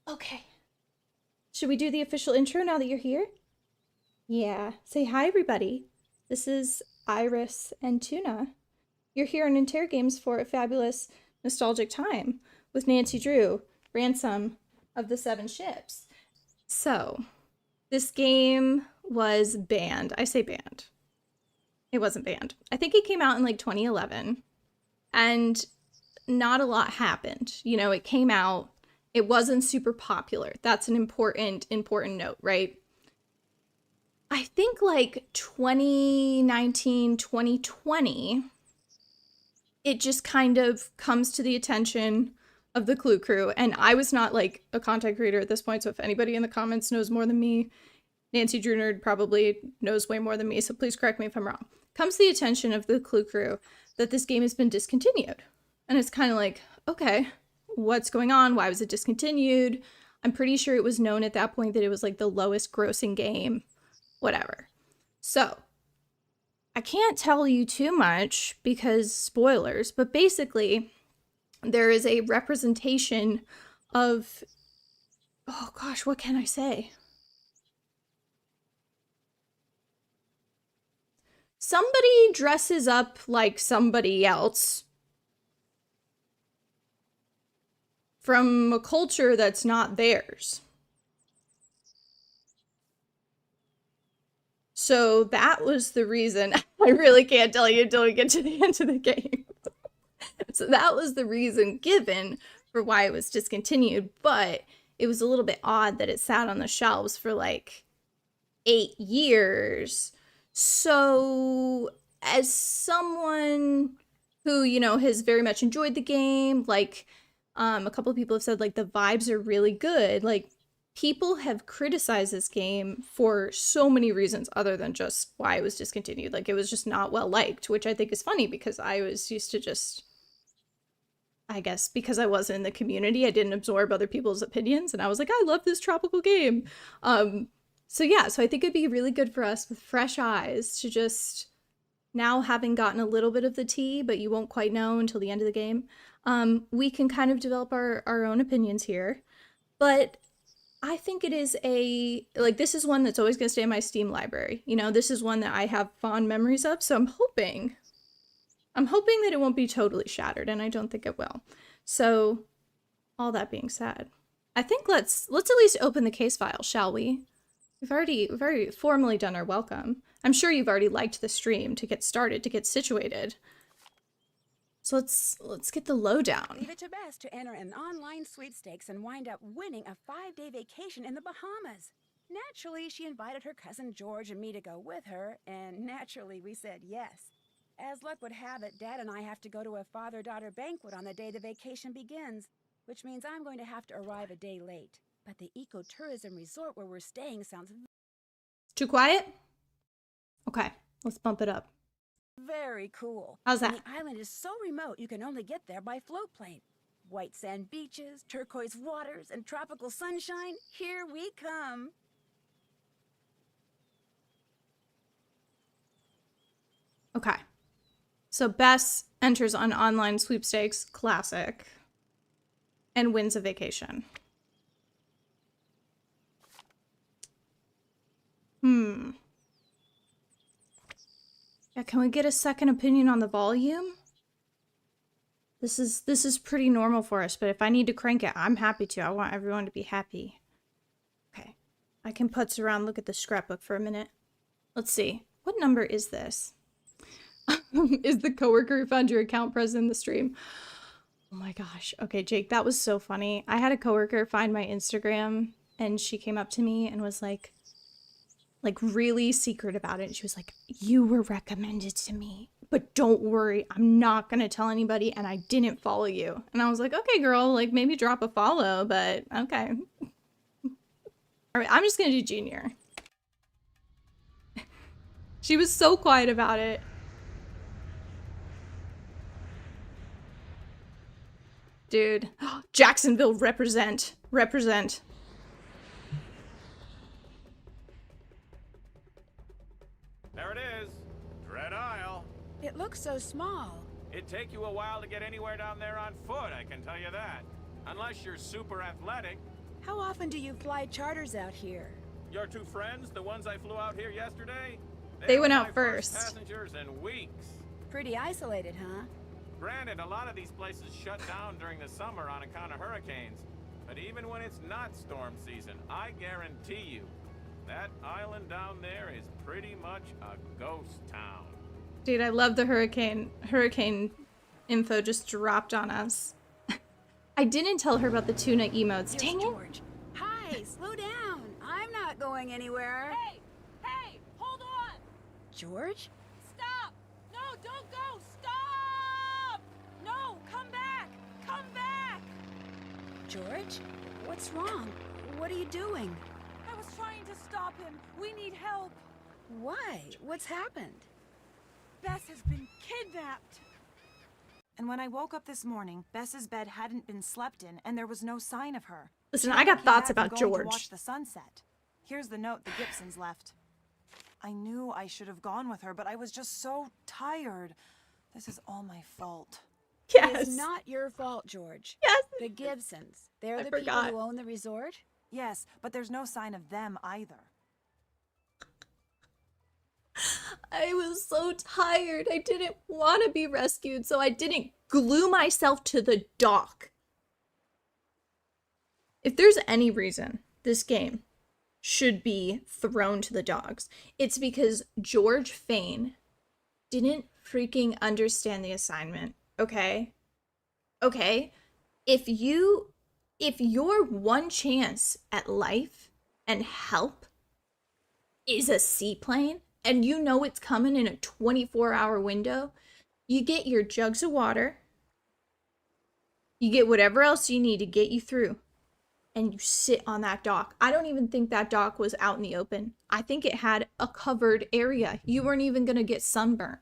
Okay. Should we do the official intro now that you're here? Yeah. Say hi, everybody. This is Iris and Tuna. You're here on Interrogames for a fabulous, nostalgic time with Nancy Drew, Ransom of the Seven Ships. So, this game was banned. I say banned. It wasn't banned. I think it came out in like 2011, and not a lot happened. You know, it came out, it wasn't super popular. That's an important note, right? I think like 2019, 2020, it just kind of comes to the attention of the Clue crew. And I was not like a content creator at this point, so if anybody in the comments knows more than me, Nancy Drew Nerd probably knows way more than me, so please correct me if I'm wrong. Comes to the attention of the Clue crew that this game has been discontinued. And it's kind of like, okay, what's going on? Why was it discontinued? I'm pretty sure it was known at that point that it was like the lowest grossing game, whatever. So, I can't tell you too much because spoilers, but basically there is a representation of, oh gosh, what can I say? Somebody dresses up like somebody else from a culture that's not theirs. So that was the reason. I really can't tell you until we get to the end of the game. So that was the reason given for why it was discontinued, but it was a little bit odd that it sat on the shelves for like 8 years. So as someone who, you know, has very much enjoyed the game, like a couple of people have said like the vibes are really good. Like people have criticized this game for so many reasons other than just why it was discontinued. Like it was just not well liked, which I think is funny because I was used to just, I guess because I wasn't in the community, I didn't absorb other people's opinions and I was like, I love this tropical game. So yeah, so I think it'd be really good for us with fresh eyes to just, now having gotten a little bit of the tea, but you won't quite know until the end of the game, we can kind of develop our own opinions here. But I think it is like, this is one that's always going to stay in my Steam library. You know, this is one that I have fond memories of, so I'm hoping that it won't be totally shattered, and I don't think it will. So, all that being said, I think let's at least open the case file, shall we? We've already formally done our welcome. I'm sure you've already liked the stream to get started, to get situated. So let's get the lowdown. Leave it to Bess to enter an online sweepstakes and wind up winning a 5-day vacation in the Bahamas. Naturally, she invited her cousin George and me to go with her, and naturally we said yes. As luck would have it, Dad and I have to go to a father-daughter banquet on the day the vacation begins, which means I'm going to have to arrive a day late. But the ecotourism resort where we're staying sounds too quiet? Okay, let's bump it up. very cool. How's that? And the island is so remote you can only get there by float plane. White sand beaches, turquoise waters, and tropical sunshine. Here we come. Okay. So Bess enters on online sweepstakes, classic, and wins a vacation. Yeah, can we get a second opinion on the volume? This is pretty normal for us, but if I need to crank it, I'm happy to. I want everyone to be happy. Okay. I can putz around, look at the scrapbook for a minute. Let's see. What number is this? Is the coworker who found your account present in the stream? Oh my gosh. Okay, Jake, that was so funny. I had a coworker find my Instagram and she came up to me and was like really secret about it. She was like, you were recommended to me, but don't worry, I'm not gonna tell anybody and I didn't follow you. And I was like, okay, girl, like maybe drop a follow, but okay. All right, I'm just gonna do Junior. She was so quiet about it. Dude, Jacksonville represent. There it is. Dread Isle. It looks so small. It'd take you a while to get anywhere down there on foot, I can tell you that. Unless you're super athletic. How often do you fly charters out here? Your two friends, the ones I flew out here yesterday? They were went my out first. Passengers in weeks. Pretty isolated, huh? Granted, a lot of these places shut down during the summer on account of hurricanes. But even when it's not storm season, I guarantee you, that island down there is pretty much a ghost town. Dude, I love the hurricane info just dropped on us. I didn't tell her about the tuna emotes. Here's Dang it. George. Hi, slow down. I'm not going anywhere. Hey, hold on. George? Stop. No, don't go. Stop. No, come back. Come back. George? What's wrong? What are you doing? I was trying to stop him. We need help. Why? What's happened? Bess has been kidnapped. And when I woke up this morning, Bess's bed hadn't been slept in, and there was no sign of her. Listen, She I got came thoughts back from about going to George. watch the sunset. Here's the note the Gibsons left. I knew I should have gone with her, but I was just so tired. This is all my fault. Yes. It's not your fault, George. Yes. The Gibsons. They're I the forgot. people who own the resort? Yes, but there's no sign of them either. I was so tired. I didn't want to be rescued, so I didn't glue myself to the dock. If there's any reason this game should be thrown to the dogs, it's because George Fane didn't freaking understand the assignment, okay? Okay? If your one chance at life and help is a seaplane, and you know it's coming in a 24-hour window, you get your jugs of water, you get whatever else you need to get you through, and you sit on that dock. I don't even think that dock was out in the open. I think it had a covered area. You weren't even gonna get sunburnt.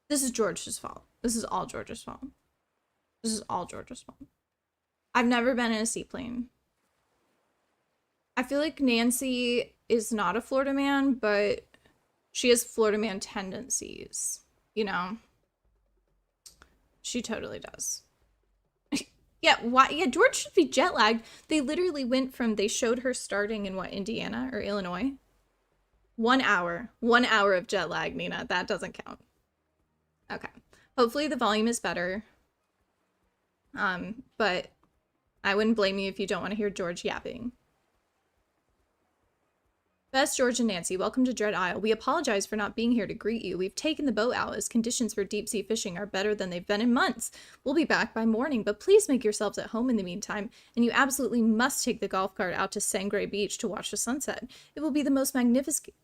This is George's fault. This is all George's fault. This is all George's fault. I've never been in a seaplane. I feel like Nancy is not a Florida man, but she has Florida man tendencies, you know? She totally does. Yeah, why? Yeah, George should be jet lagged. They literally went from, they showed her starting in what, Indiana or Illinois? 1 hour. 1 hour of jet lag, Nina. That doesn't count. Okay. Hopefully the volume is better. But I wouldn't blame you if you don't want to hear George yapping. Bess, George, and Nancy, welcome to Dread Isle. We apologize for not being here to greet you. We've taken the boat out as conditions for deep-sea fishing are better than they've been in months. We'll be back by morning, but please make yourselves at home in the meantime, and you absolutely must take the golf cart out to Sangre Beach to watch the sunset. It will be the most magnificent...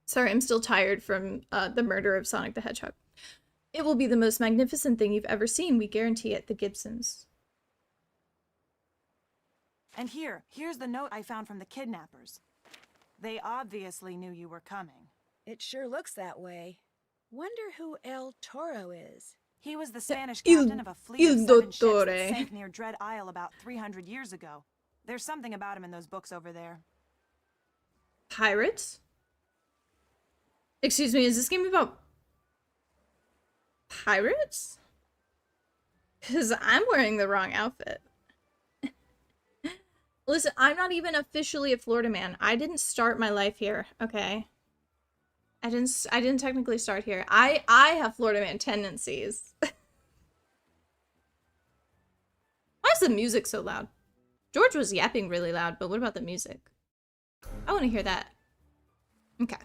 Sorry, I'm still tired from the murder of Sonic the Hedgehog. It will be the most magnificent thing you've ever seen. We guarantee it. The Gibsons. And here's the note I found from the kidnappers. They obviously knew you were coming. It sure looks that way. Wonder who El Toro is. He was the Spanish captain of a fleet of 7 ships Dottore. that sank near Dread Isle about 300 years ago. There's something about him in those books over there. Pirates? Excuse me, is this game about pirates? Because I'm wearing the wrong outfit. Listen, I'm not even officially a Florida man. I didn't start my life here, okay? I didn't technically start here. I have Florida man tendencies. Why is the music so loud? George was yapping really loud, but what about the music? I want to hear that. Okay.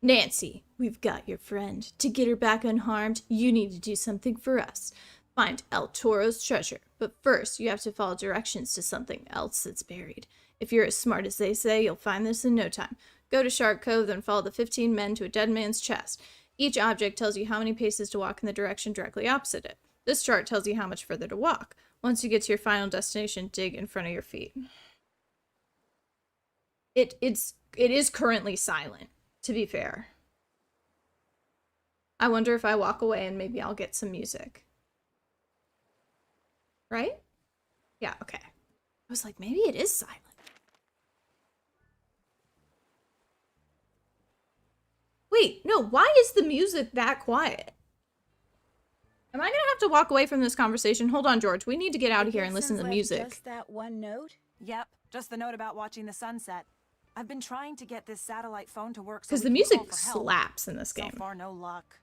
Nancy, we've got your friend. To get her back unharmed, you need to do something for us. Find El Toro's treasure, but first you have to follow directions to something else that's buried. If you're as smart as they say, you'll find this in no time. Go to Shark Cove, then follow the 15 men to a dead man's chest. Each object tells you how many paces to walk in the direction directly opposite it. This chart tells you how much further to walk. Once you get to your final destination, dig in front of your feet. It is currently silent, to be fair. I wonder if I walk away and maybe I'll get some music. Right? Yeah, okay. I was like, maybe it is silent. Wait, no, why is the music that quiet? Am I gonna have to walk away from this conversation? Hold on, George. We need to get out of here and listen to the Gibson's left music. Just that one note? Yep, just the note about watching the sunset. I've been trying to get this satellite phone to work so Because we the can music call for help. slaps in this game. So far, no luck.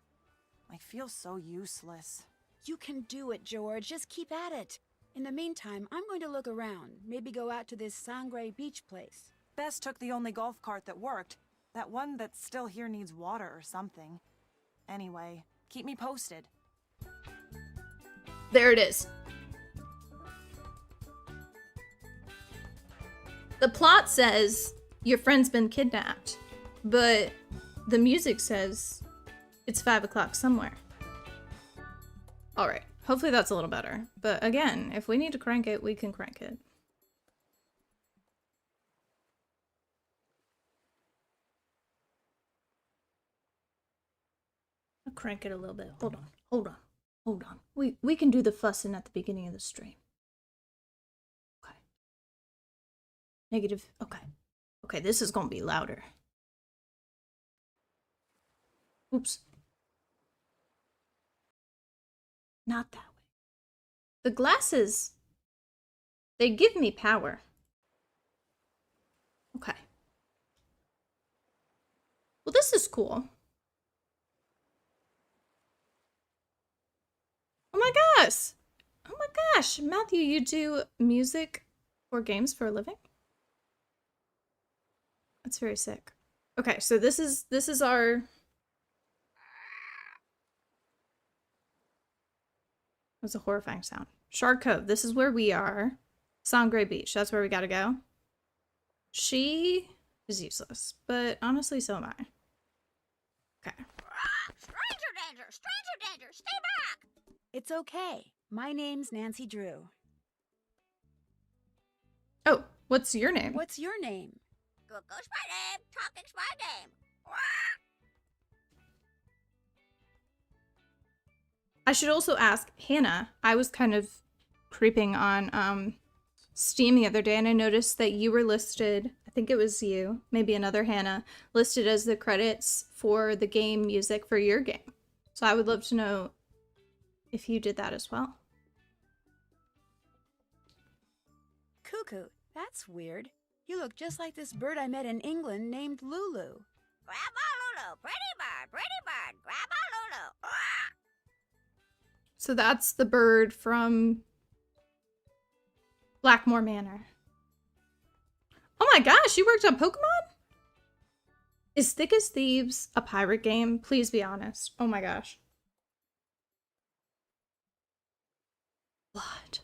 I feel so useless. You can do it, George. Just keep at it. In the meantime, I'm going to look around. Maybe go out to this Sangre Beach place. Bess took the only golf cart that worked. That one that's still here needs water or something. Anyway, keep me posted. There it is. The plot says your friend's been kidnapped, but the music says it's 5 o'clock somewhere. All right, hopefully that's a little better. But again, if we need to crank it, we can crank it. I'll crank it a little bit. Hold on, hold on, hold on. We can do the fussing at the beginning of the stream. Okay. Negative, okay. Okay, this is gonna be louder. Oops. Not that way. The glasses, they give me power. Okay. Well, this is cool. Oh my gosh. Oh my gosh. Matthew, you do music for games for a living? That's very sick. Okay, so this is our... That's a horrifying sound. Shark Cove. This is where we are. Sangre Beach. That's where we gotta go. She is useless, but honestly, so am I. Okay. Stranger danger! Stranger danger! Stay back! It's okay. My name's Nancy Drew. Oh, what's your name? What's your name? Coucou's my name. Talking's my name. I should also ask Hannah. I was kind of creeping on Steam the other day, and I noticed that you were listed. I think it was you, maybe another Hannah, listed as the credits for the game music for your game. So I would love to know if you did that as well. Coucou. That's weird. You look just like this bird I met in England named Lulu. Grandma Lulu, pretty bird, Grandma Lulu. So that's the bird from Blackmore Manor. Oh my gosh, you worked on Pokemon? Is Thick as Thieves a pirate game? Please be honest. Oh my gosh. What?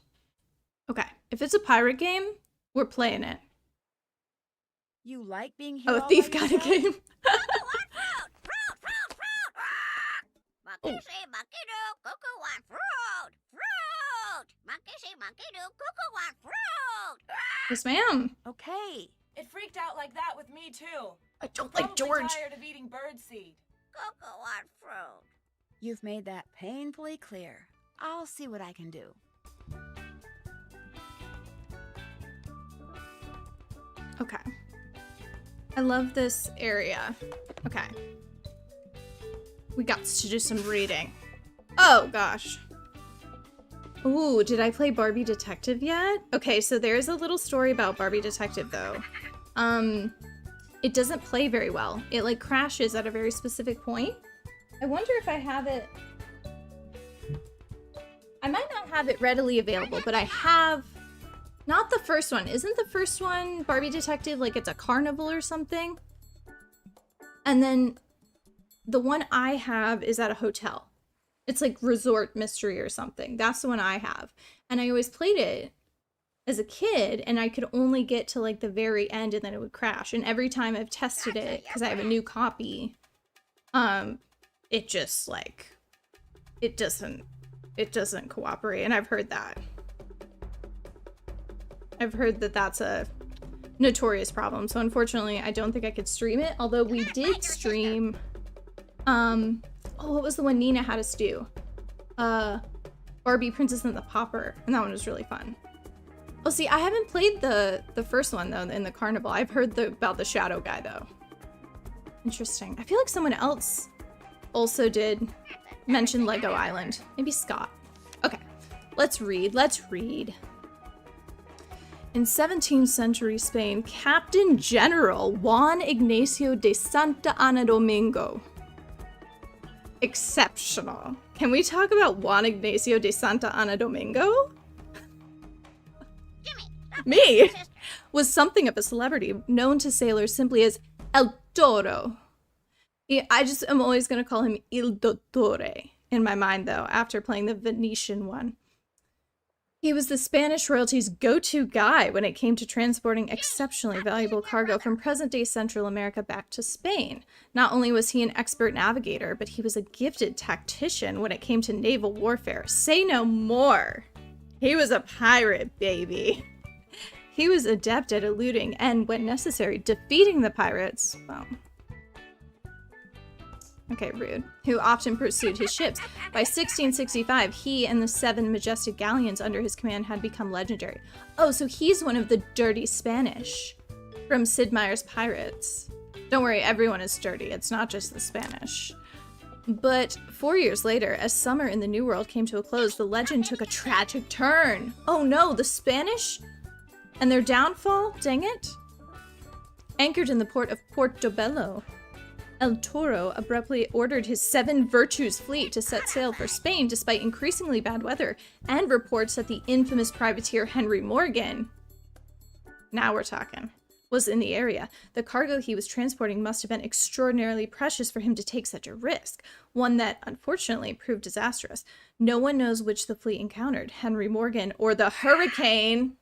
Okay, if it's a pirate game, we're playing it. You like being here Oh, all a thief by got a yourself? game. Monkey see, monkey do, Coucou want fruit! Fruit! Monkey see, monkey do, Coucou want fruit! Yes, ma'am. Okay. It freaked out like that with me, too. I don't Probably like George. tired of eating birdseed. Coucou want fruit. You've made that painfully clear. I'll see what I can do. Okay. I love this area. Okay. We got to do some reading. Oh, gosh. Ooh, did I play Barbie Detective yet? Okay, so there's a little story about Barbie Detective, though. It doesn't play very well. It, like, crashes at a very specific point. I wonder if I have it... I might not have it readily available, but I have... Not the first one. Isn't the first one Barbie Detective, like, it's a carnival or something? And then the one I have is at a hotel. It's like Resort Mystery or something. That's the one I have. And I always played it as a kid, and I could only get to, like, the very end, and then it would crash. And every time I've tested it, because I have a new copy, it just, like, it doesn't cooperate. And I've heard that. I've heard that that's a notorious problem. So unfortunately, I don't think I could stream it. Although we did stream, oh, what was the one Nina had us do? Barbie Princess and the Pauper, and that one was really fun. Oh, see, I haven't played the first one though in the carnival. I've heard about the shadow guy though. Interesting. I feel like someone else also did mentioned Lego Island. Maybe Scott. Okay, let's read. In 17th century Spain, Captain General Juan Ignacio de Santa Ana Domingo. Exceptional. Can we talk about Juan Ignacio de Santa Ana Domingo? Me! Was something of a celebrity, known to sailors simply as El Toro. I just am always going to call him Il Dottore in my mind, though, after playing the Venetian one. He was the Spanish royalty's go-to guy when it came to transporting exceptionally valuable cargo from present-day Central America back to Spain. Not only was he an expert navigator, but he was a gifted tactician when it came to naval warfare. Say no more! He was a pirate, baby! He was adept at eluding and, when necessary, defeating the pirates, well... Okay, rude. Who often pursued his ships. By 1665, he and the 7 majestic galleons under his command had become legendary. Oh, so he's one of the dirty Spanish from Sid Meier's Pirates. Don't worry, everyone is dirty. It's not just the Spanish. But 4 years later, as summer in the New World came to a close, the legend took a tragic turn. Oh no, the Spanish? And their downfall? Dang it. Anchored in the port of Portobello, El Toro abruptly ordered his 7 Virtues fleet to set sail for Spain despite increasingly bad weather and reports that the infamous privateer Henry Morgan, now we're talking, was in the area. The cargo he was transporting must have been extraordinarily precious for him to take such a risk, one that unfortunately proved disastrous. No one knows which the fleet encountered, Henry Morgan or the hurricane.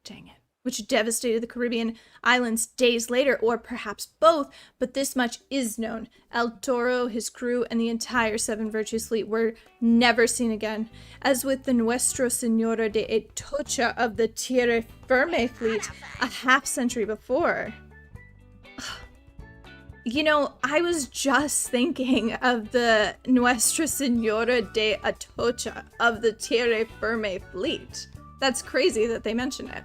Dang it. Which devastated the Caribbean islands days later, or perhaps both, but this much is known. El Toro, his crew, and the entire 7 Virtues fleet were never seen again. As with the Nuestra Senora de Atocha of the Tierra Firme fleet a half-century before. You know, I was just thinking of the Nuestra Senora de Atocha of the Tierra Firme fleet. That's crazy that they mention it.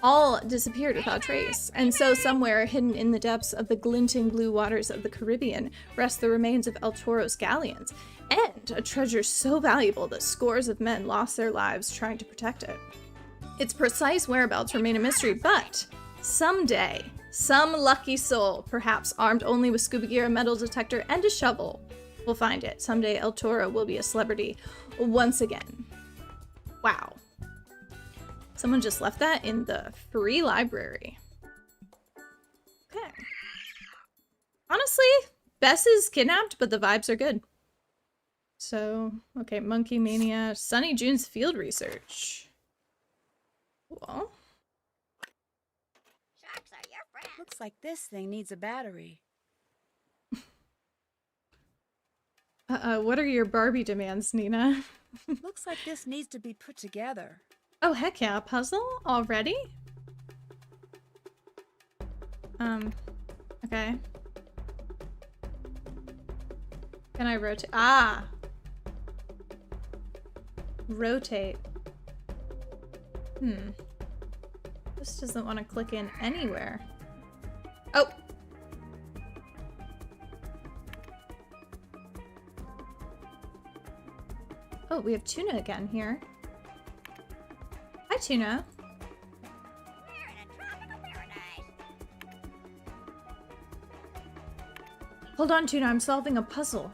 All disappeared without trace, and so somewhere hidden in the depths of the glinting blue waters of the Caribbean rest the remains of El Toro's galleons, and a treasure so valuable that scores of men lost their lives trying to protect it. Its precise whereabouts remain a mystery, but someday, some lucky soul, perhaps armed only with scuba gear, a metal detector, and a shovel, will find it. Someday El Toro will be a celebrity once again. Wow. Someone just left that in the free library. Okay. Honestly, Bess is kidnapped, but the vibes are good. So, okay, Monkey Mania, Sunny June's field research. Cool. Sharks are your friend. Looks like this thing needs a battery. What are your Barbie demands, Nina? Looks like this needs to be put together. Oh, heck yeah, a puzzle already? Okay. Can I rotate? Ah! Rotate. This doesn't want to click in anywhere. Oh! Oh, we have Tuna again here. Hi, Tuna. We're in a tropical paradise. Hold on, Tuna. I'm solving a puzzle.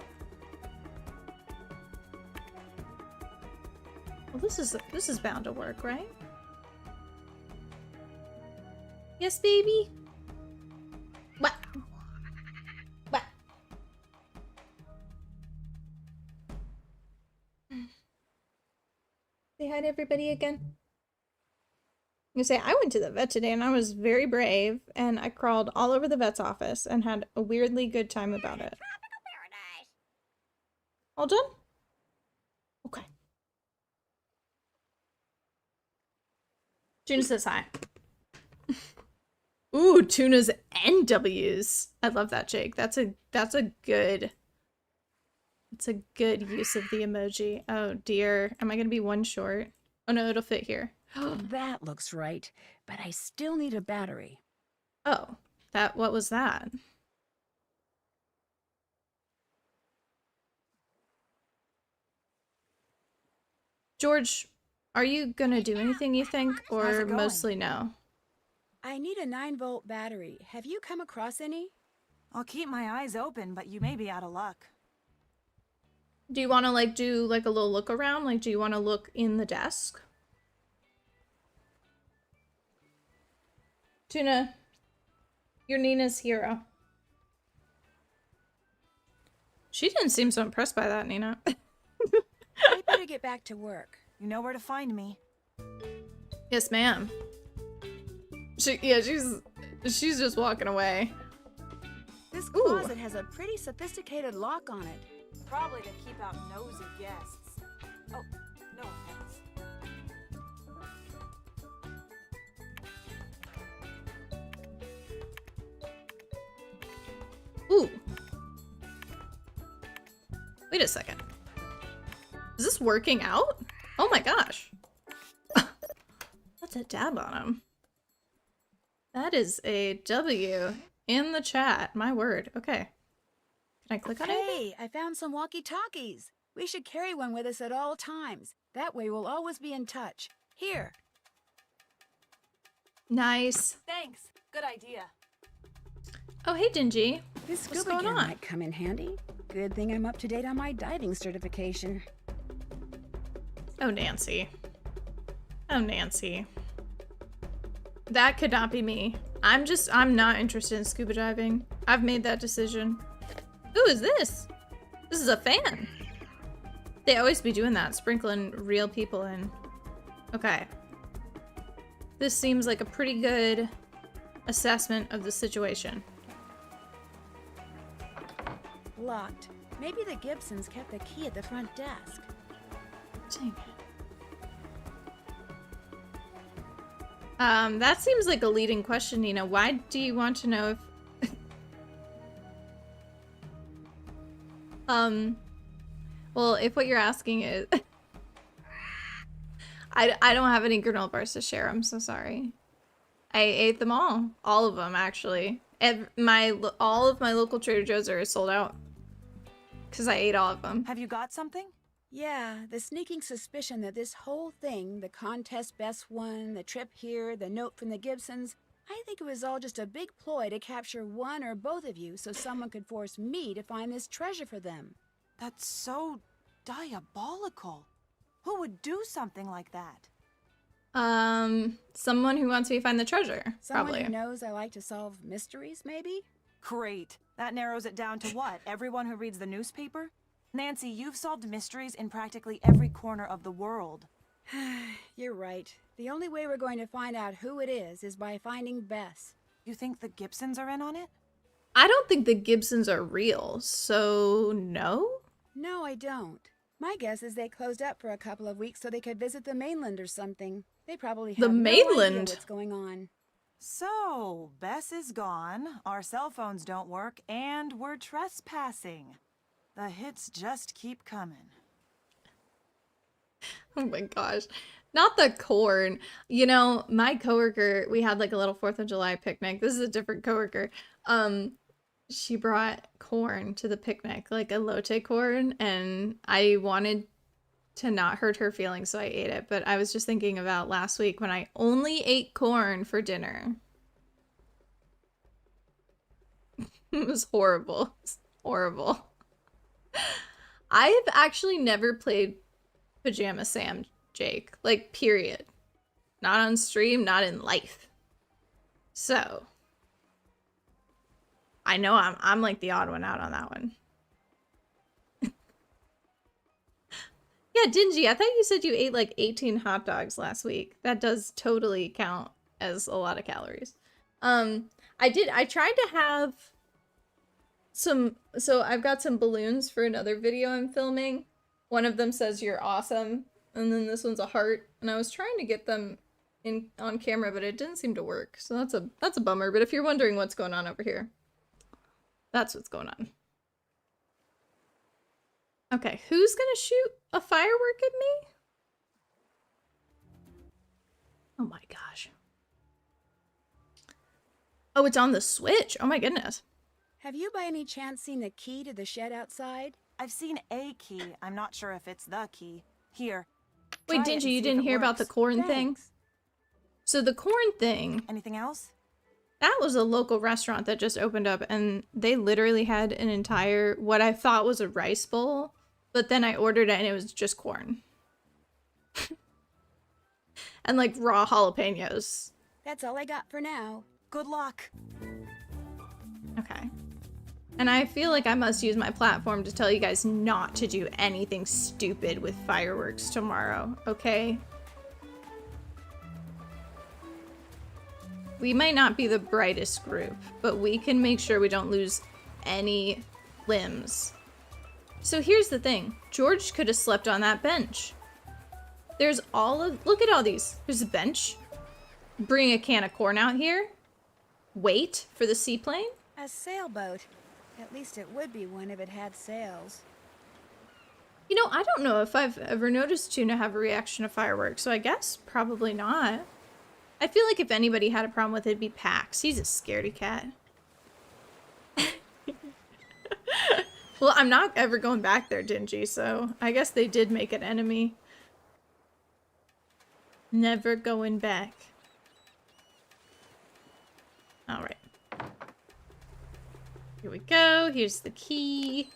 Well, this is bound to work, right? Yes, baby. What? What? Say hi to everybody again. I'm gonna say, I went to the vet today and I was very brave and I crawled all over the vet's office and had a weirdly good time about it. Tropical paradise. All done? Okay. Tuna says hi. Ooh, Tuna's NWs. I love that, Jake. That's a good use of the emoji. Oh dear. Am I gonna be one short? Oh no, it'll fit here. That looks right, but I still need a battery. Oh, what was that? George, are you gonna do anything you think, How's or it going? mostly no? I need a 9-volt battery. Have you come across any? I'll keep my eyes open, but you may be out of luck. Do you want to like do like a little look around? Like, do you want to look in the desk? Tuna, you're Nina's hero. She didn't seem so impressed by that, Nina. I better get back to work. You know where to find me. Yes, ma'am. She's just walking away. This Ooh. closet has a pretty sophisticated lock on it. Probably to keep out nosy guests. Oh, no offense. Ooh. Wait a second. Is this working out? Oh my gosh. That's a dab on him. That is a W in the chat. My word. Okay. Can I click on anything? Hey, I found some walkie-talkies. We should carry one with us at all times. That way we'll always be in touch. Here. Nice. Thanks. Good idea. Oh, hey, Dingy. This What's scuba going gear on? might come in handy. Good thing I'm up to date on my diving certification. Oh, Nancy. Oh, Nancy. That could not be me. I'm not interested in scuba diving. I've made that decision. Who is this? This is a fan. They always be doing that, sprinkling real people in. Okay. This seems like a pretty good assessment of the situation. Locked. Maybe the Gibsons kept the key at the front desk. Dang it. That seems like a leading question, Nina. Why do you want to know if... Well, if what you're asking is... I don't have any granola bars to share. I'm so sorry. I ate them all. All of them, actually. All of my local Trader Joe's are sold out. Because I ate all of them. Have you got something? Yeah, the sneaking suspicion that this whole thing, the contest best won, the trip here, the note from the Gibsons, I think it was all just a big ploy to capture one or both of you so someone could force me to find this treasure for them. That's so diabolical. Who would do something like that? Someone who wants me to find the treasure, Someone probably. who knows I like to solve mysteries, maybe? Great. That narrows it down to what? Everyone who reads the newspaper? Nancy, you've solved mysteries in practically every corner of the world. You're right. The only way we're going to find out who it is by finding Bess. You think the Gibsons are in on it? I don't think the Gibsons are real, so no? No, I don't. My guess is they closed up for a couple of weeks so they could visit the mainland or something. They probably have The no idea mainland? what's going on. So, Bess is gone, our cell phones don't work, and we're trespassing. The hits just keep coming. Oh my gosh. Not the corn. You know, my coworker, we had like a little 4th of July picnic. This is a different coworker. She brought corn to the picnic, like elote corn, and I wanted to not hurt her feelings, so I ate it. But I was just thinking about last week when I only ate corn for dinner. It was horrible. It's horrible. I've actually never played Pajama Sam, Jake. Like, period. Not on stream, not in life. So, I know I'm like the odd one out on that one. Yeah, Dingy, I thought you said you ate like 18 hot dogs last week. That does totally count as a lot of calories. I tried to have some, so I've got some balloons for another video I'm filming. One of them says you're awesome, and then this one's a heart, and I was trying to get them in on camera, but it didn't seem to work. So that's a bummer, but if you're wondering what's going on over here, that's what's going on. Okay, who's gonna shoot a firework at me? Oh my gosh. Oh, it's on the Switch. Oh my goodness. Have you by any chance seen the key to the shed outside? I've seen a key. I'm not sure if it's the key. Here. Try Wait, it didn't and you? You see if didn't it hear about the works. corn thing? Thanks. So the corn thing, Anything else? that was a local restaurant that just opened up, and they literally had an entire, what I thought was a rice bowl, but then I ordered it and it was just corn. And like raw jalapenos. That's all I got for now. Good luck. Okay. And I feel like I must use my platform to tell you guys not to do anything stupid with fireworks tomorrow, okay? We might not be the brightest group, but we can make sure we don't lose any limbs. So here's the thing. George could have slept on that bench. There's look at all these. There's a bench. Bring a can of corn out here. Wait for the seaplane. A sailboat. At least it would be one if it had sails. You know, I don't know if I've ever noticed Tuna have a reaction to fireworks, so I guess probably not. I feel like if anybody had a problem with it, it'd be Pax. He's a scaredy cat. Well, I'm not ever going back there, Dingy, so I guess they did make an enemy. Never going back. Alright. Here we go. Here's the key.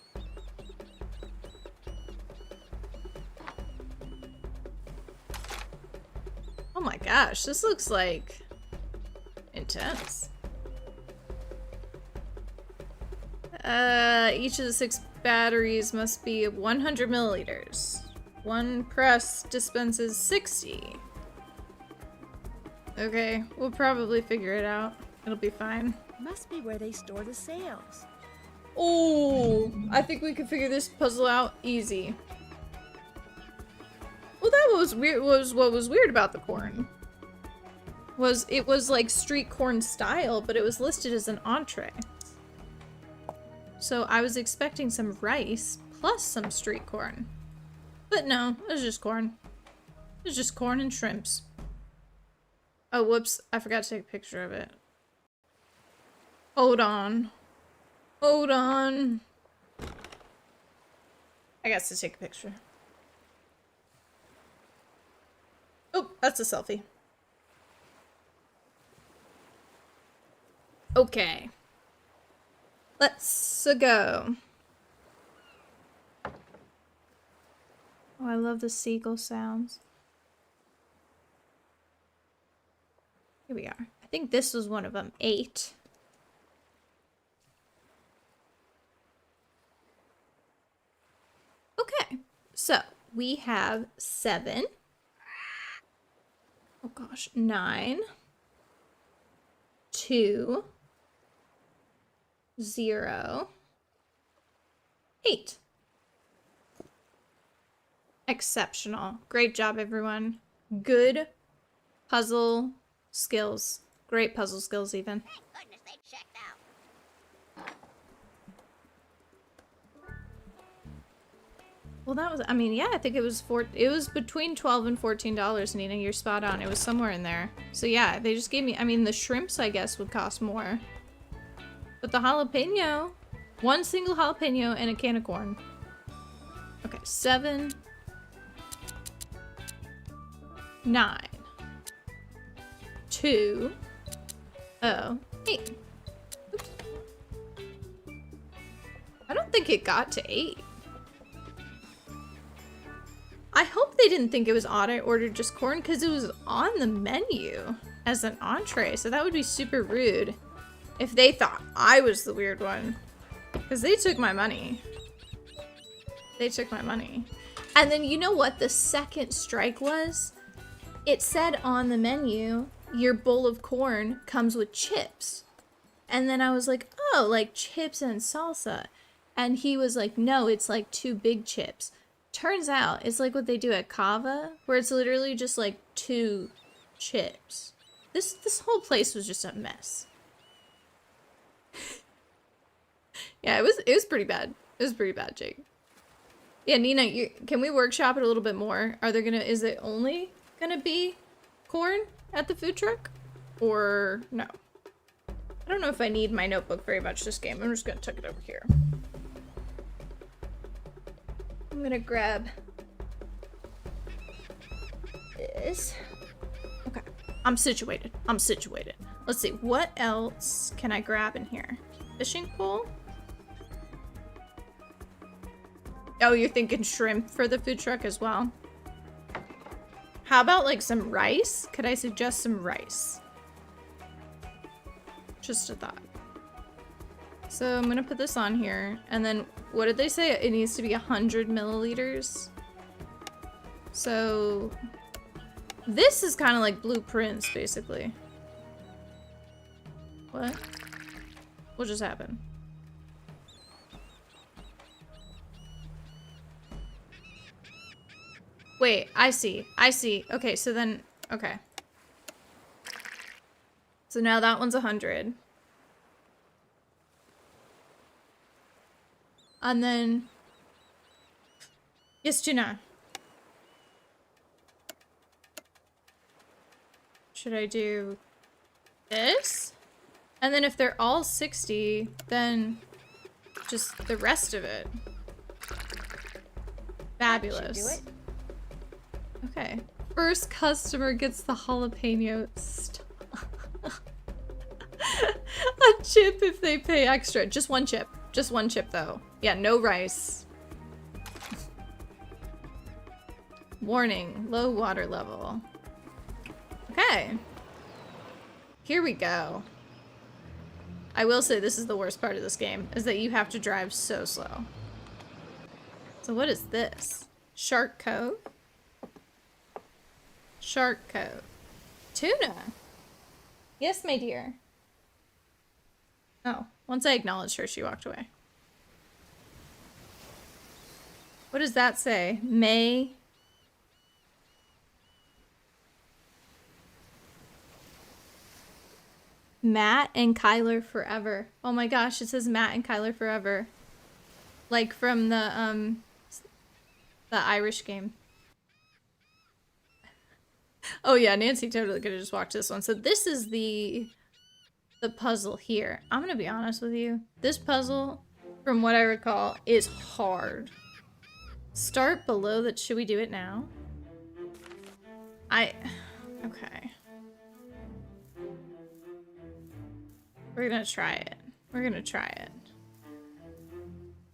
Oh my gosh, this looks like intense. Each of the 6 batteries must be 100 milliliters. One press dispenses 60. Okay, we'll probably figure it out. It'll be fine. Must be where they store the sails. Oh, I think we could figure this puzzle out easy. Well, that was weird. What was weird about the corn was it was like street corn style, but it was listed as an entree. So I was expecting some rice plus some street corn, but no, it was just corn. It was just corn and shrimps. Oh, whoops! I forgot to take a picture of it. Hold on. Hold on. I got to take a picture. Oh, that's a selfie. Okay. Let's go. Oh, I love the seagull sounds. Here we are. I think this was one of them. 8. Okay, so we have 7. Oh gosh, 9, 2, 0, 8. Exceptional. Great job, everyone. Good puzzle skills. Great puzzle skills, even. Thank goodness they checked out. Well, that was, I mean, yeah, I think it was between $12 and $14, Nina. You're spot on. It was somewhere in there. So yeah, they just gave me, I mean, the shrimps, I guess, would cost more. But the jalapeno, 1 single jalapeno and a can of corn. Okay, 7, 9, 2, 8. Oops. I don't think it got to 8. I hope they didn't think it was odd I ordered just corn because it was on the menu as an entree, so that would be super rude if they thought I was the weird one. Because they took my money. They took my money. And then you know what the second strike was? It said on the menu, your bowl of corn comes with chips. And then I was like, oh, like chips and salsa. And he was like, no, it's like 2 big chips. Turns out it's like what they do at Cava, where it's literally just like 2 chips. This whole place was just a mess. Yeah, it was pretty bad. It was pretty bad, Jake. Yeah, Nina, can we workshop it a little bit more? Is it only gonna be corn at the food truck? Or no? I don't know if I need my notebook very much this game. I'm just gonna tuck it over here. I'm gonna grab is. Okay. I'm situated. I'm situated. Let's see. What else can I grab in here? Fishing pole? Oh, you're thinking shrimp for the food truck as well? How about like some rice? Could I suggest some rice? Just a thought. So I'm gonna put this on here, and then what did they say? It needs to be 100 milliliters. So this is kind of like blueprints, basically. What? What just happened? Wait, I see. I see. Okay, so then, okay. So now that one's 100. And then, yes, Gina. Should I do this? And then if they're all 60, then just the rest of it. Fabulous. Should do it. Okay. First customer gets the jalapeno stuff. A chip if they pay extra. Just one chip. Just one chip though. Yeah, no rice. Warning, low water level. Okay. Here we go. I will say this is the worst part of this game, is that you have to drive so slow. So what is this? Shark Cove? Shark Cove. Tuna. Yes, my dear. Oh, once I acknowledged her, she walked away. What does that say? May. Matt and Kyler forever. Oh my gosh, it says Matt and Kyler forever. Like from the Irish game. Oh yeah, Nancy totally could have just walked this one. So this is the puzzle here. I'm gonna be honest with you. This puzzle, from what I recall, is hard. Start below that. Should we do it now? Okay. We're gonna try it. We're gonna try it.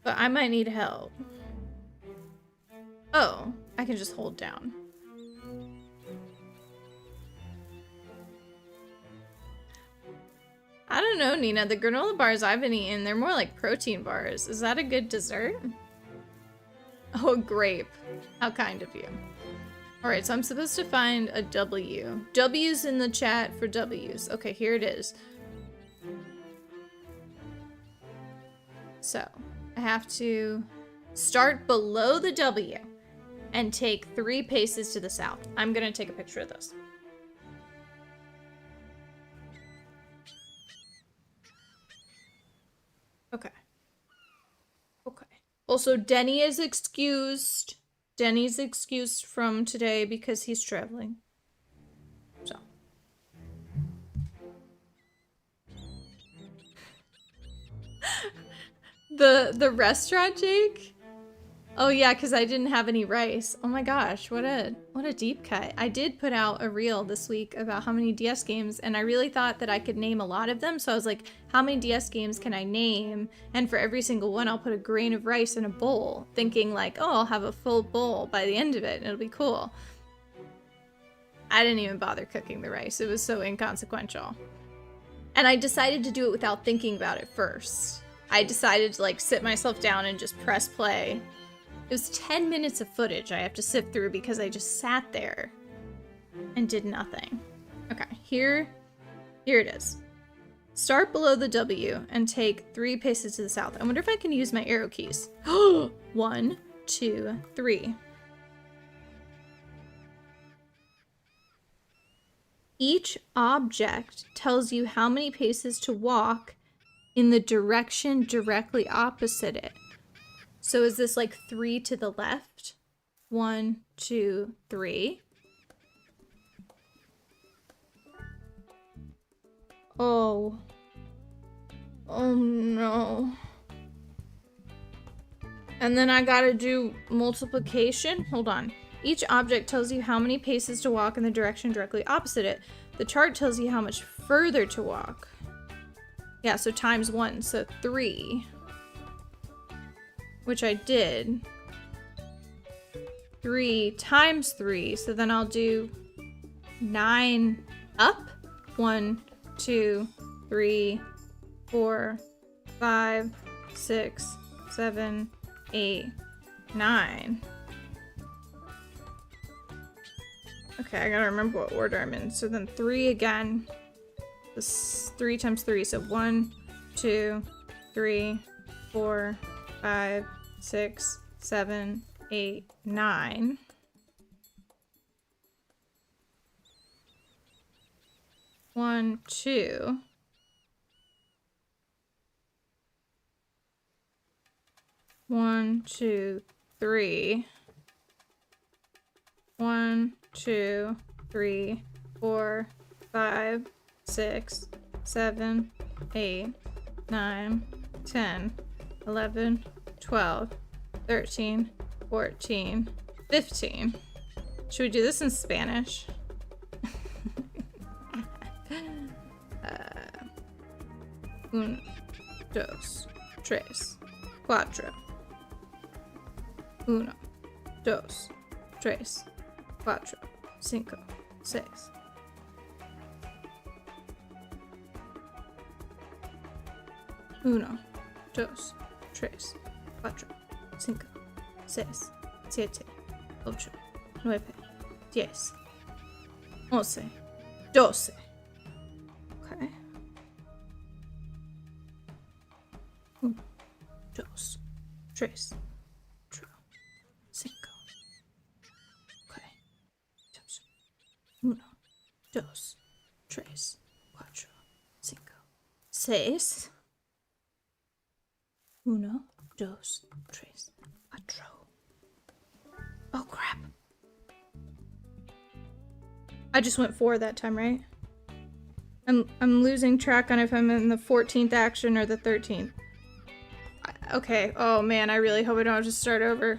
But I might need help. Oh, I can just hold down. I don't know, Nina. The granola bars I've been eating, they're more like protein bars. Is that a good dessert? Oh, grape. How kind of you. Alright, so I'm supposed to find a W. W's in the chat for W's. Okay, here it is. So, I have to start below the W and take 3 paces to the south. I'm gonna take a picture of this. Okay. Okay. Also, Denny is excused. Denny's excused from today because he's traveling. So. The restaurant, Jake? Oh yeah, because I didn't have any rice. Oh my gosh, what a deep cut. I did put out a reel this week about how many DS games, and I really thought that I could name a lot of them. So I was like, how many DS games can I name? And for every single one, I'll put a grain of rice in a bowl, thinking like, oh, I'll have a full bowl by the end of it, and it'll be cool. I didn't even bother cooking the rice. It was so inconsequential. And I decided to do it without thinking about it first. I decided to like sit myself down and just press play. It was 10 minutes of footage I have to sift through because I just sat there and did nothing. Okay, here it is. Start below the W and take 3 paces to the south. I wonder if I can use my arrow keys. 1, 2, 3. Each object tells you how many paces to walk in the direction directly opposite it. So is this like 3 to the left? 1, 2, 3. Oh. Oh no. And then I gotta do multiplication. Hold on. Each object tells you how many paces to walk in the direction directly opposite it. The chart tells you how much further to walk. Yeah, so times 1, so 3. Which I did. 3 times 3, so then I'll do 9 up. 1, 2, 3, 4, 5, 6, 7, 8, 9. Okay, I gotta remember what order I'm in. So then 3 again. This 3 times 3, so 1, 2, 3, 4, 5, 6, 7, 8, 9. One, 2. One, 2, 3. 1, 2, 3, 4, 5, 6, 7, 8, 9, 10, 11, 12, 13, 14, 15. Should we do this in Spanish? Un, dos, tres, cuatro. Uno, dos, tres, cuatro, cinco, seis. Uno, dos, tres, cuatro, cinco, seis, siete, ocho, nueve, 10, 11, 12. Okay. 1, 2, 3, 4, 5. Okay. 1, 2, 3, 4, 5, 6. 1, 2, 3, 4. Oh crap. I just went 4 that time, right? I'm losing track on if I'm in the 14th action or the 13th. Okay. Oh man, I really hope I don't have to start over.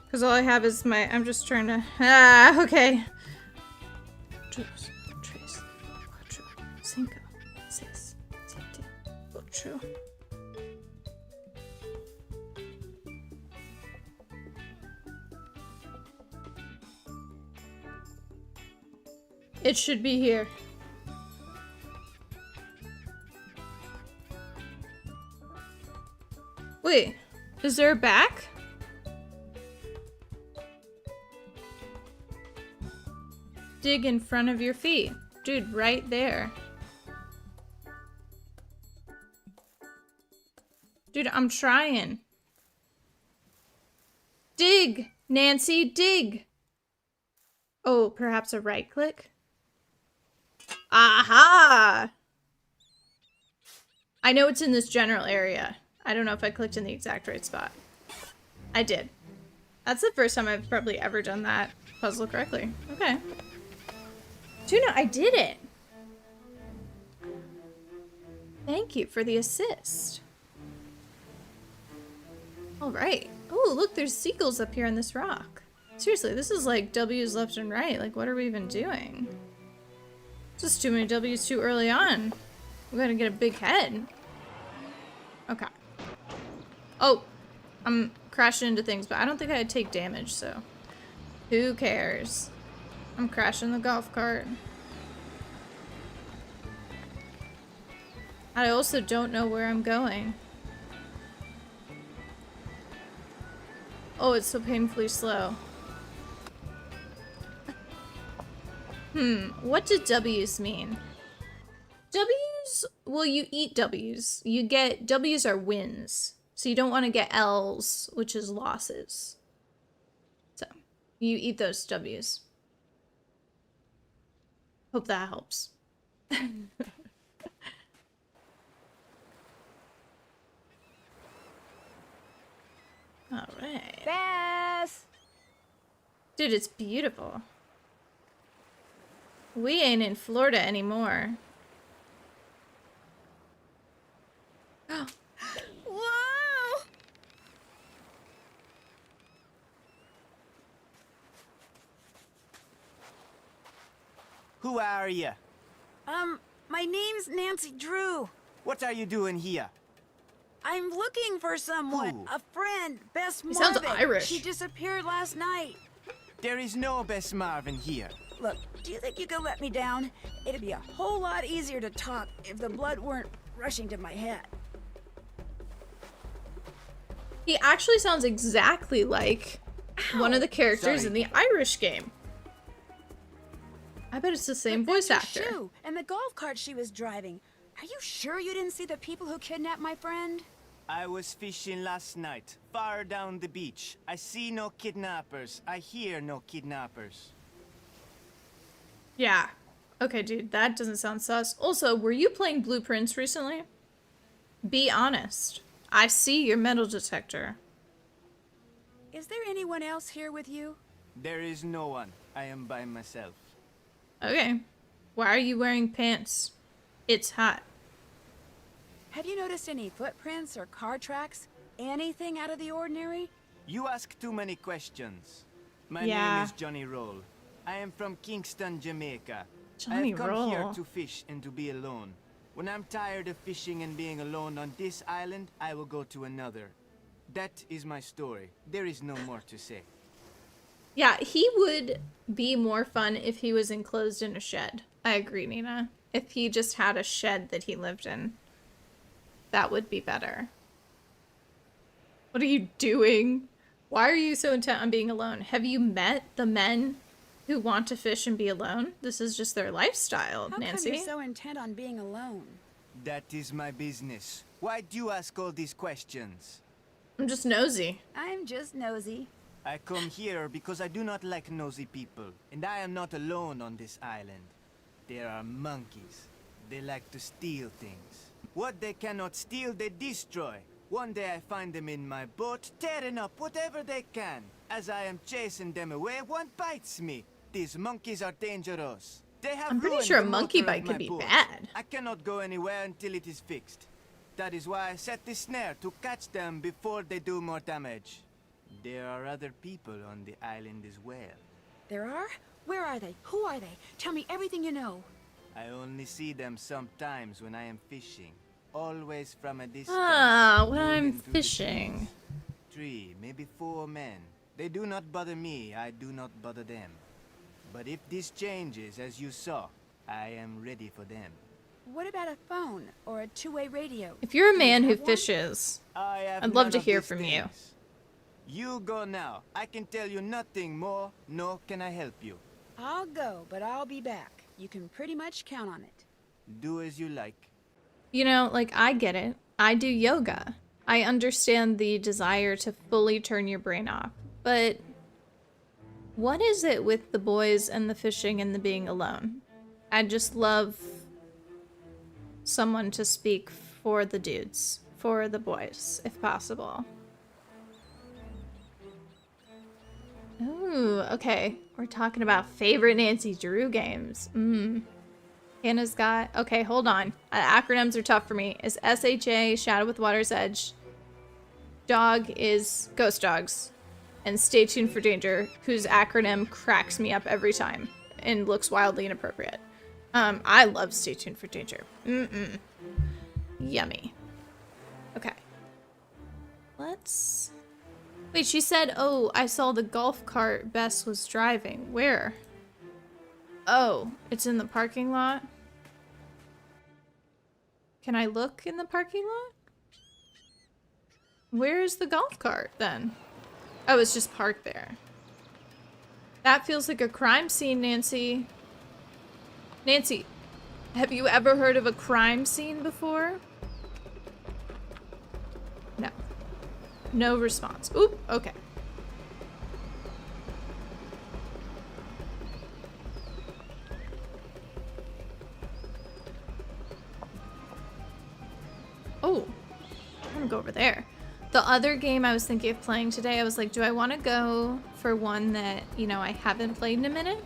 Because all I have is my... I'm just trying to... okay. 2, 3, 4, 5, 6, 7, 8. It should be here. Wait, is there a back? Dig in front of your feet. Dude, right there. Dude, I'm trying. Dig, Nancy, dig. Oh, perhaps a right click? Aha! I know it's in this general area. I don't know if I clicked in the exact right spot. I did. That's the first time I've probably ever done that puzzle correctly. Okay. Tuna, I did it! Thank you for the assist. Alright. Oh, look, there's seagulls up here on this rock. Seriously, this is like W's left and right. Like, what are we even doing? Just too many W's too early on. We gotta get a big head. Okay. Oh, I'm crashing into things, but I don't think I'd take damage, so who cares? I'm crashing the golf cart. I also don't know where I'm going. Oh, it's so painfully slow. What do W's mean? W's, well, you eat W's. You get, W's are wins. So you don't want to get L's, which is losses. So, you eat those W's. Hope that helps. Alright. Bess! Dude, it's beautiful. We ain't in Florida anymore. Whoa! Who are you? My name's Nancy Drew. What are you doing here? I'm looking for someone. Who? A friend, Bess He sounds Marvin. Irish. She disappeared last night. There is no Bess Marvin here. Look, do you think you could let me down? It'd be a whole lot easier to talk if the blood weren't rushing to my head. He actually sounds exactly like one of the characters Sorry. in the Irish game. I bet it's the same But voice that's her actor. shoe and the golf cart she was driving. Are you sure you didn't see the people who kidnapped my friend? I was fishing last night, far down the beach. I see no kidnappers. I hear no kidnappers. Yeah. Okay, dude, that doesn't sound sus. Also, were you playing Blueprints recently? Be honest. I see your metal detector. Is there anyone else here with you? There is no one. I am by myself. Okay. Why are you wearing pants? It's hot. Have you noticed any footprints or car tracks? Anything out of the ordinary? You ask too many questions. My Yeah. name is Johnny Rolle. I am from Kingston, Jamaica. Johnny I've come here Rolle. to fish and to be alone. When I'm tired of fishing and being alone on this island, I will go to another. That is my story. There is no more to say. Yeah, he would be more fun if he was enclosed in a shed. I agree, Nina. If he just had a shed that he lived in, that would be better. What are you doing? Why are you so intent on being alone? Have you met the men who want to fish and be alone? This is just their lifestyle, How Nancy. come you're so intent on being alone? That is my business. Why do you ask all these questions? I'm just nosy. I'm just nosy. I come here because I do not like nosy people, and I am not alone on this island. There are monkeys. They like to steal things. What they cannot steal, they destroy. One day I find them in my boat, tearing up whatever they can. As I am chasing them away, one bites me. These monkeys are dangerous. They have I'm pretty ruined sure a the monkey motor of bite could my be boat. bad. I cannot go anywhere until it is fixed. That is why I set the snare to catch them before they do more damage. There are other people on the island as well. There are? Where are they? Who are they? Tell me everything you know. I only see them sometimes when I am fishing. Always from a distance. Ah, when I'm moving through the fishing. trees. 3, maybe 4 men. They do not bother me, I do not bother them. But if this changes, as you saw, I am ready for them. What about a phone or a two-way radio? If you're a Do you man who have one? fishes, I have I'd love none to of hear these from you. things. You go now. I can tell you nothing more, nor can I help you. I'll go, but I'll be back. You can pretty much count on it. Do as you like. you know, like, I get it. I do yoga. I understand the desire to fully turn your brain off. But what is it with the boys and the fishing and the being alone? I'd just love someone to speak for the dudes, for the boys, if possible. Ooh, okay. We're talking about favorite Nancy Drew games. Hannah's got... Okay, hold on. Acronyms are tough for me. Is SHA, Shadow with Water's Edge. Dog is Ghost Dogs. And Stay Tuned for Danger, whose acronym cracks me up every time and looks wildly inappropriate. I love Stay Tuned for Danger. Yummy. Okay. Let's... Wait, she said, oh, I saw the golf cart Bess was driving. Where? Oh, it's in the parking lot? Can I look in the parking lot? Where is the golf cart, then? Oh, it's just parked there. That feels like a crime scene, Nancy. Nancy, have you ever heard of a crime scene before? No. No response. Oop, okay. Oh, I'm gonna go over there. The other game I was thinking of playing today, I was like, do I want to go for one that, you know, I haven't played in a minute?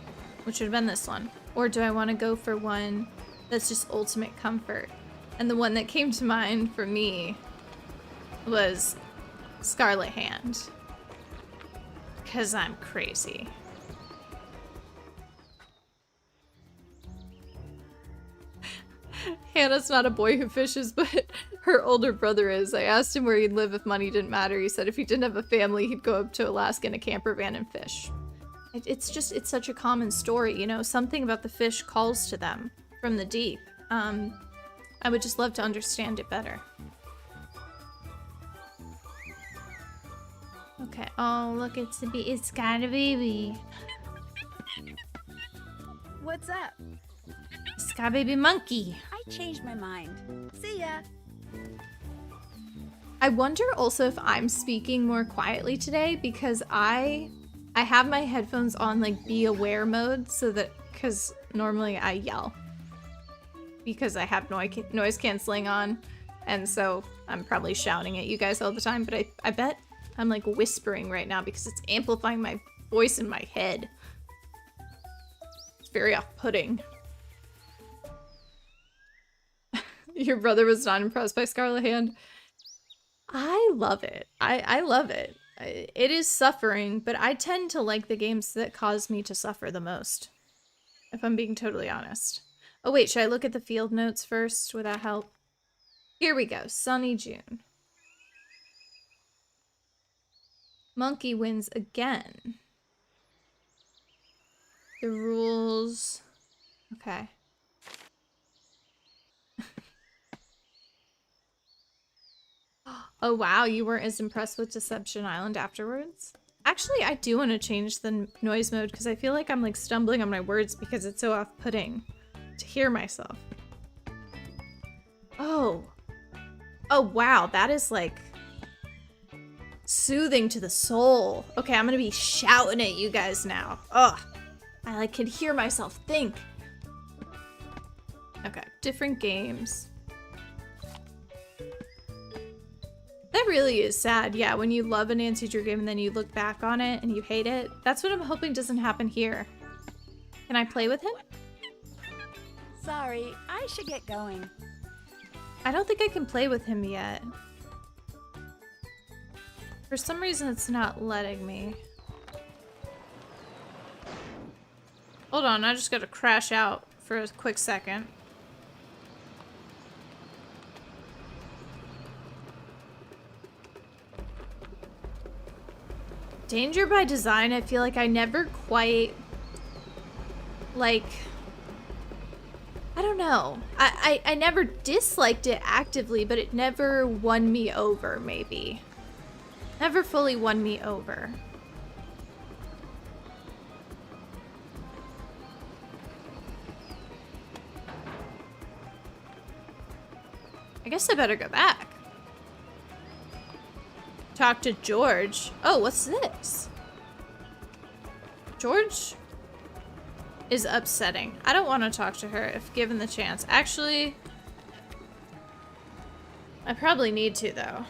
Which would have been this one. Or do I want to go for one that's just ultimate comfort? And the one that came to mind for me was Scarlet Hand. Because I'm crazy. Hannah's not a boy who fishes, but her older brother is. I asked him where he'd live if money didn't matter. He said if he didn't have a family, he'd go up to Alaska in a camper van and fish. It's such a common story, you know? Something about the fish calls to them from the deep. I would just love to understand it better. Okay. Oh, look, it's got a baby. What's up? It's got a baby monkey. I changed my mind. See ya. I wonder also if I'm speaking more quietly today because I have my headphones on like be aware mode so that because normally I yell because I have noise canceling on, and so I'm probably shouting at you guys all the time, but I bet I'm like whispering right now because it's amplifying my voice in my head. It's very off-putting. Your brother was not impressed by Scarlet Hand. I love it. I love it. It is suffering, but I tend to like the games that cause me to suffer the most, if I'm being totally honest. Oh wait, should I look at the field notes first? Would that help? Here we go. Sunny June. Monkey wins again. The rules. Okay. Oh wow, you weren't as impressed with Deception Island afterwards? Actually, I do want to change the noise mode because I feel like I'm like stumbling on my words because it's so off-putting to hear myself. Oh. Oh wow, that is like soothing to the soul. Okay, I'm gonna be shouting at you guys now. Ugh. I like can hear myself think. Okay, different games. That really is sad, yeah, when you love a Nancy Drew game and then you look back on it and you hate it. That's what I'm hoping doesn't happen here. Can I play with him? Sorry, I should get going. I don't think I can play with him yet. For some reason, it's not letting me. Hold on, I just gotta crash out for a quick second. Danger by design, I feel like I never quite, like, I don't know. I never disliked it actively, but it never won me over, maybe. Never fully won me over. I guess I better go back. Talk to George. Oh, what's this? George is upsetting. I don't want to talk to her if given the chance. Actually, I probably need to though.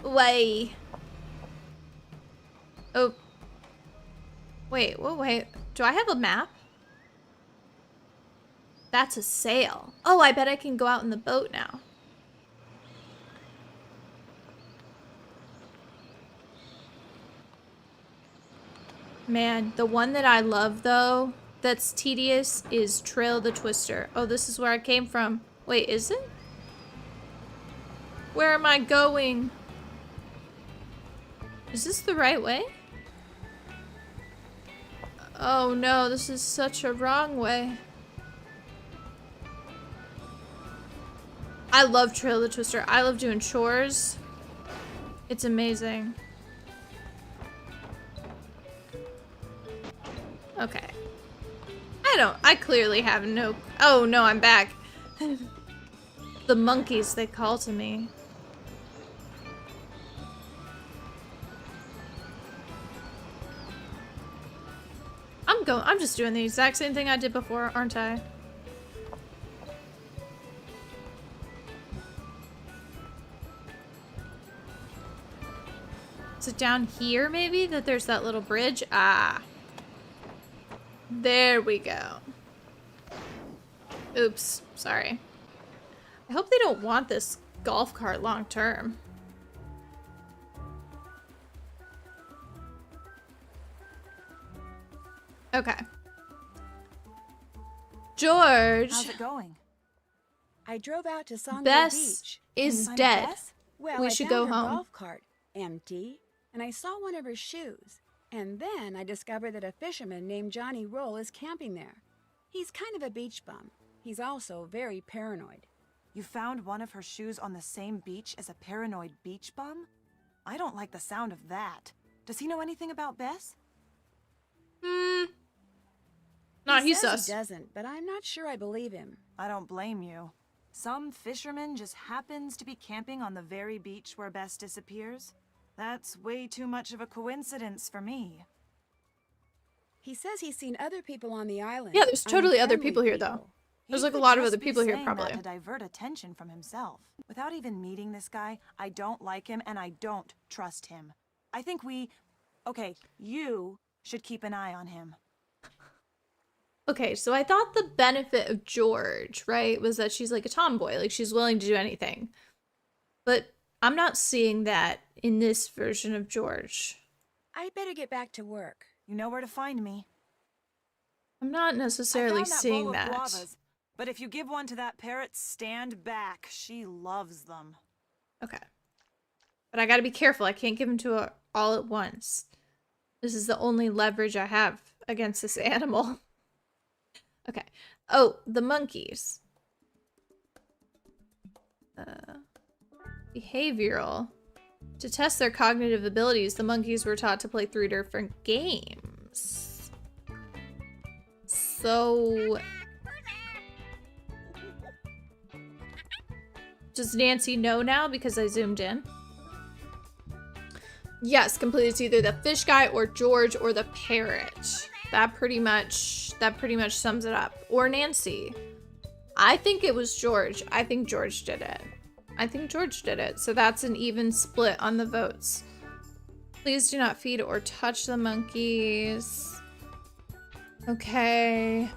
Wait. Oh. Wait, wait. Do I have a map? That's a sail. Oh, I bet I can go out in the boat now. Man, the one that I love though, that's tedious, is Trail the Twister. Oh, this is where I came from. Wait, is it? Where am I going? Is this the right way? Oh no, this is such a wrong way. I love Trail the Twister. I love doing chores. It's amazing. Okay. I clearly have no... Oh no, I'm back. The monkeys, they call to me. I'm just doing the exact same thing I did before, aren't I? Is it down here, maybe? That there's that little bridge? Ah. There we go. Oops. Sorry. I hope they don't want this golf cart long term. Okay. George. How's it going? I drove out to Sangre Bess Beach. is Find dead. Bess? Well, We I should found go her home. golf cart empty, and I saw one of her shoes. And then I discovered that a fisherman named Johnny Rolle is camping there. He's kind of a beach bum. He's also very paranoid. You found one of her shoes on the same beach as a paranoid beach bum? I don't like the sound of that. Does he know anything about Bess? Not He he's says sus. he doesn't, but I'm not sure I believe him. I don't blame you. Some fisherman just happens to be camping on the very beach where Bess disappears. That's way too much of a coincidence for me. He says he's seen other people on the island. Yeah, there's totally other unfriendly people here, though. people. There's He like a could lot of just other be people here, saying that probably. to divert attention from himself. Without even meeting this guy, I don't like him and I don't trust him. I think you should keep an eye on him. Okay, so I thought the benefit of George, right, was that she's like a tomboy, like she's willing to do anything. But I'm not seeing that in this version of George. I'd better get back to work. You know where to find me. I'm not necessarily I found seeing bowl that. of guavas, but if you give one to that parrot, stand back. She loves them. Okay. But I gotta be careful. I can't give them to her all at once. This is the only leverage I have against this animal. Okay. Oh, the monkeys. Behavioral. To test their cognitive abilities, the monkeys were taught to play 3 different games. So... Does Nancy know now because I zoomed in? Yes, completely. It's either the fish guy or George or the parrot. That pretty much sums it up. Or Nancy. I think it was George. I think George did it. So that's an even split on the votes. Please do not feed or touch the monkeys. Okay.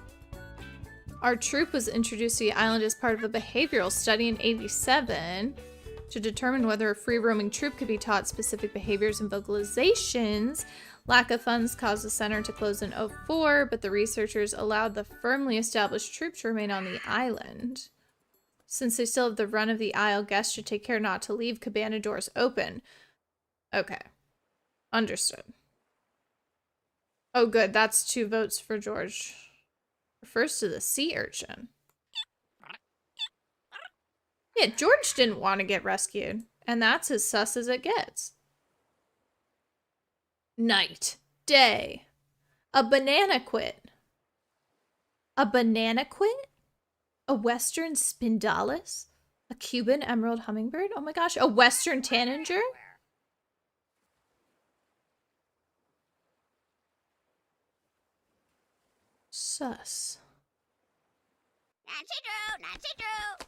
Our troop was introduced to the island as part of a behavioral study in '87 to determine whether a free-roaming troop could be taught specific behaviors and vocalizations. Lack of funds caused the center to close in '04, but the researchers allowed the firmly established troop to remain on the island. Since they still have the run of the isle, guests should take care not to leave cabana doors open. Okay. Understood. Oh, good. That's 2 votes for George. Refers to the sea urchin. Yeah, George didn't want to get rescued, and that's as sus as it gets. Night. Day. A banana quit. A banana quit? A western spindalis? A Cuban emerald hummingbird? Oh my gosh, a western tanager? Sus. Nancy Drew!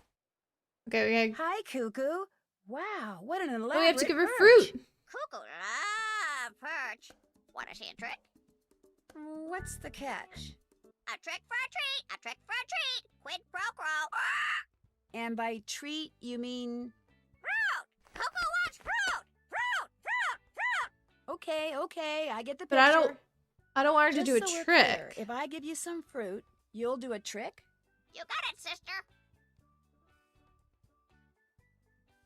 Okay, Hi, Coucou. Wow, what an elaborate we have to give her perch. fruit. Coucou love perch. Want to see a trick? What's the catch? A trick for a treat! A trick for a treat! Quid pro quo! And by treat, you mean... Fruit! Coucou wants fruit! Fruit! Fruit! Fruit! Okay, I get the picture. But I don't want her to do a Just so we're trick. clear, if I give you some fruit, you'll do a trick? You got it, sister!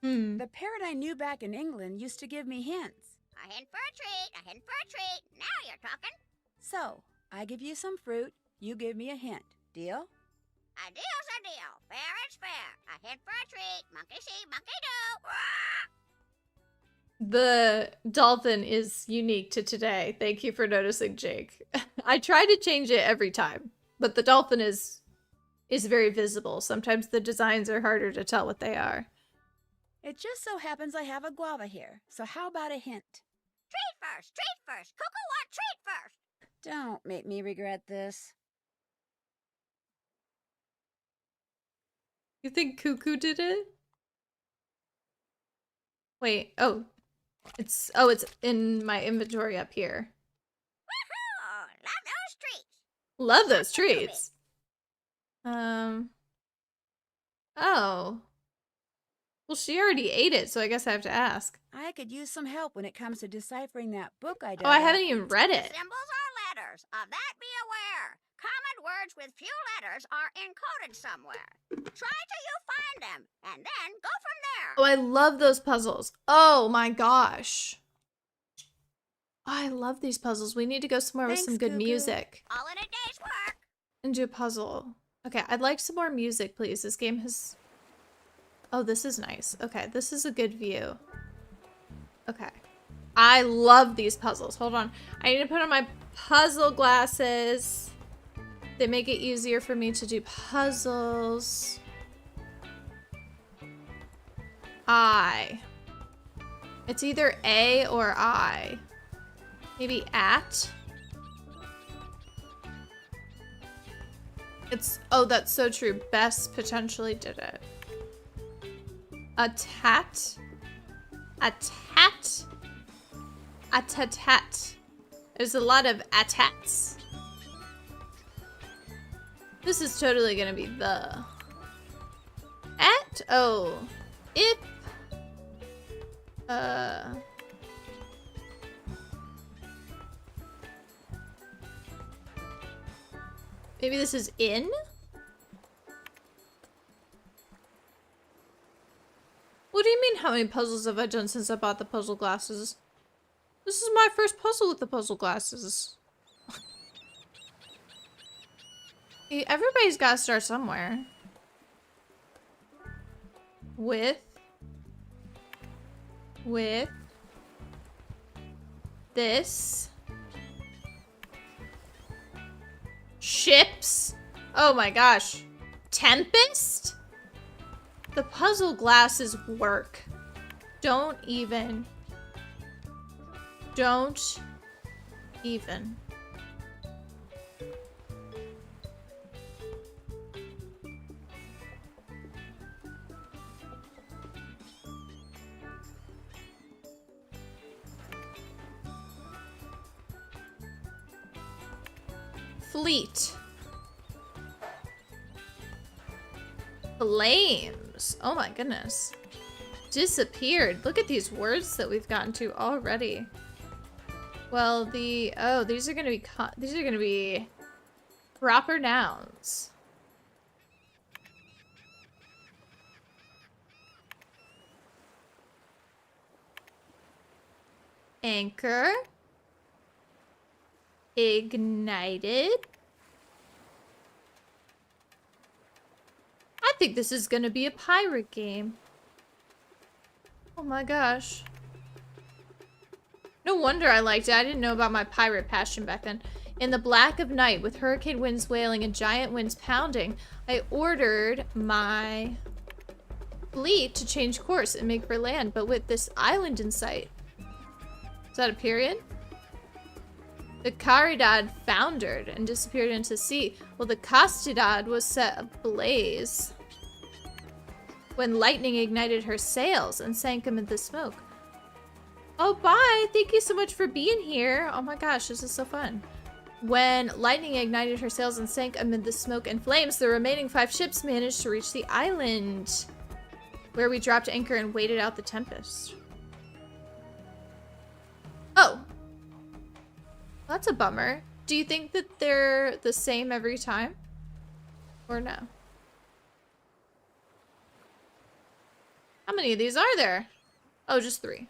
The parrot I knew back in England used to give me hints. A hint for a treat! A hint for a treat! Now you're talking! So, I give you some fruit, you give me a hint. Deal? A deal's a deal. Fair is fair. A hint for a treat. Monkey see, monkey do. The dolphin is unique to today. Thank you for noticing, Jake. I try to change it every time, but the dolphin is very visible. Sometimes the designs are harder to tell what they are. It just so happens I have a guava here, so how about a hint? Treat first. Treat first. Coucou want treat first. Don't make me regret this. You think Coucou did it? Wait, it's in my inventory up here. Woohoo! Love those treats. Love those treats. Oh. Well, she already ate it, so I guess I have to ask. I could use some help when it comes to deciphering that book I dug Oh, I up. haven't even read it. Symbols are letters. Of that be aware. Common words with few letters are encoded somewhere. Try till you find them, and then go from there. Oh, I love those puzzles. Oh my gosh. I love these puzzles. We need to go somewhere with some Thanks, good Coucou. music All in a day's work. and do a puzzle. Okay, I'd like some more music, please. This game has... Oh, this is nice. Okay, this is a good view. Okay. I love these puzzles. Hold on. I need to put on my puzzle glasses. They make it easier for me to do puzzles. I. It's either A or I. Maybe at. It's, oh, that's so true. Bess potentially did it. A tat. A tat. A tat. There's a lot of atats. This is totally gonna be the. At, oh. If. Maybe this is in? What do you mean, how many puzzles have I done since I bought the puzzle glasses? This is my first puzzle with the puzzle glasses. Hey, everybody's gotta start somewhere. With this. Ships? Oh my gosh. Tempest? The puzzle glasses work. Don't even. Fleet. Flames. Oh my goodness. Disappeared. Look at these words that we've gotten to already. Well, these are gonna be proper nouns. Anchor. Ignited. I think this is gonna be a pirate game. Oh my gosh. No wonder I liked it. I didn't know about my pirate passion back then. In the black of night, with hurricane winds wailing and giant winds pounding, I ordered my fleet to change course and make for land, but with this island in sight. Is that a period? The Caridad foundered and disappeared into sea, while the Castidad was set ablaze when lightning ignited her sails and sank amid the smoke. Oh, bye! Thank you so much for being here. Oh my gosh, this is so fun. When lightning ignited her sails and sank amid the smoke and flames, the remaining 5 ships managed to reach the island, where we dropped anchor and waited out the tempest. Oh. That's a bummer. Do you think that they're the same every time? Or no? How many of these are there? Oh, just 3.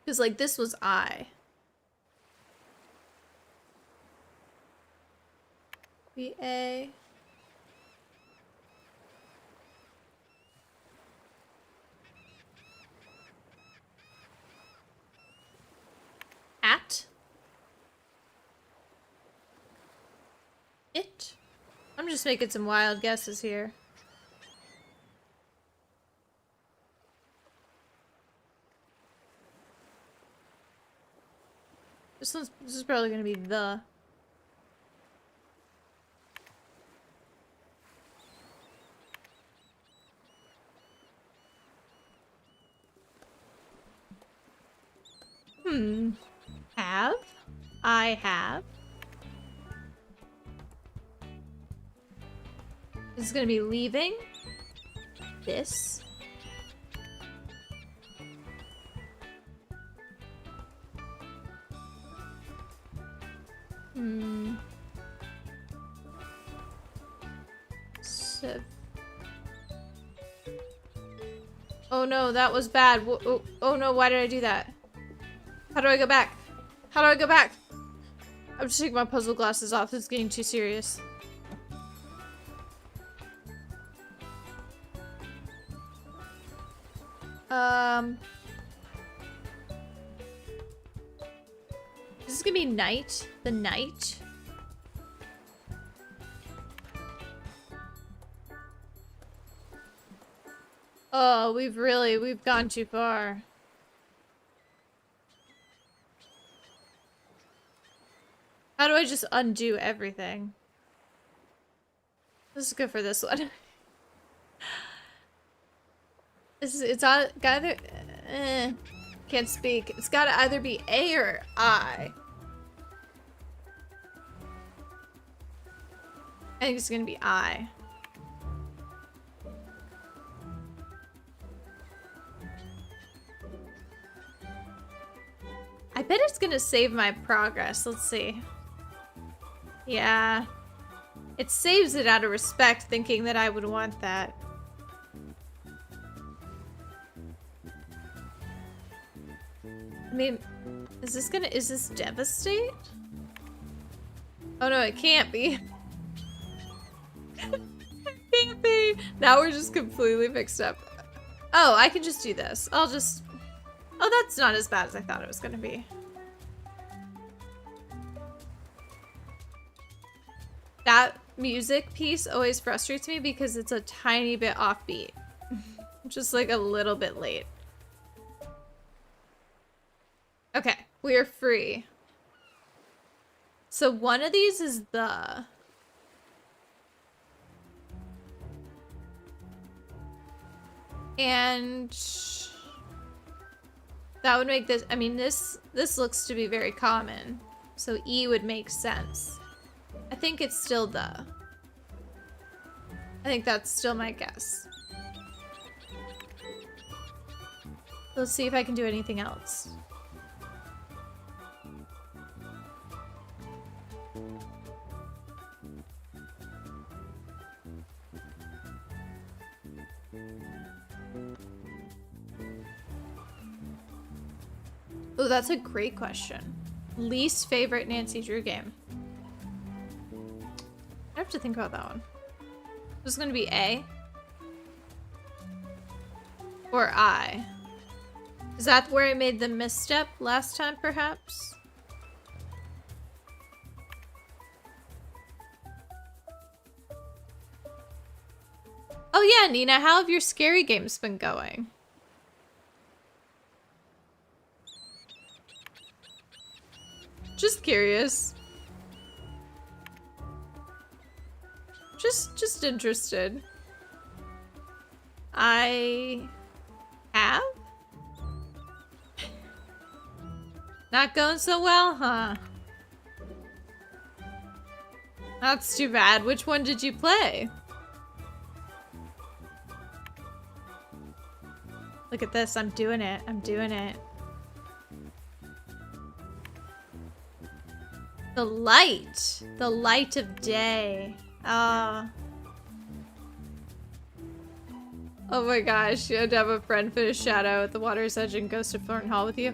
Because, like, this was I. VA. At. It. I'm just making some wild guesses here. This is probably gonna be the. Have. I have. This is gonna be leaving. This. Oh no, that was bad. Oh no, why did I do that? How do I go back? How do I go back? I'm just taking my puzzle glasses off. This is getting too serious. This is gonna be night. The night. Oh, we've gone too far. How do I just undo everything? This is good for this one. Gotta can't speak. It's gotta either be A or I. I think it's gonna be I. I bet it's gonna save my progress. Let's see. Yeah. It saves it out of respect, thinking that I would want that. I mean, is this devastate? Oh no, it can't be. It can't be. Now we're just completely mixed up. Oh, I can just do this. Oh, that's not as bad as I thought it was gonna be. That music piece always frustrates me because it's a tiny bit offbeat. Just like a little bit late. Okay, we are free. So one of these is the... And... that would make this... I mean, this looks to be very common. So E would make sense. I think it's still the... I think that's still my guess. Let's see if I can do anything else. Oh, that's a great question. Least favorite Nancy Drew game. I have to think about that one. This is gonna be A. Or I. Is that where I made the misstep last time, perhaps? Oh yeah, Nina, how have your scary games been going? Just curious. Just interested. I have? Not going so well, huh? That's too bad. Which one did you play? Look at this. I'm doing it. I'm doing it. The light. The light of day. Ah. Oh my gosh. You had to have a friend finish Shadow at the Water's Edge and Ghost of Thornton Hall with you.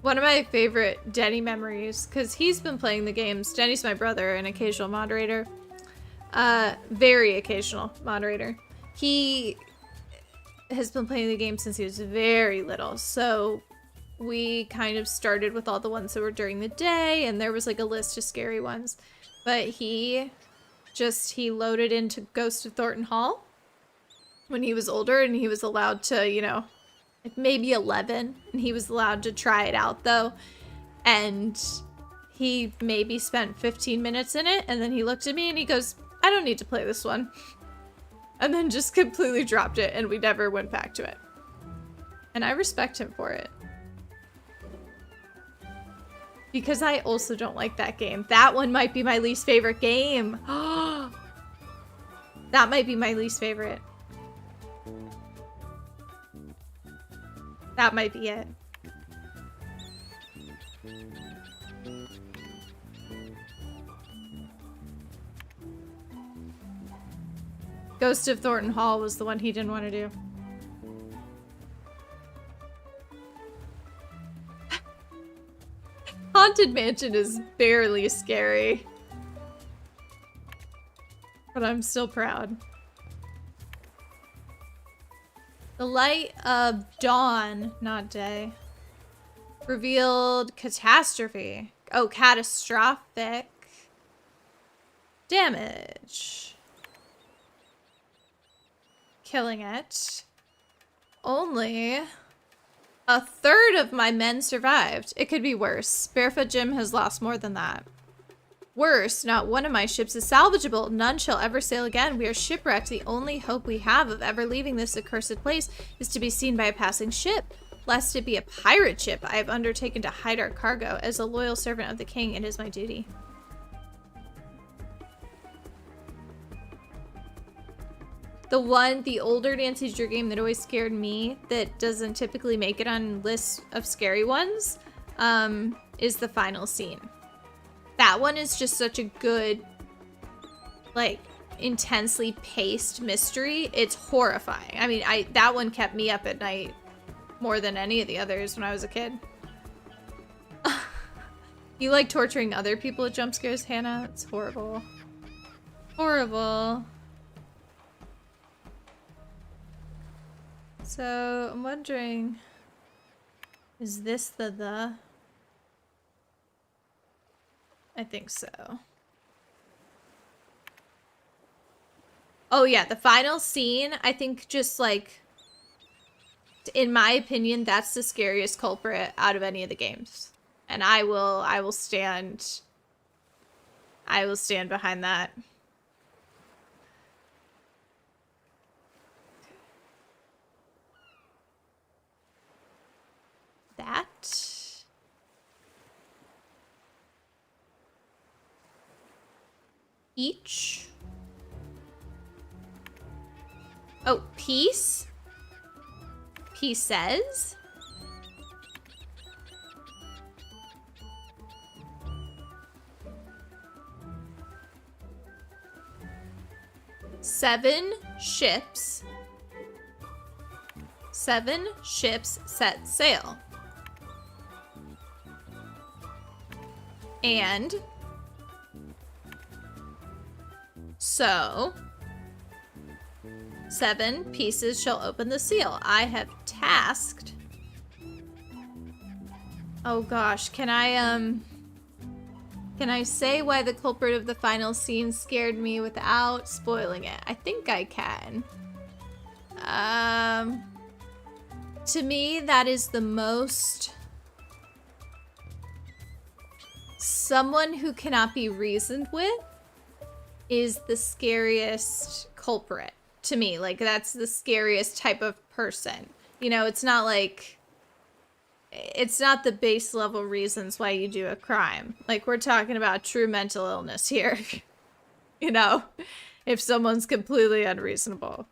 One of my favorite Denny memories, because he's been playing the games. Denny's my brother, an occasional moderator. Very occasional moderator. He has been playing the game since he was very little, so we kind of started with all the ones that were during the day, and there was like a list of scary ones. But he loaded into Ghost of Thornton Hall when he was older, and he was allowed to, you know, maybe 11, and he was allowed to try it out though, and he maybe spent 15 minutes in it, and then he looked at me and he goes, I don't need to play this one, and then just completely dropped it, and we never went back to it. And I respect him for it, because I also don't like that game. That one might be my least favorite game. That might be my least favorite. That might be it. Ghost of Thornton Hall was the one he didn't want to do. Haunted Mansion is barely scary. But I'm still proud. The light of dawn, not day, revealed catastrophe. Oh, catastrophic damage. Killing it. Only a third of my men survived. It could be worse. Barefoot Jim has lost more than that. Worse, not one of my ships is salvageable. None shall ever sail again. We are shipwrecked. The only hope we have of ever leaving this accursed place is to be seen by a passing ship. Lest it be a pirate ship, I have undertaken to hide our cargo. As a loyal servant of the king, it is my duty. The older Nancy Drew game that always scared me, that doesn't typically make it on lists of scary ones, is the final scene. That one is just such a good, like, intensely paced mystery. It's horrifying. I mean, that one kept me up at night more than any of the others when I was a kid. You like torturing other people with jump scares, Hannah? It's horrible. Horrible. So, I'm wondering, is this the? I think so. Oh yeah, the final scene, I think just like, in my opinion, that's the scariest culprit out of any of the games. And I will stand behind that. That. Each. Oh, piece? Pieces? Seven ships set sail. And so 7 pieces shall open the seal. I have tasked. Oh gosh, can I say why the culprit of the final scene scared me without spoiling it? I think I can. To me, that is the most... Someone who cannot be reasoned with is the scariest culprit to me. Like, that's the scariest type of person. You know, it's not like... It's not the base level reasons why you do a crime. Like, we're talking about true mental illness here. You know, if someone's completely unreasonable.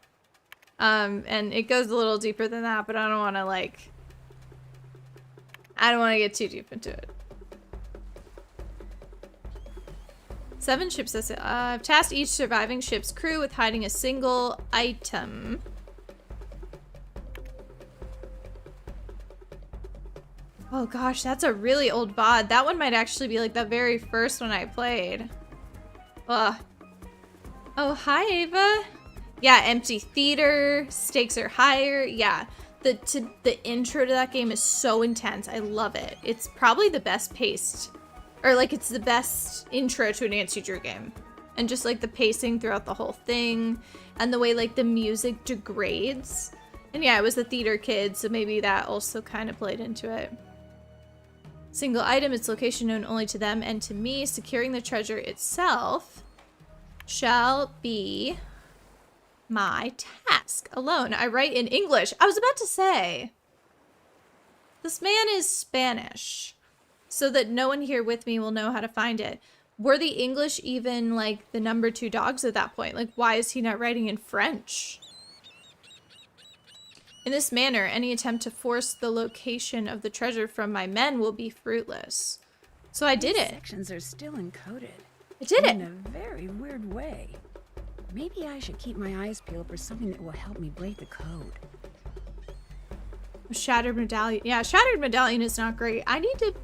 And it goes a little deeper than that, but I don't want to, like... I don't want to get too deep into it. 7 ships. That's it. I've tasked each surviving ship's crew with hiding a single item. Oh gosh, that's a really old VOD. That one might actually be like the very first one I played. Ugh. Oh, hi, Ava. Yeah, empty theater. Stakes are higher. Yeah, the intro to that game is so intense. I love it. It's probably the best paced. Or, like, it's the best intro to a Nancy Drew game. And just, like, the pacing throughout the whole thing. And the way, like, the music degrades. And yeah, it was the theater kid, so maybe that also kind of played into it. Single item, its location known only to them and to me. Securing the treasure itself shall be my task alone. I write in English. I was about to say, this man is Spanish. So that no one here with me will know how to find it. Were the English even, like, the number 2 dogs at that point? Like, why is he not writing in French? In this manner, any attempt to force the location of the treasure from my men will be fruitless. So I did it. Sections are still encoded. I did it. In a very weird way. Maybe I should keep my eyes peeled for something that will help me break the code. Shattered Medallion. Yeah, Shattered Medallion is not great. I need to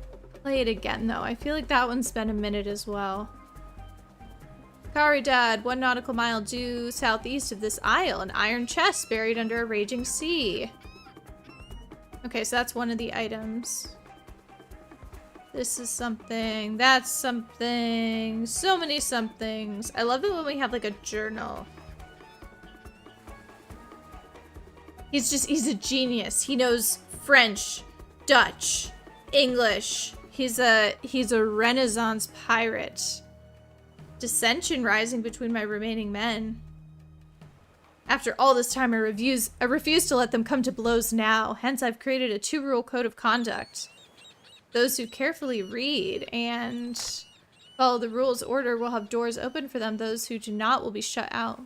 play it again, though. I feel like that one's been a minute as well. Caridad, 1 nautical mile due southeast of this isle. An iron chest buried under a raging sea. Okay, so that's one of the items. This is something. That's something. So many somethings. I love it when we have like a journal. He's a genius. He knows French, Dutch, English. He's a Renaissance pirate. Dissension rising between my remaining men. After all this time, I refuse to let them come to blows now. Hence, I've created a 2-rule code of conduct. Those who carefully read and follow the rules order will have doors open for them. Those who do not will be shut out.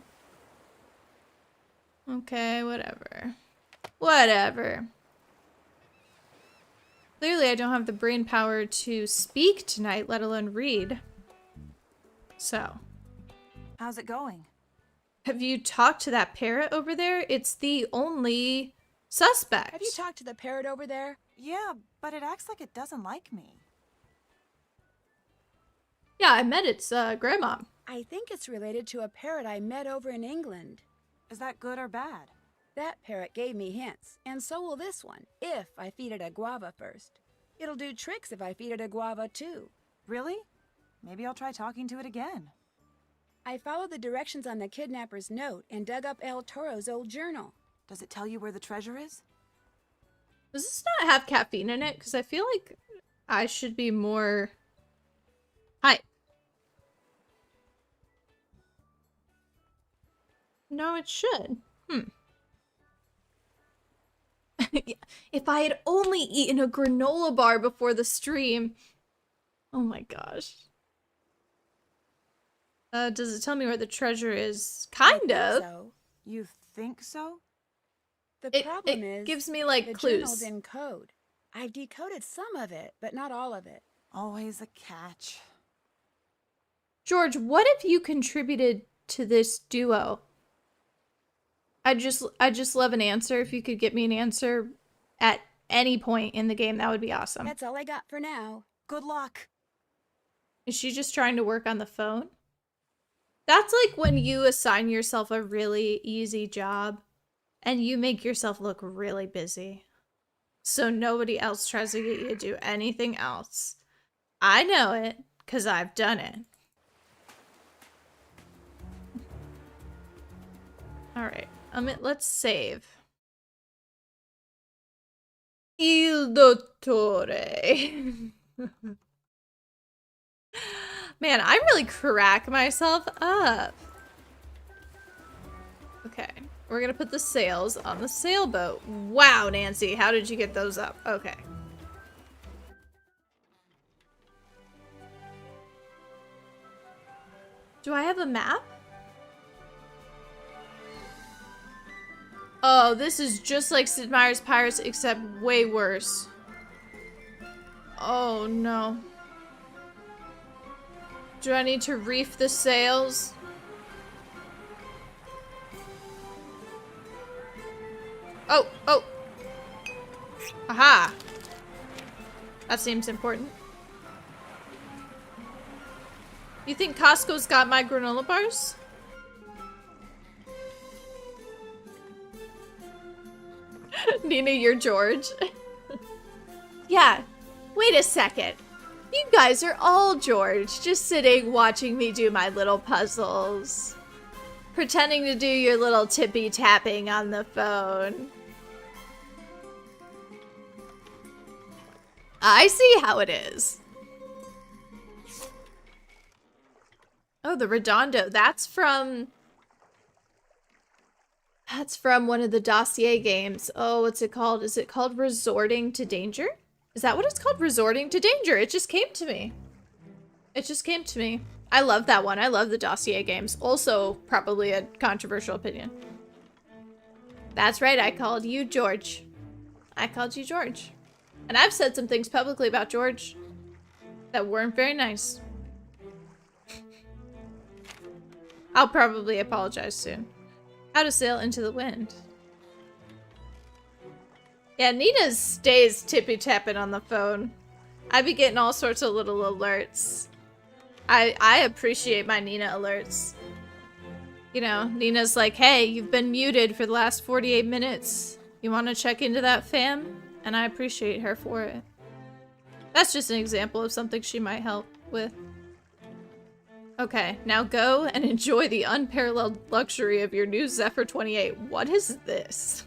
Okay, whatever. Whatever. Clearly, I don't have the brain power to speak tonight, let alone read. So. How's it going? Have you talked to that parrot over there? It's the only suspect. Have you talked to the parrot over there? Yeah, but it acts like it doesn't like me. Yeah, I met its grandma. I think it's related to a parrot I met over in England. Is that good or bad? That parrot gave me hints, and so will this one, if I feed it a guava first. It'll do tricks if I feed it a guava too. Really? Maybe I'll try talking to it again. I followed the directions on the kidnapper's note and dug up El Toro's old journal. Does it tell you where the treasure is? Does this not have caffeine in it? Because I feel like I should be more hype. No, it should. If I had only eaten a granola bar before the stream. Oh my gosh. Does it tell me where the treasure is? Kind of. So. You think so? The problem it is gives me like the clues. journal's in code. I've decoded some of it, but not all of it. Always a catch. George, what if you contributed to this duo? I just love an answer. If you could get me an answer at any point in the game, that would be awesome. That's all I got for now. Good luck. Is she just trying to work on the phone? That's like when you assign yourself a really easy job and you make yourself look really busy. So nobody else tries to get you to do anything else. I know it because I've done it. All right. Let's save. Il Dottore. Man, I really crack myself up. Okay, we're gonna put the sails on the sailboat. Wow, Nancy, how did you get those up? Okay. Do I have a map? Oh, this is just like Sid Meier's Pirates, except way worse. Oh, no. Do I need to reef the sails? Oh, oh. Aha. That seems important. You think Costco's got my granola bars? Nina, you're George. Yeah, wait a second. You guys are all George, just sitting watching me do my little puzzles. Pretending to do your little tippy tapping on the phone. I see how it is. Oh, the Redondo. That's from one of the dossier games. Oh, what's it called? Is it called Resorting to Danger? Is that what it's called? Resorting to Danger. It just came to me. It just came to me. I love that one. I love the dossier games. Also, probably a controversial opinion. That's right. I called you George. I called you George. And I've said some things publicly about George that weren't very nice. I'll probably apologize soon. How to sail into the wind. Yeah, Nina stays tippy-tapping on the phone. I be getting all sorts of little alerts. I appreciate my Nina alerts. You know, Nina's like, hey, you've been muted for the last 48 minutes. You want to check into that, fam? And I appreciate her for it. That's just an example of something she might help with. Okay, now go and enjoy the unparalleled luxury of your new Zephyr 28. What is this?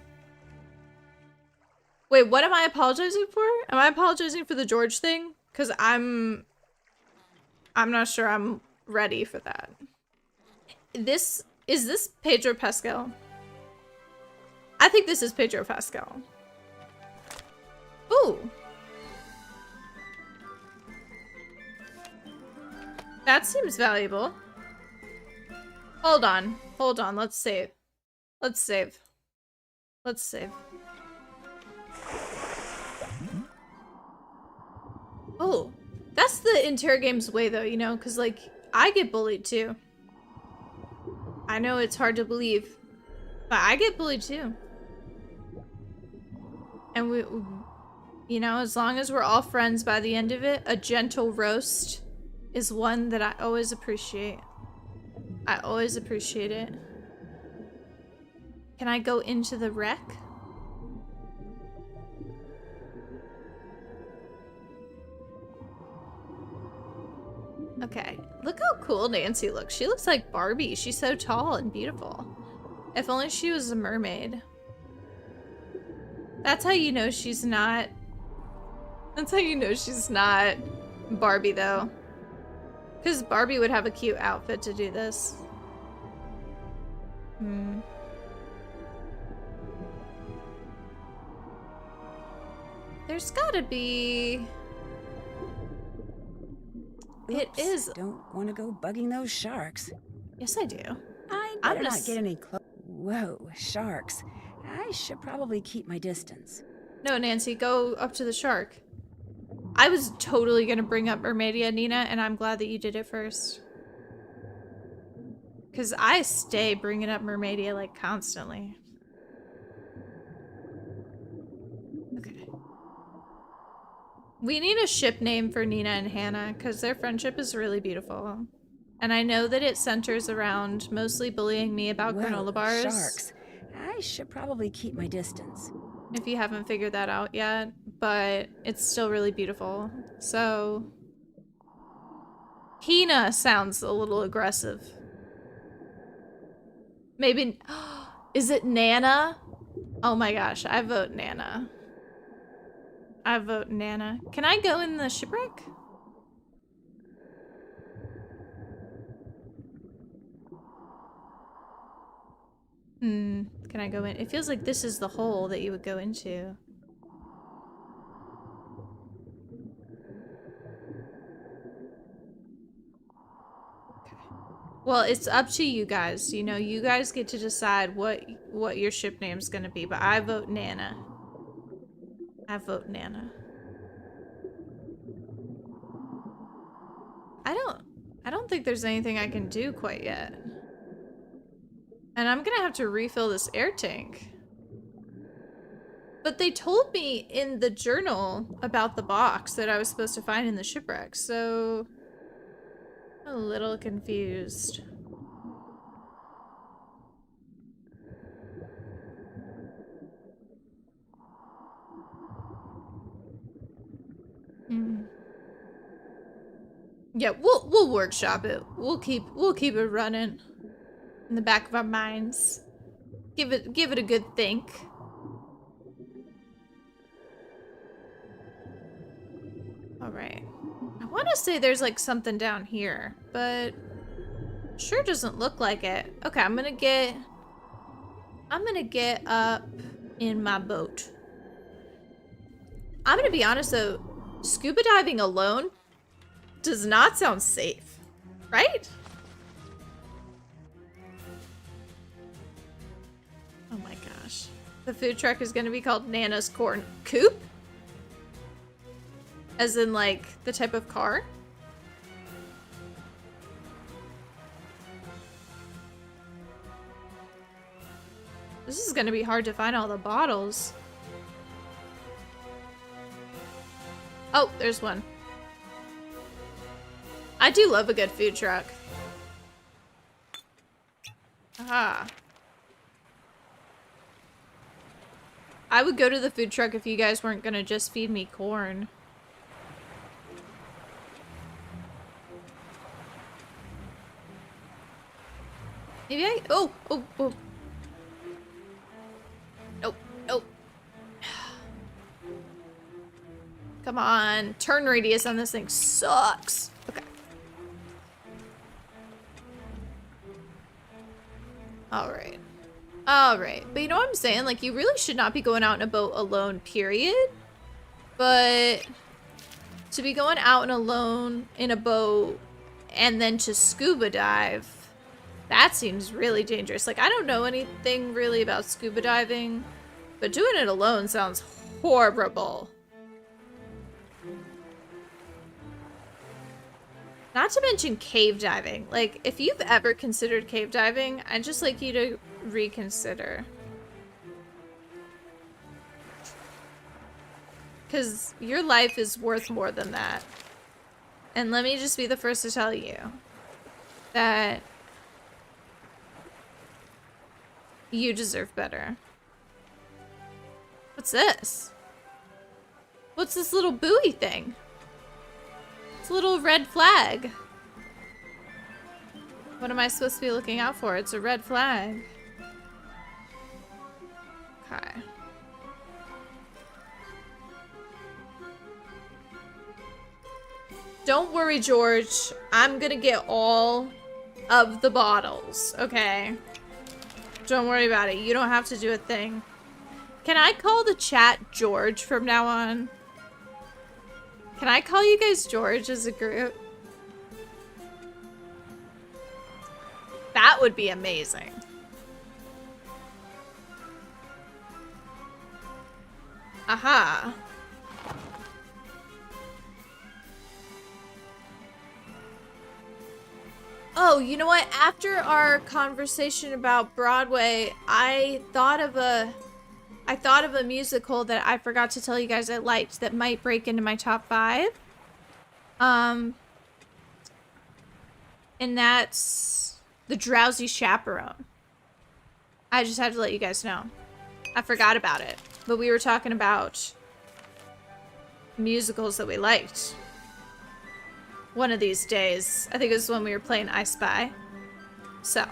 Wait, what am I apologizing for? Am I apologizing for the George thing? Because I'm not sure I'm ready for that. Is this Pedro Pascal? I think this is Pedro Pascal. Ooh. That seems valuable. Hold on. Hold on. Let's save. Let's save. Let's save. Oh, that's the Interrogame's way though, you know, because like I get bullied too. I know it's hard to believe, but I get bullied too. And we, you know, as long as we're all friends by the end of it, a gentle roast is one that I always appreciate. I always appreciate it. Can I go into the wreck? Okay, look how cool Nancy looks. She looks like Barbie. She's so tall and beautiful. If only she was a mermaid. That's how you know she's not... That's how you know she's not Barbie, though. Because Barbie would have a cute outfit to do this. There's gotta be... It Oops, is. Don't want to go bugging those sharks. Yes, I do. I better not get any close. Whoa, sharks. I should probably keep my distance. No, Nancy, go up to the shark. I was totally gonna bring up Mermaidia, Nina, and I'm glad that you did it first. Because I stay bringing up Mermaidia, like, constantly. Okay. We need a ship name for Nina and Hannah, because their friendship is really beautiful. And I know that it centers around mostly bullying me about granola bars. Sharks. I should probably keep my distance. If you haven't figured that out yet, but it's still really beautiful. So, Hina sounds a little aggressive. Maybe, is it Nana? Oh my gosh, I vote Nana. I vote Nana. Can I go in the shipwreck? Can I go in? It feels like this is the hole that you would go into. Okay. Well, it's up to you guys. You know, you guys get to decide what your ship name's gonna be, but I vote Nana. I vote Nana. I don't think there's anything I can do quite yet. And I'm gonna have to refill this air tank. But they told me in the journal about the box that I was supposed to find in the shipwreck, so I'm a little confused. Yeah, we'll workshop it. We'll keep it running in the back of our minds. Give it a good think. All right. I want to say there's like something down here, but sure doesn't look like it. Okay, I'm gonna get up in my boat. I'm gonna be honest though, scuba diving alone does not sound safe, right? Oh my gosh. The food truck is gonna be called Nana's Corn Coupe? As in like the type of car? This is gonna be hard to find all the bottles. Oh, there's one. I do love a good food truck. Aha. I would go to the food truck if you guys weren't gonna just feed me corn. Maybe I... Oh! Nope. Come on. Turn radius on this thing sucks. Okay. Alright. But you know what I'm saying? Like, you really should not be going out in a boat alone, period. But to be going out alone in a boat and then to scuba dive, that seems really dangerous. Like, I don't know anything really about scuba diving, but doing it alone sounds horrible. Not to mention cave diving. Like, if you've ever considered cave diving, I'd just like you to reconsider. Because your life is worth more than that. And let me just be the first to tell you that you deserve better. What's this? What's this little buoy thing? It's a little red flag. What am I supposed to be looking out for? It's a red flag. Okay. Don't worry, George. I'm gonna get all of the bottles, okay? Don't worry about it. You don't have to do a thing. Can I call the chat George from now on? Can I call you guys George as a group? That would be amazing. Aha. Oh, you know what? After our conversation about Broadway, I thought of a musical that I forgot to tell you guys I liked that might break into my top 5. And that's The Drowsy Chaperone. I just had to let you guys know. I forgot about it. But we were talking about musicals that we liked. One of these days. I think it was when we were playing I Spy. So.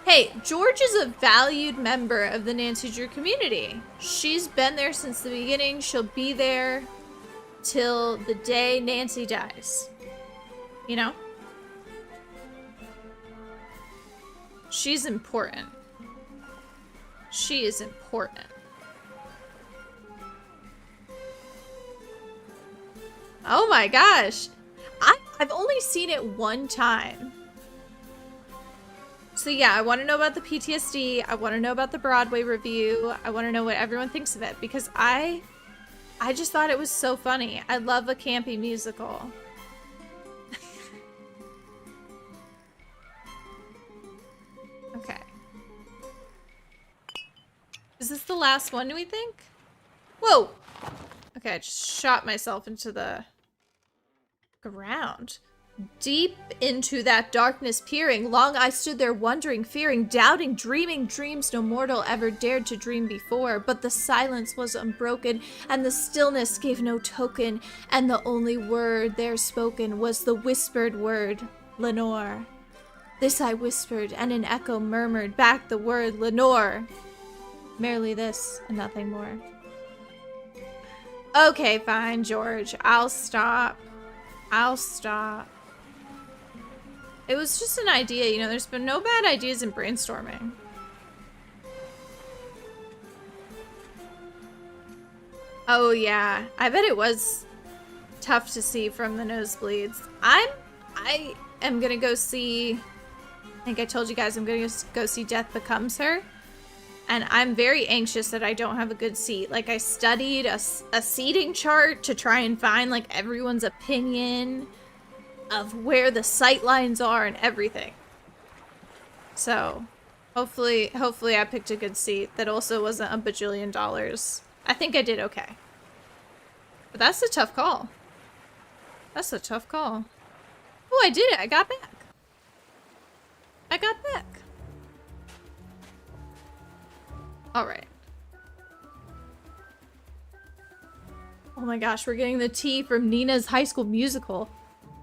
Hey, George is a valued member of the Nancy Drew community. She's been there since the beginning. She'll be there till the day Nancy dies. You know? She's important. She is important. Oh my gosh. I've only seen it one time. So yeah, I want to know about the PTSD. I want to know about the Broadway review. I want to know what everyone thinks of it because I just thought it was so funny. I love a campy musical. Okay. Is this the last one, do we think? Whoa! Okay, I just shot myself into the ground. Deep into that darkness peering, long I stood there wondering, fearing, doubting, dreaming dreams no mortal ever dared to dream before. But the silence was unbroken, and the stillness gave no token, and the only word there spoken was the whispered word, Lenore. This I whispered, and an echo murmured back the word, Lenore. Merely this, and nothing more. Okay, fine, George. I'll stop. I'll stop. It was just an idea, you know, there's been no bad ideas in brainstorming. Oh yeah, I bet it was tough to see from the nosebleeds. I am gonna go see, I think I told you guys I'm gonna go see Death Becomes Her. And I'm very anxious that I don't have a good seat. Like, I studied a seating chart to try and find, like, everyone's opinion of where the sight lines are and everything. So, Hopefully I picked a good seat that also wasn't a bajillion dollars. I think I did okay. But that's a tough call. That's a tough call. Oh, I did it. I got back. I got back. All right. Oh my gosh, we're getting the tea from Nina's High School Musical.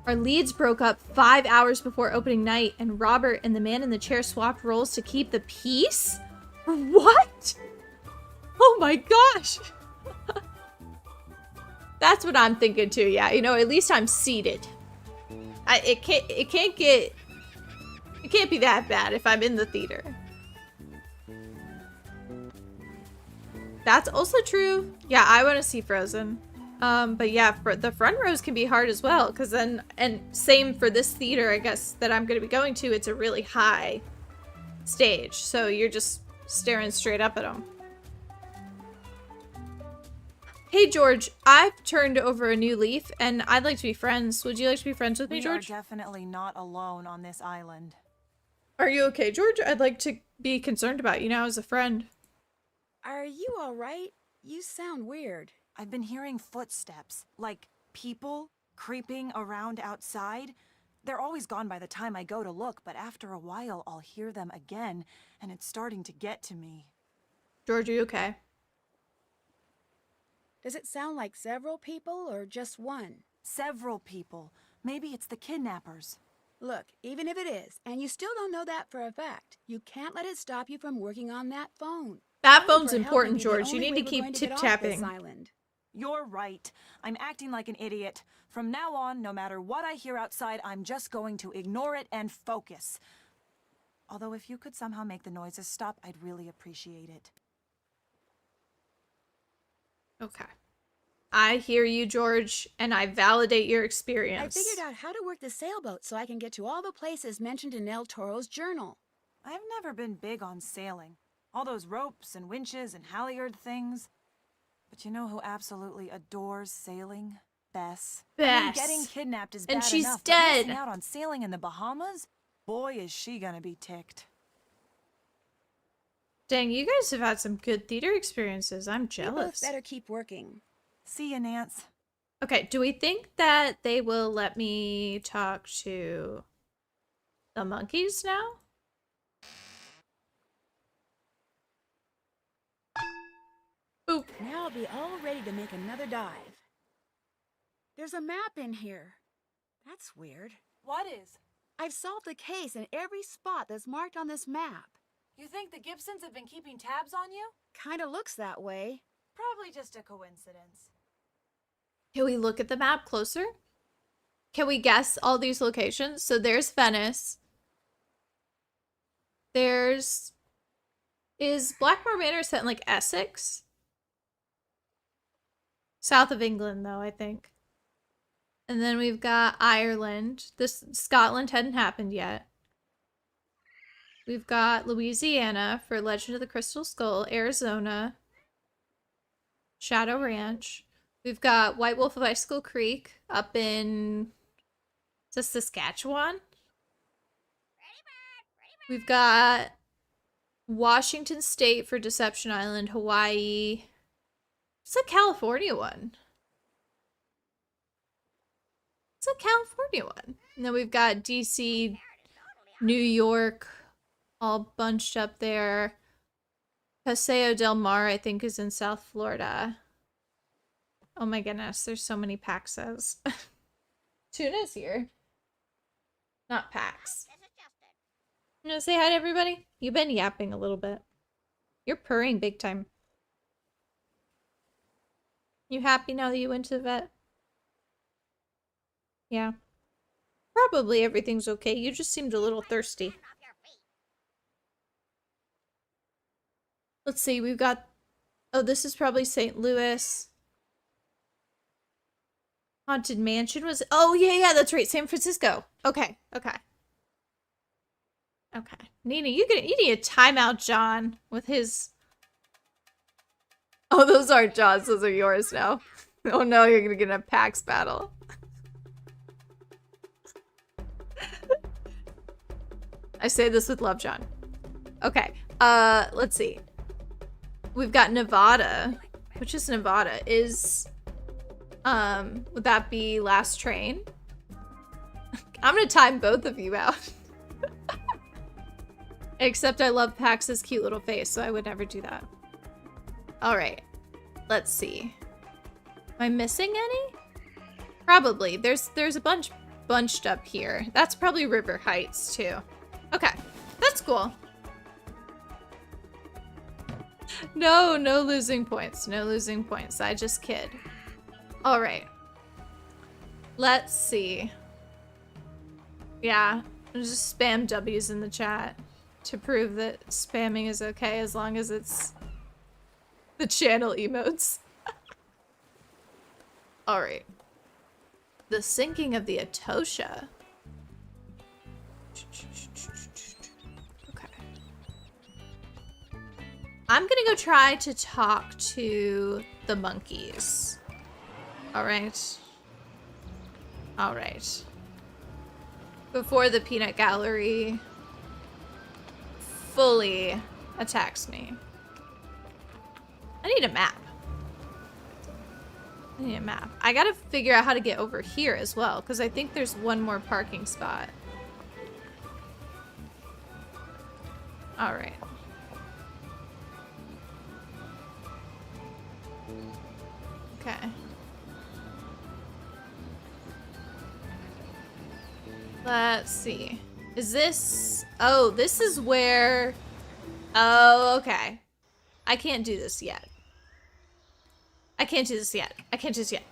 Our leads broke up 5 hours before opening night, and Robert and the man in the chair swapped roles to keep the peace? What? Oh my gosh. That's what I'm thinking too, yeah. You know, at least I'm seated. It can't be that bad if I'm in the theater. That's also true. Yeah, I want to see Frozen. But yeah, for the front rows can be hard as well, because then, and same for this theater, I guess, that I'm going to be going to, it's a really high stage, so you're just staring straight up at them. Hey George, I've turned over a new leaf, and I'd like to be friends. Would you like to be friends with me, George? We are definitely not alone on this island. Are you okay, George? I'd like to be concerned about you now as a friend. Are you all right? You sound weird. I've been hearing footsteps, like people creeping around outside. They're always gone by the time I go to look, but after a while I'll hear them again, and it's starting to get to me. George, are you okay? Does it sound like several people or just one? Several people. Maybe it's the kidnappers. Look, even if it is, and you still don't know that for a fact, you can't let it stop you from working on that phone. That phone's important, George. You need to keep tip-tapping. You're right. I'm acting like an idiot. From now on, no matter what I hear outside, I'm just going to ignore it and focus. Although if you could somehow make the noises stop, I'd really appreciate it. Okay. I hear you, George, and I validate your experience. I figured out how to work the sailboat so I can get to all the places mentioned in El Toro's journal. I've never been big on sailing. All those ropes and winches and halyard things. But you know who absolutely adores sailing? Bess. Bess. I mean, getting kidnapped is bad and she's enough, dead. But missing out on sailing in the Bahamas? Boy, is she gonna be ticked. Dang, you guys have had some good theater experiences. I'm jealous. You both better keep working. See ya, Nance. Okay, do we think that they will let me talk to the monkeys now? Boop. Now I'll be all ready to make another dive. There's a map in here. That's weird. What is? I've solved the case in every spot that's marked on this map. You think the Gibsons have been keeping tabs on you? Kinda looks that way. Probably just a coincidence. Can we look at the map closer? Can we guess all these locations? So there's Venice. Is Blackmore Manor set in like Essex? South of England though, I think. And then we've got Ireland. Scotland hadn't happened yet. We've got Louisiana for Legend of the Crystal Skull, Arizona, Shadow Ranch. We've got White Wolf of Icicle Creek up in, is this Saskatchewan? We've got Washington State for Deception Island, Hawaii. It's a California one. It's a California one. And then we've got DC, New York, all bunched up there. Paseo del Mar, I think, is in South Florida. Oh my goodness, there's so many Paxos. Tuna's here. Not Pax. You know, say hi to everybody. You've been yapping a little bit. You're purring big time. You happy now that you went to the vet? Yeah. Probably everything's okay. You just seemed a little thirsty. Let's see, we've got... Oh, this is probably St. Louis. Haunted Mansion was... Oh, yeah, that's right. San Francisco. Okay. Nina, you need a timeout, John, with his... Oh, those aren't John's. Those are yours now. Oh no, you're gonna get in a PAX battle. I say this with love, John. Okay. Let's see. We've got Nevada. Which is Nevada? Would that be last train? I'm gonna time both of you out. Except I love Pax's cute little face, so I would never do that. Alright. Let's see. Am I missing any? Probably. There's a bunch bunched up here. That's probably River Heights, too. Okay. That's cool. No losing points. No losing points. I just kid. Alright. Let's see. Yeah. Just spam W's in the chat to prove that spamming is okay as long as it's the channel emotes. Alright. The sinking of the Etosha. Okay. I'm gonna go try to talk to the monkeys. Alright. Alright. Before the peanut gallery fully attacks me. I need a map. I need a map. I gotta figure out how to get over here as well, because I think there's one more parking spot. Alright. Okay. Let's see. Is this... Oh, this is where... Oh, okay. I can't do this yet. I can't do this yet. I can't do this yet.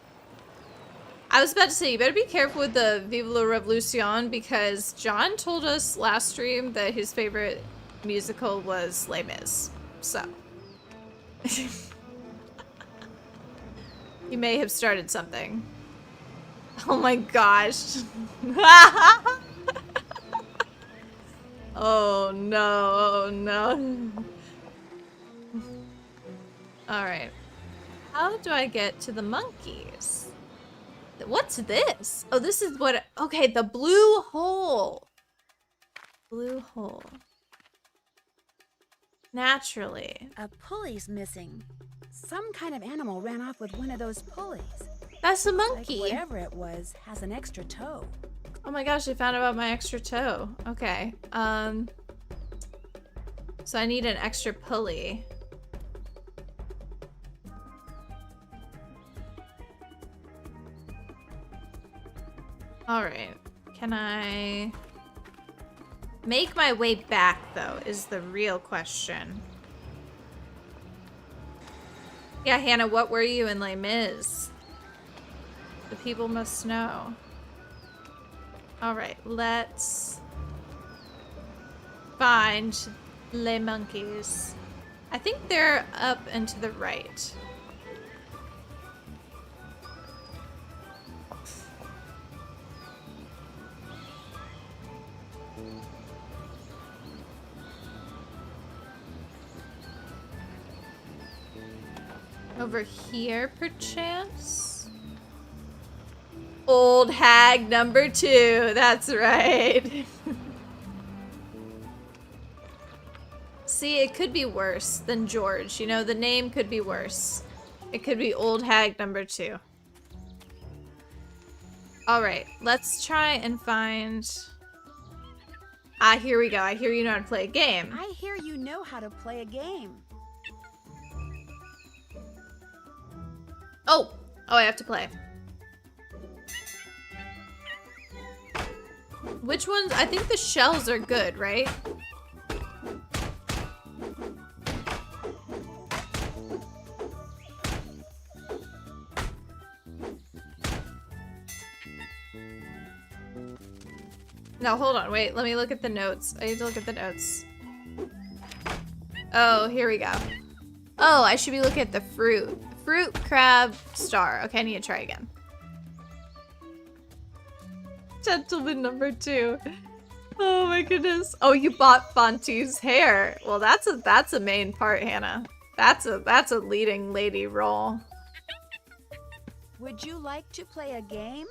I was about to say, you better be careful with the Vive la Revolution, because John told us last stream that his favorite musical was Les Mis. So. You may have started something. Oh my gosh. Oh no, oh no. Alright. How do I get to the monkeys? What's this? Oh, this is what... Okay, the blue hole. Blue hole. Naturally. A pulley's missing. Some kind of animal ran off with one of those pulleys. That's a monkey. Like whatever it was has an extra toe. Oh my gosh, I found out about my extra toe. Okay. So I need an extra pulley. Alright. Can I make my way back, though, is the real question. Yeah, Hannah, what were you in Les Mis? The people must know. Alright, let's find Les Monkeys. I think they're up and to the right. Over here, perchance? Old hag number 2, that's right. See, it could be worse than George. You know, the name could be worse. It could be old hag number 2. Alright, let's try and find... Ah, here we go. I hear you know how to play a game. I hear you know how to play a game. Oh! Oh, I have to play. Which ones? I think the shells are good, right? No, hold on. Wait, let me look at the notes. I need to look at the notes. Oh, here we go. Oh, I should be looking at the fruit. Fruit, crab, star. Okay, I need to try again. Gentleman number 2. Oh my goodness. Oh, you bought Fontu's hair. Well, that's a main part, Hannah. That's a leading lady role. Would you like to play a game?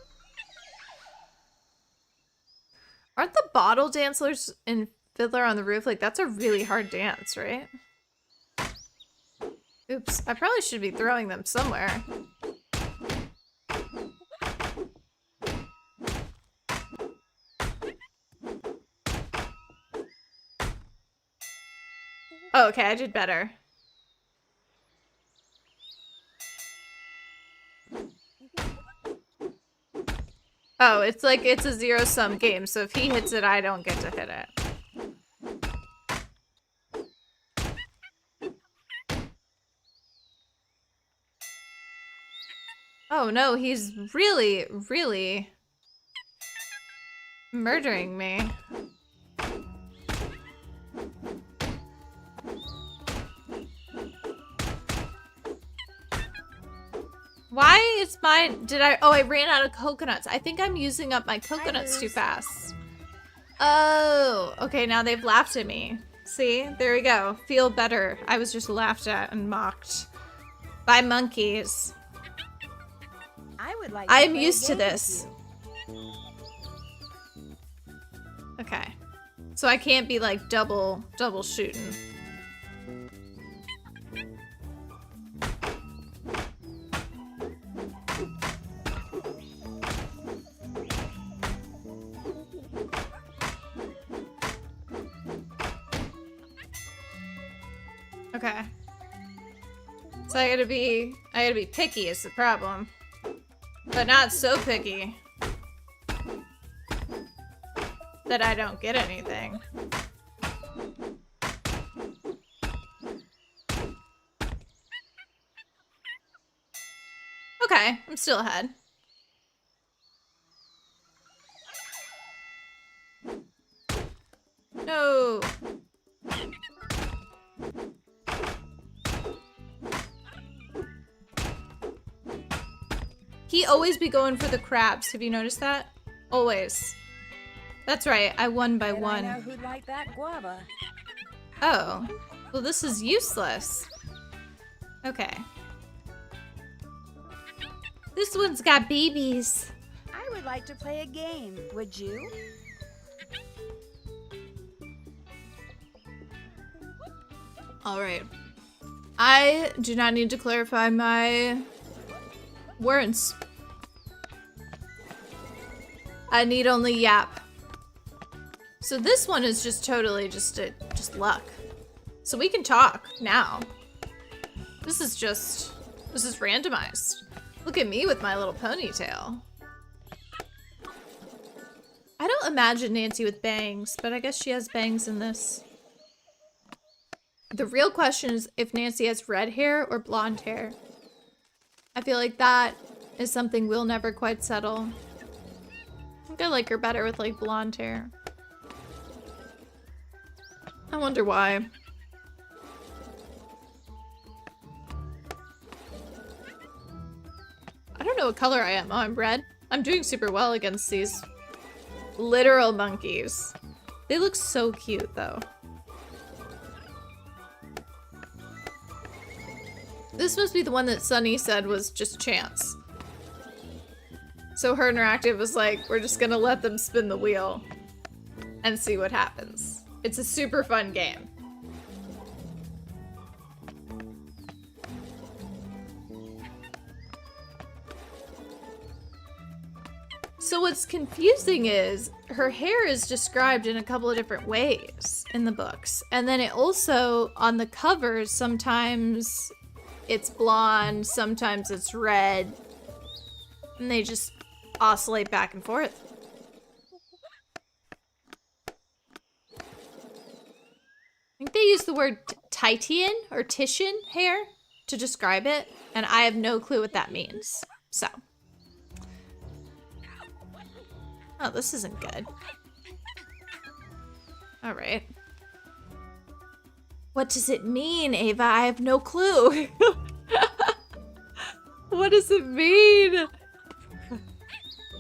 Aren't the bottle dancers in Fiddler on the Roof. Like, that's a really hard dance, right? Oops, I probably should be throwing them somewhere. Oh, okay, I did better. Oh, it's like, it's a zero-sum game, so if he hits it, I don't get to hit it. Oh no, he's really, really murdering me. Why is mine, oh, I ran out of coconuts. I think I'm using up my coconuts too fast. Oh, okay, now they've laughed at me. See, there we go. Feel better. I was just laughed at and mocked by monkeys. I'm used to this. Okay. So I can't be like double shooting. Okay. So I gotta be picky is the problem. But not so picky that I don't get anything. Okay, I'm still ahead. No. He always be going for the crabs. Have you noticed that? Always. That's right. I won by one. I know who'd like that guava. Oh. Well, this is useless. Okay. This one's got babies. I would like to play a game. Would you? All right. I do not need to clarify my words. I need only yap. So this one is just totally just luck. So we can talk now. This is randomized. Look at me with my little ponytail. I don't imagine Nancy with bangs, but I guess she has bangs in this. The real question is if Nancy has red hair or blonde hair. I feel like that is something we'll never quite settle. I think I like her better with like blonde hair. I wonder why. I don't know what color I am. Oh, I'm red. I'm doing super well against these literal monkeys. They look so cute though. This must be the one that Sunny said was just chance. So her interactive was like, we're just gonna let them spin the wheel and see what happens. It's a super fun game. So what's confusing is her hair is described in a couple of different ways in the books. And then it also, on the covers, sometimes it's blonde, sometimes it's red. And they just oscillate back and forth. I think they use the word Titian or Titian hair to describe it. And I have no clue what that means. So. Oh, this isn't good. All right. What does it mean, Ava? I have no clue. What does it mean?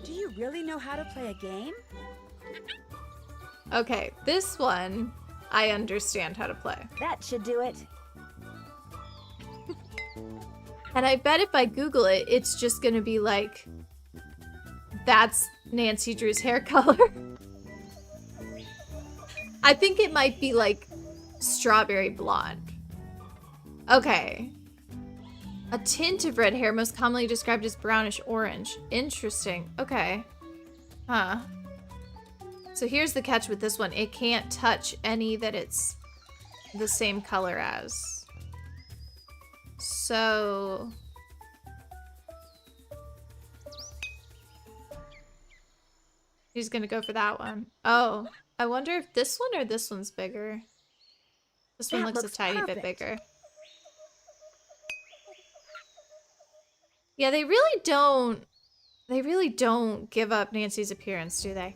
Do you really know how to play a game? Okay, this one, I understand how to play. That should do it. And I bet if I Google it, it's just gonna be like, that's Nancy Drew's hair color. I think it might be like strawberry blonde. Okay. A tint of red hair most commonly described as brownish orange. Interesting. Okay. Huh. So here's the catch with this one. It can't touch any that it's the same color as. So... he's gonna go for that one. Oh, I wonder if this one or this one's bigger. This one looks a tiny bit bigger. Yeah, they really don't give up Nancy's appearance, do they?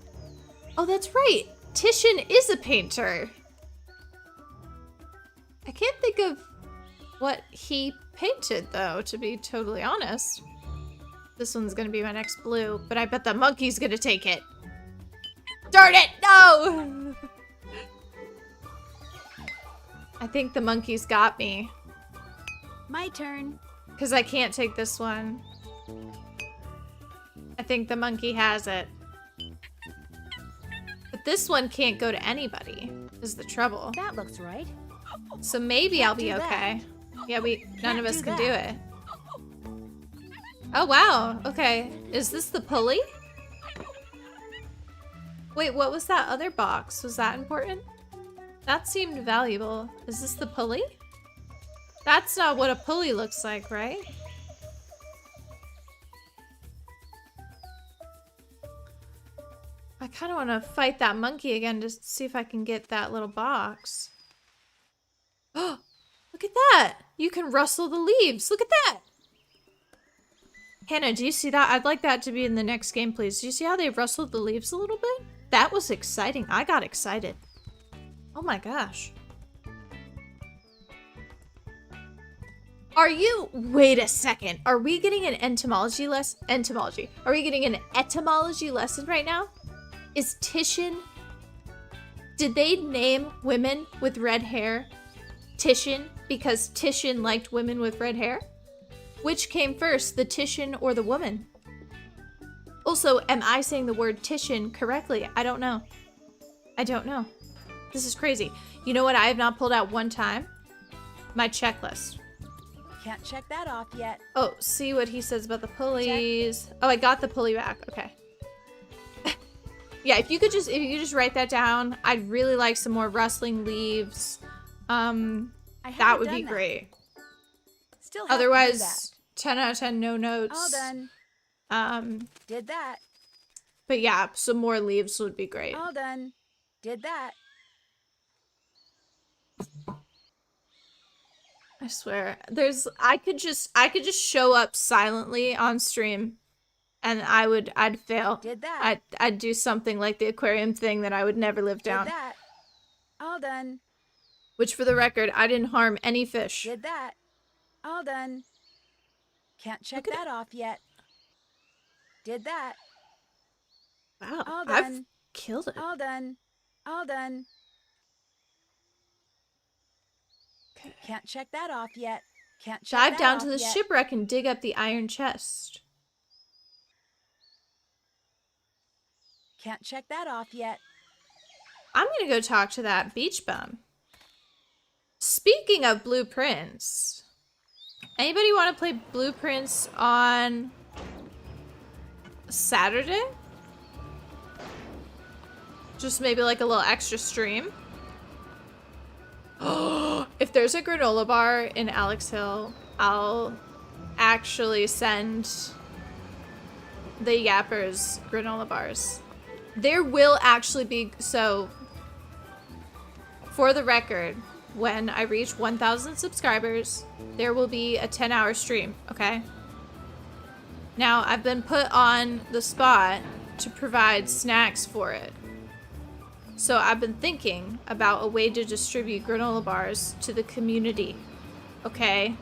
Oh, that's right. Titian is a painter. I can't think of what he painted, though, to be totally honest. This one's gonna be my next blue, but I bet the monkey's gonna take it. Darn it! No! I think the monkey's got me. My turn. Because I can't take this one. I think the monkey has it. But this one can't go to anybody, is the trouble. That looks right. So maybe I'll be okay. Yeah, none of us can do it. Oh, wow. Okay. Is this the pulley? Wait, what was that other box? Was that important? That seemed valuable. Is this the pulley? That's not what a pulley looks like, right? I kind of want to fight that monkey again to see if I can get that little box. Oh, look at that! You can rustle the leaves. Look at that! Hannah, do you see that? I'd like that to be in the next game, please. Do you see how they rustled the leaves a little bit? That was exciting. I got excited. Oh my gosh. Are you... wait a second. Are we getting an entomology lesson? Entomology. Are we getting an etymology lesson right now? Is Titian... did they name women with red hair Titian because Titian liked women with red hair? Which came first, the Titian or the woman? Also, am I saying the word Titian correctly? I don't know. I don't know. This is crazy. You know what I have not pulled out one time? My checklist. Can't check that off yet. Oh, see what he says about the pulleys. Check. Oh, I got the pulley back. Okay. Yeah, if you could just write that down, I'd really like some more rustling leaves. That would be great. Still otherwise, 10 out of 10, no notes. All done. Did that. But yeah, some more leaves would be great. All done. Did that. I swear, I could just show up silently on stream, and I'd fail. Did that. I'd do something like the aquarium thing that I would never live down. Did that. All done. Which, for the record, I didn't harm any fish. Did that. All done. Can't check that off yet. Did that. Wow, All done. I've killed it. All done. All done. Okay. Can't check that off yet. Can't check Dive that down off to the yet. shipwreck and dig up the iron chest. Can't check that off yet. I'm gonna go talk to that beach bum. Speaking of blueprints, anybody want to play blueprints on Saturday? Just maybe like a little extra stream. If there's a granola bar in Alex Hill, I'll actually send the Yappers granola bars. There will actually be, so for the record, when I reach 1,000 subscribers, there will be a 10-hour stream, okay? Now, I've been put on the spot to provide snacks for it. So I've been thinking about a way to distribute granola bars to the community, okay?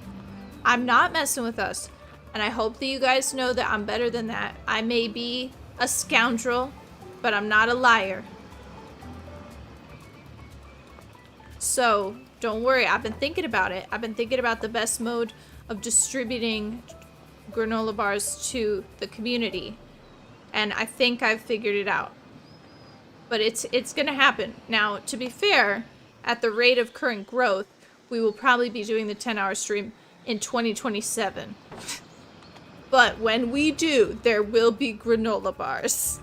I'm not messing with us, and I hope that you guys know that I'm better than that. I may be a scoundrel, but I'm not a liar. So, don't worry, I've been thinking about it. I've been thinking about the best mode of distributing granola bars to the community, and I think I've figured it out. But it's gonna happen. Now, to be fair, at the rate of current growth, we will probably be doing the 10-hour stream in 2027. But when we do, there will be granola bars.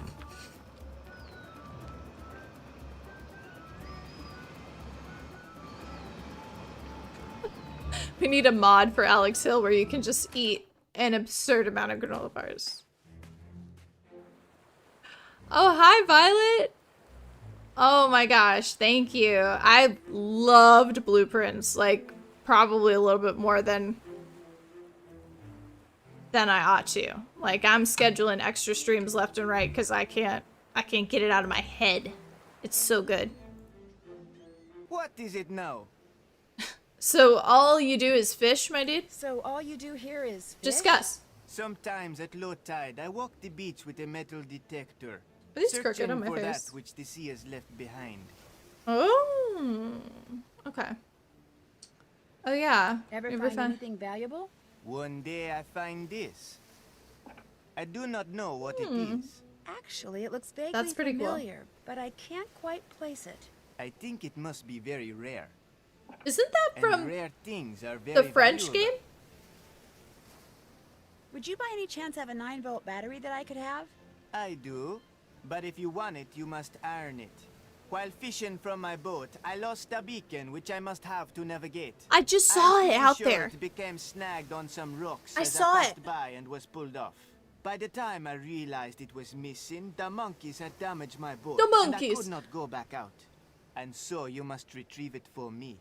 We need a mod for Alex Hill where you can just eat an absurd amount of granola bars. Oh, hi, Violet. Oh my gosh, thank you. I loved Blueprints, like, probably a little bit more than I ought to. Like, I'm scheduling extra streams left and right because I can't get it out of my head. It's so good. What is it now? So all you do is fish, my dude? So all you do here is fish? Discuss. Sometimes at low tide, I walk the beach with a metal detector. Are these crooked on my for face? that which the sea has left behind. Oh, okay. Oh yeah. Ever find anything valuable? One day I find this. I do not know what it is. Actually, it looks vaguely That's pretty cool. familiar, but I can't quite place it. I think it must be very rare. Isn't that And from rare things are very the French valuable. game? Would you by any chance have a 9-volt battery that I could have? I do, but if you want it, you must earn it. While fishing from my boat, I lost a beacon which I must have to navigate. I just saw I'm it pretty out sure there. It became snagged on some rocks I as saw I passed it. by and was pulled off. By the time I realized it was missing, the monkeys had damaged my boat. The And I monkeys. could not go back out. And so you must retrieve it for me.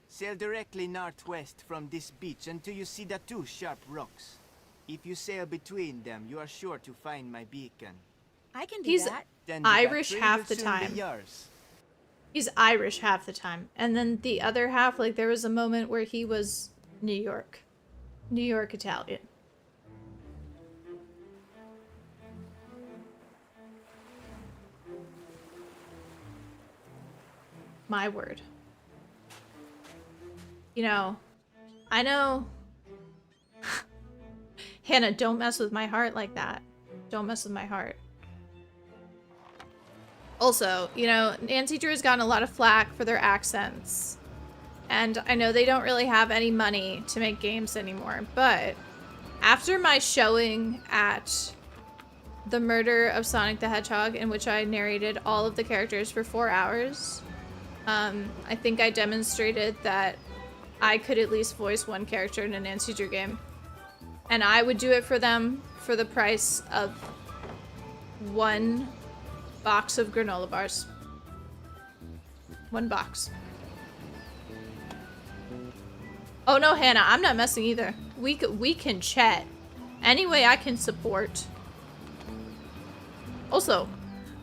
Sail directly northwest from this beach until you see the 2 sharp rocks. If you sail between them, you are sure to find my beacon. I can do He's that. Then Irish retrieve half will the soon be time. yours. He's Irish half the time. And then the other half, like there was a moment where he was New York Italian. My word. You know, I know. Hannah, don't mess with my heart like that. Don't mess with my heart. Also, you know, Nancy Drew's gotten a lot of flack for their accents. And I know they don't really have any money to make games anymore, but after my showing at the murder of Sonic the Hedgehog, in which I narrated all of the characters for 4 hours, I think I demonstrated that I could at least voice one character in a Nancy Drew game. And I would do it for them for the price of 1 box of granola bars. 1 box. Oh no, Hannah, I'm not messing either. We can chat. Any way I can support. Also,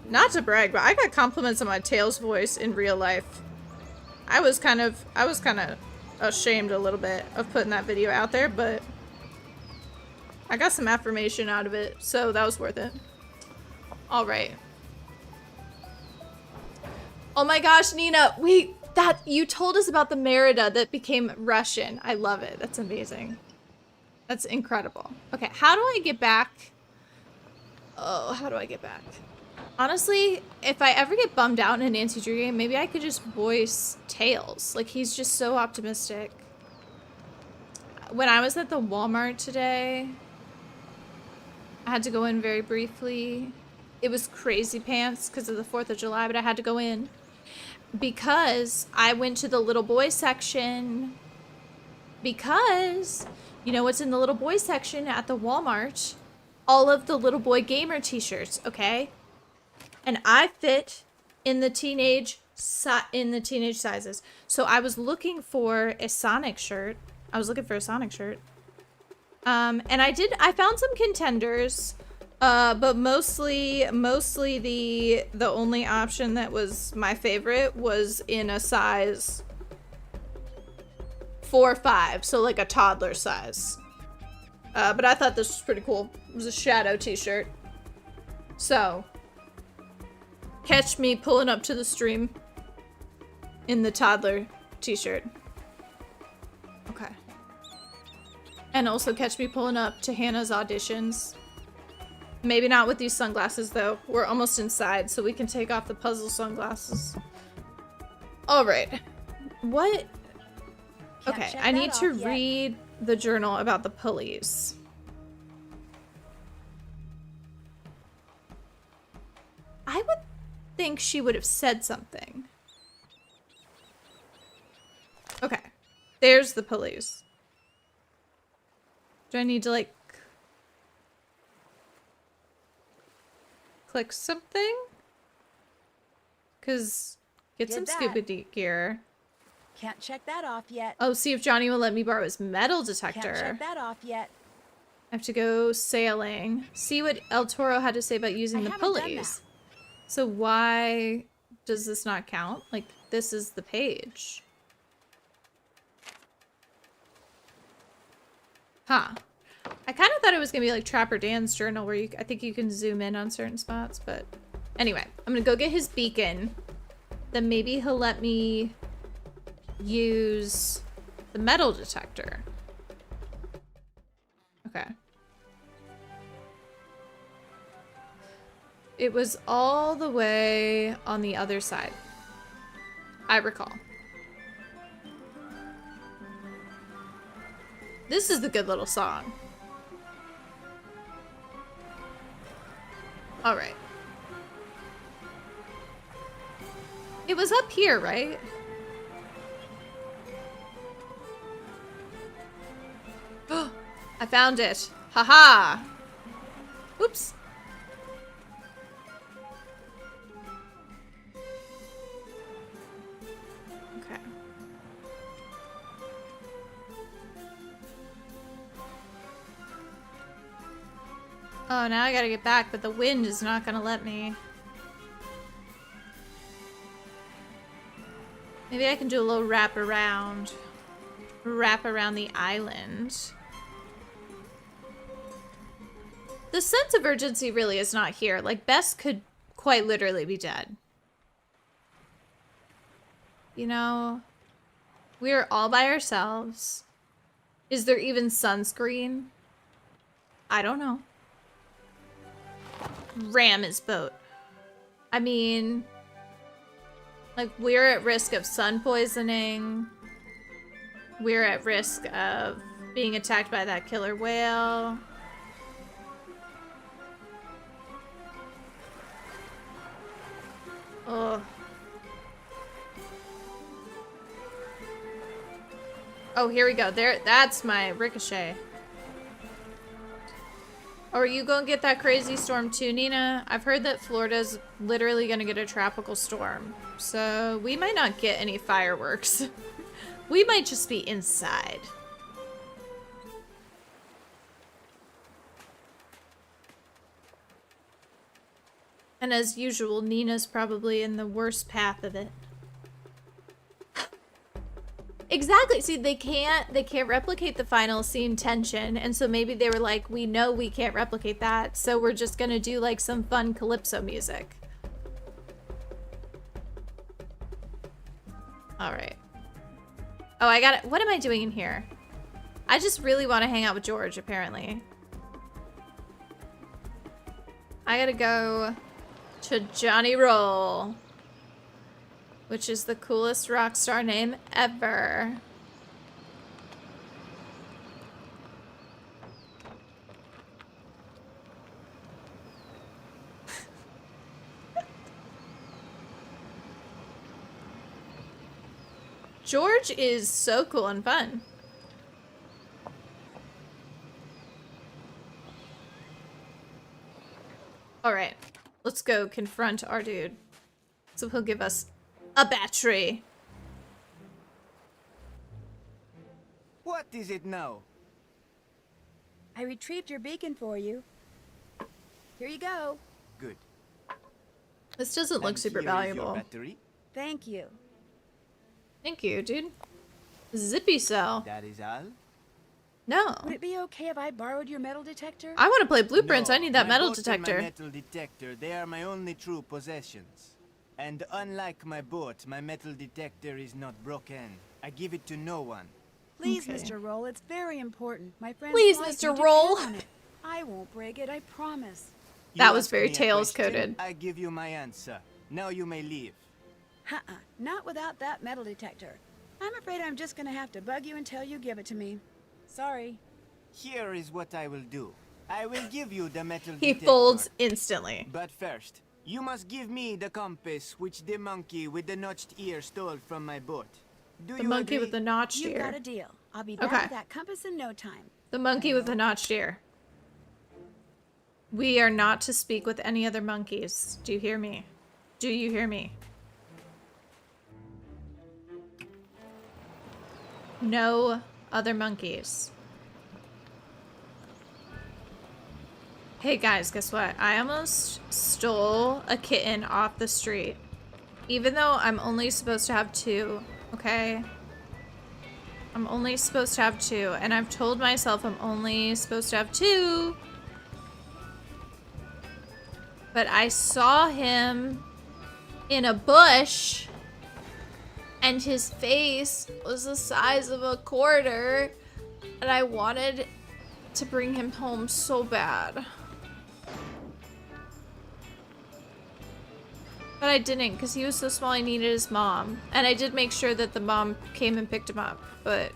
not to brag, but I got compliments on my Tails voice in real life. I was kind of ashamed a little bit of putting that video out there, but I got some affirmation out of it, so that was worth it. All right. Oh my gosh, Nina, you told us about the Merida that became Russian. I love it. That's amazing. That's incredible. Okay, how do I get back? Oh, how do I get back? Honestly, if I ever get bummed out in a Nancy Drew game, maybe I could just voice Tails. Like, he's just so optimistic. When I was at the Walmart today, I had to go in very briefly. It was crazy pants because of the 4th of July, but I had to go in because I went to the little boy section. Because, you know what's in the little boy section at the Walmart? All of the little boy gamer t-shirts, okay? And I fit in the teenage sizes. So I was looking for a Sonic shirt. And I found some contenders. But mostly the only option that was my favorite was in a size 4 or 5, so like a toddler size. But I thought this was pretty cool. It was a Shadow t-shirt. So, catch me pulling up to the stream in the toddler t-shirt. Okay. And also catch me pulling up to Hannah's auditions Maybe not with these sunglasses, though. We're almost inside, so we can take off the puzzle sunglasses. Alright. What? Can't Okay, check I that need to off yet. read the journal about the pulleys. I would think she would have said something. Okay. There's the pulleys. Do I need to, like, click something? Because get Did some that. scuba gear. Can't check that off yet. Oh, see if Johnny will let me borrow his metal Can't detector. check that off yet. I have to go sailing. See what El Toro had to say about using I the haven't done pulleys. So why does this not count? Like, this is the page. Huh. I kind of thought it was going to be like Trapper Dan's journal where I think you can zoom in on certain spots, but anyway, I'm going to go get his beacon. Then maybe he'll let me use the metal detector. Okay. It was all the way on the other side. I recall. This is the good little song. All right. It was up here, right? I found it. Haha. Oops. Okay. Oh, now I gotta get back, but the wind is not gonna let me. Maybe I can do a little wrap around. Wrap around the island. The sense of urgency really is not here. Like, Bess could quite literally be dead. You know, we're all by ourselves. Is there even sunscreen? I don't know. Ram his boat. I mean, like, we're at risk of sun poisoning. We're at risk of being attacked by that killer whale. Ugh. Oh, here we go. There, that's my ricochet. Oh, are you gonna get that crazy storm too, Nina? I've heard that Florida's literally gonna get a tropical storm. So we might not get any fireworks. We might just be inside. And as usual, Nina's probably in the worst path of it. Exactly. See, they can't replicate the final scene tension, and so maybe they were like, we know we can't replicate that, so we're just gonna do like some fun calypso music. All right. Oh, I got it. What am I doing in here? I just really want to hang out with George, apparently. I gotta go to Johnny Rolle, which is the coolest rock star name ever. George is so cool and fun. All right, let's go confront our dude. So he'll give us a battery. What is it now? I retrieved your beacon for you. Here you go. Good. This doesn't look And super here is your valuable. battery. Thank you. Thank you, dude. Zippy cell. That is all. No. Would it be okay if I borrowed your metal detector? I want to play Blueprints. No, I need that my metal boat and detector. my metal detector, they are my only true possessions. And unlike my boat, my metal detector is not broken. I give it to no one. Please, Okay. Mr. Rolle, it's very important. My friend's Please, life Mr. may Rolle. depend on it. I won't break it, I promise. That was ask very me a Tails question, coded. I give you my answer. Now you may leave. Not without that metal detector. I'm afraid I'm just gonna have to bug you until you give it to me. Sorry. Here is what I will do. I will give you the metal He detector. folds instantly. But first, you must give me the compass which the monkey with the notched ear stole from my boat. Do The you monkey agree? with the notched You got ear. a deal. I'll be back Okay. with that compass in no time. The monkey with the notched ear. We are not to speak with any other monkeys. Do you hear me? Do you hear me? No other monkeys. Hey guys, guess what? I almost stole a kitten off the street. Even though I'm only supposed to have 2, okay? I'm only supposed to have 2, and I've told myself I'm only supposed to have 2. But I saw him in a bush, and his face was the size of a quarter, and I wanted to bring him home so bad. But I didn't, because he was so small I needed his mom. And I did make sure that the mom came and picked him up, but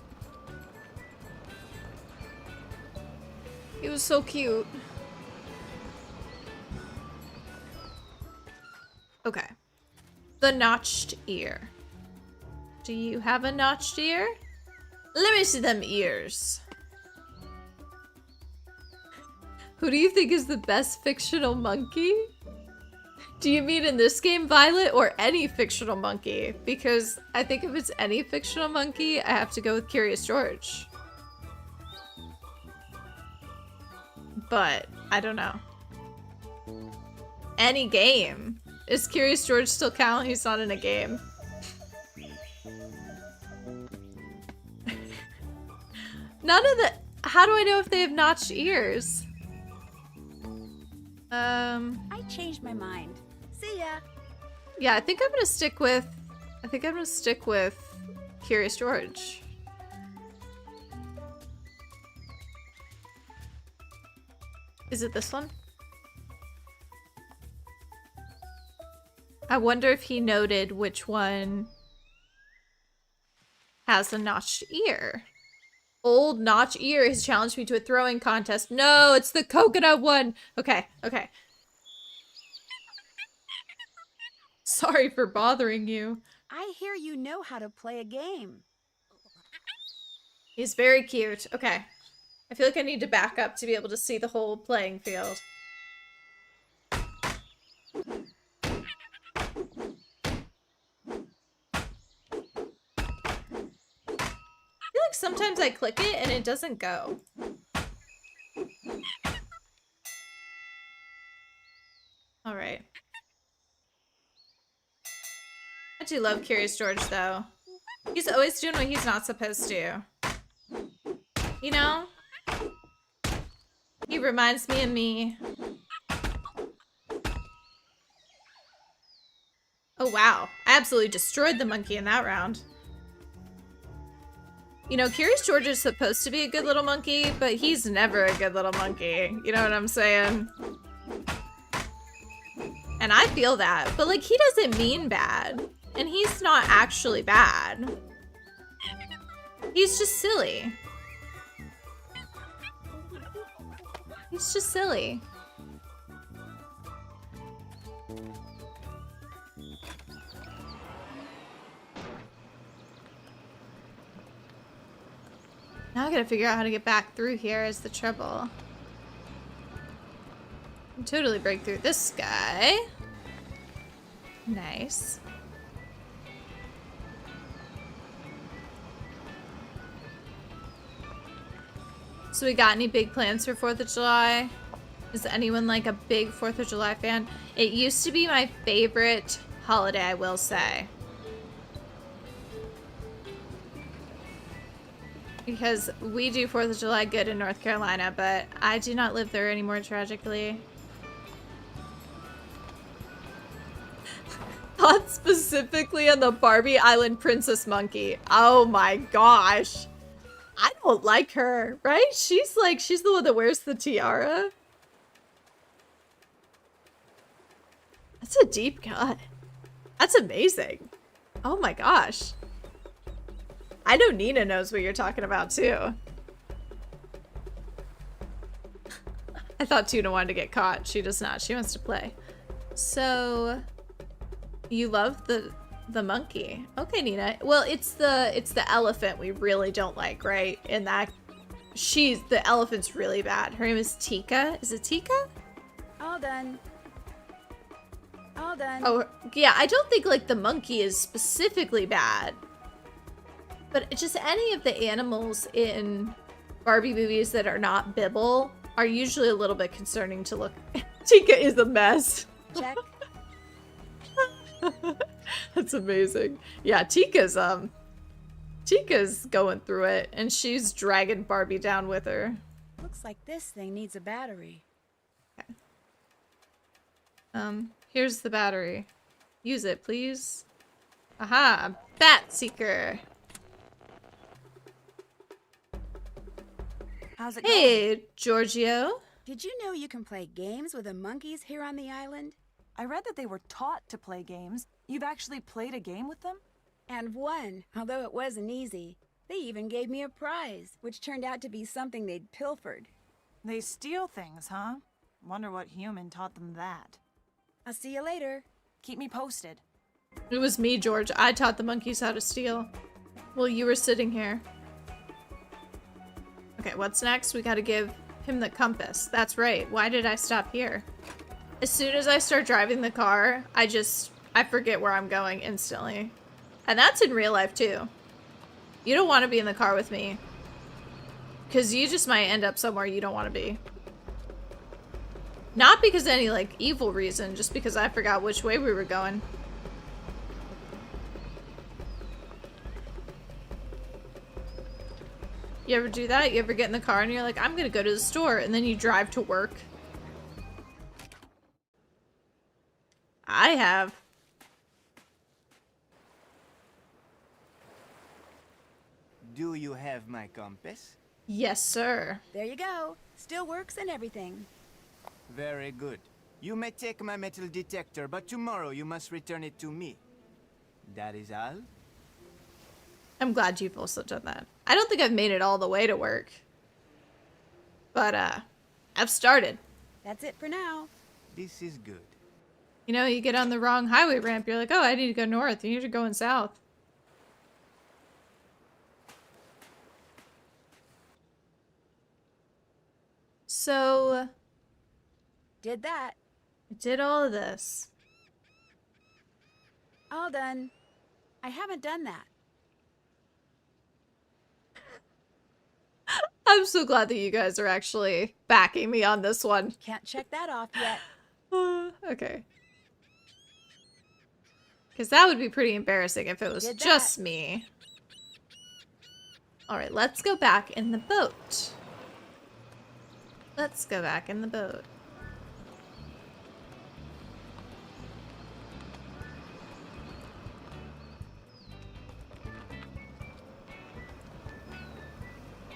he was so cute. Okay. The notched ear. Do you have a notched ear? Let me see them ears. Who do you think is the best fictional monkey? Do you mean in this game, Violet, or any fictional monkey? Because I think if it's any fictional monkey, I have to go with Curious George. But I don't know. Any game. Is Curious George still count? He's not in a game. None of the... How do I know if they have notched ears? I changed my mind. See ya. Yeah, I think I'm gonna stick with... Curious George. Is it this one? I wonder if he noted which one has a notched ear. Old notch ear has challenged me to a throwing contest. No, it's the coconut one. Okay, okay. Sorry for bothering you. I hear you know how to play a game. He's very cute. Okay. I feel like I need to back up to be able to see the whole playing field. I feel like sometimes I click it and it doesn't go. All right. I do love Curious George, though. He's always doing what he's not supposed to. You know? He reminds me of me. Oh, wow. I absolutely destroyed the monkey in that round. You know, Curious George is supposed to be a good little monkey, but he's never a good little monkey. You know what I'm saying? And I feel that. But, like, he doesn't mean bad. And he's not actually bad. He's just silly. He's just silly. Now I gotta figure out how to get back through here is the trouble. I can totally break through this guy. Nice. So we got any big plans for 4th of July? Is anyone like a big 4th of July fan? It used to be my favorite holiday, I will say. Because we do 4th of July good in North Carolina, but I do not live there anymore, tragically. Thought specifically on the Barbie Island Princess Monkey. Oh my gosh. I don't like her, right? She's the one that wears the tiara. That's a deep cut. That's amazing. Oh my gosh. I know Nina knows what you're talking about too. I thought Tuna wanted to get caught. She does not. She wants to play. So you love the monkey. Okay, Nina. Well, it's the elephant we really don't like, right? In that the elephant's really bad. Her name is Tika. Is it Tika? All done. All done. Oh, yeah, I don't think like the monkey is specifically bad. But just any of the animals in Barbie movies that are not Bibble are usually a little bit concerning to look. Tika is a mess. Check. That's amazing. Yeah, Tika's going through it, and she's dragging Barbie down with her. Looks like this thing needs a battery. Okay. Here's the battery. Use it, please. Aha, Bat Seeker. How's it going? Hey, Giorgio. Did you know you can play games with the monkeys here on the island? I read that they were taught to play games. You've actually played a game with them? And won, although it wasn't easy. They even gave me a prize, which turned out to be something they'd pilfered. They steal things, huh? Wonder what human taught them that. I'll see you later. Keep me posted. It was me, George. I taught the monkeys how to steal. Well, you were sitting here. Okay, what's next? We gotta give him the compass. That's right. Why did I stop here? As soon as I start driving the car, I forget where I'm going instantly. And that's in real life too. You don't want to be in the car with me. Because you just might end up somewhere you don't want to be. Not because of any, like, evil reason, just because I forgot which way we were going. You ever do that? You ever get in the car and you're like, I'm gonna go to the store, and then you drive to work? I have. Do you have my compass? Yes, sir. There you go. Still works and everything. Very good. You may take my metal detector, but tomorrow you must return it to me. That is all? I'm glad you've also done that. I don't think I've made it all the way to work. But, I've started. That's it for now. This is good. You know, you get on the wrong highway ramp, you're like, oh, I need to go north. You need to go south. So, Did that. I did all of this. All done. I haven't done that. I'm so glad that you guys are actually backing me on this one. Can't check that off yet. Okay. Because that would be pretty embarrassing if it was Did that. just me. Alright, let's go back in the boat. Let's go back in the boat.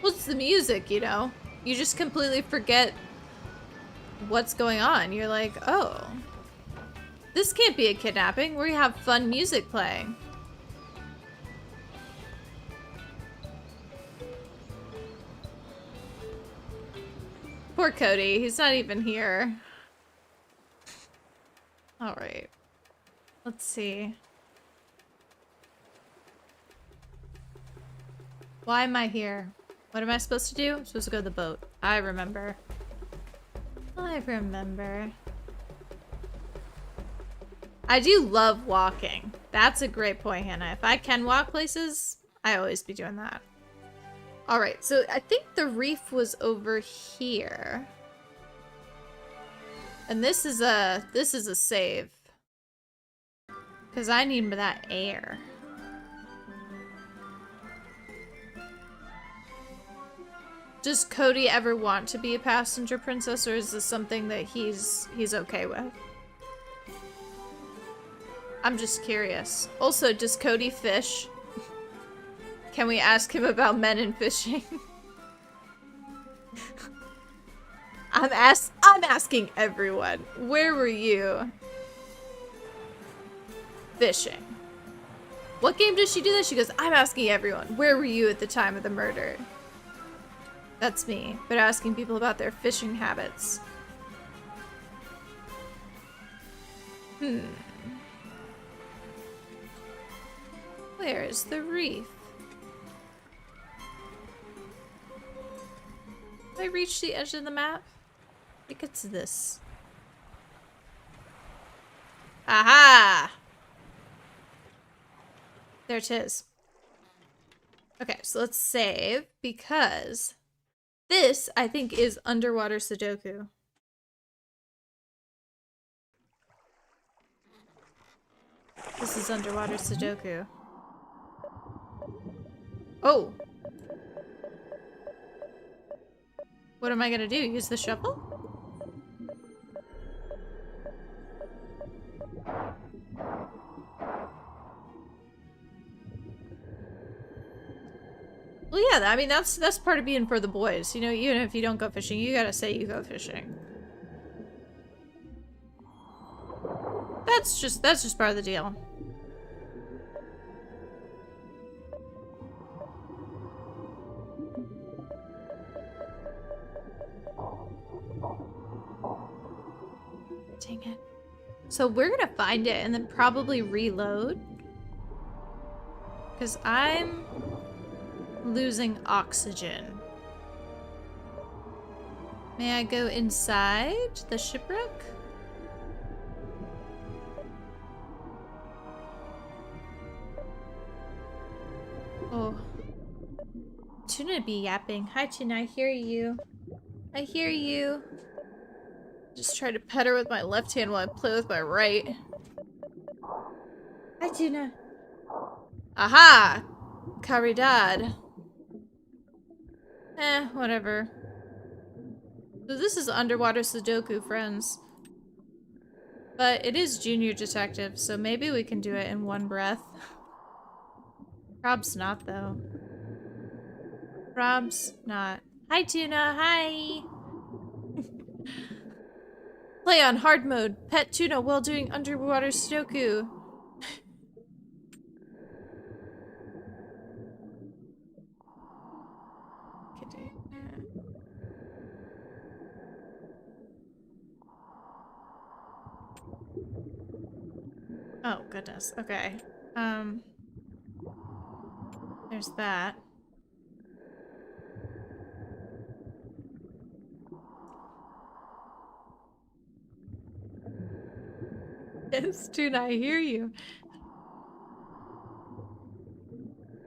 Well, it's the music, you know? You just completely forget what's going on. You're like, oh, this can't be a kidnapping. We have fun music playing. Poor Cody, he's not even here. All right, let's see. Why am I here? What am I supposed to do? I'm supposed to go to the boat. I remember. I remember. I do love walking. That's a great point, Hannah. If I can walk places, I always be doing that. Alright, so I think the reef was over here. And this is a save. Because I need that air. Does Cody ever want to be a passenger princess, or is this something that he's okay with? I'm just curious. Also, does Cody fish? Can we ask him about men and fishing? I'm asking everyone. Where were you fishing. What game does she do that? She goes, I'm asking everyone, where were you at the time of the murder? That's me, but asking people about their fishing habits. Where is the reef? Have I reached the edge of the map? I think it's this. Aha! There it is. Okay, so let's save because this, I think, is underwater Sudoku. This is underwater Sudoku. Oh! What am I gonna do? Use the shovel? Well, yeah, I mean, that's part of being for the boys. You know, even if you don't go fishing, you gotta say you go fishing. That's just part of the deal. Dang it. So we're gonna find it and then probably reload. Because I'm losing oxygen. May I go inside the shipwreck? Oh. Tuna be yapping. Hi Tuna, I hear you. I hear you. Just try to pet her with my left hand while I play with my right. Hi Tuna. Aha! Caridad. Whatever. So this is underwater Sudoku, friends. But it is Junior Detective, so maybe we can do it in one breath. Prob's not, though. Prob's not. Hi, Tuna. Hi. Play on hard mode. Pet Tuna while doing underwater Sudoku. Oh, goodness. Okay. There's that. Yes, Tuna, I hear you.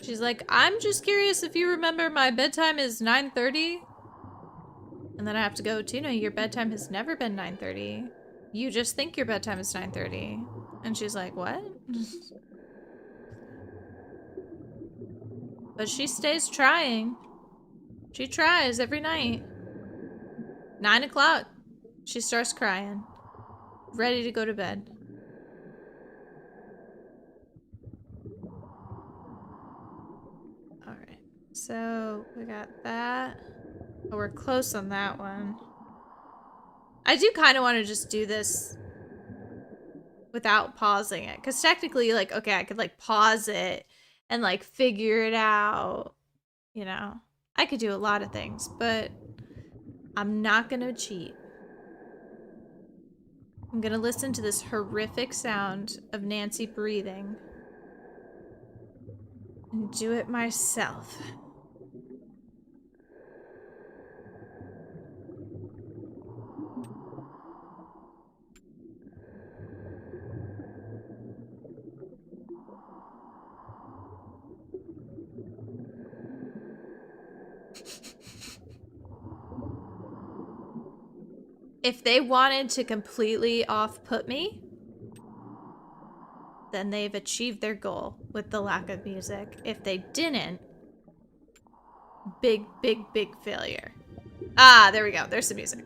She's like, I'm just curious if you remember my bedtime is 9:30. And then I have to go, Tuna, your bedtime has never been 9:30. You just think your bedtime is 9:30. And she's like, what? But she stays trying. She tries every night. 9 o'clock. She starts crying. Ready to go to bed. Alright. So, we got that. Oh, we're close on that one. I do kind of want to just do this without pausing it. Because technically, like, okay, I could, like, pause it and, like, figure it out. You know? I could do a lot of things, but I'm not gonna cheat. I'm gonna listen to this horrific sound of Nancy breathing. And do it myself. If they wanted to completely off-put me, then they've achieved their goal with the lack of music. If they didn't, big, big, big failure. Ah, there we go. There's some music.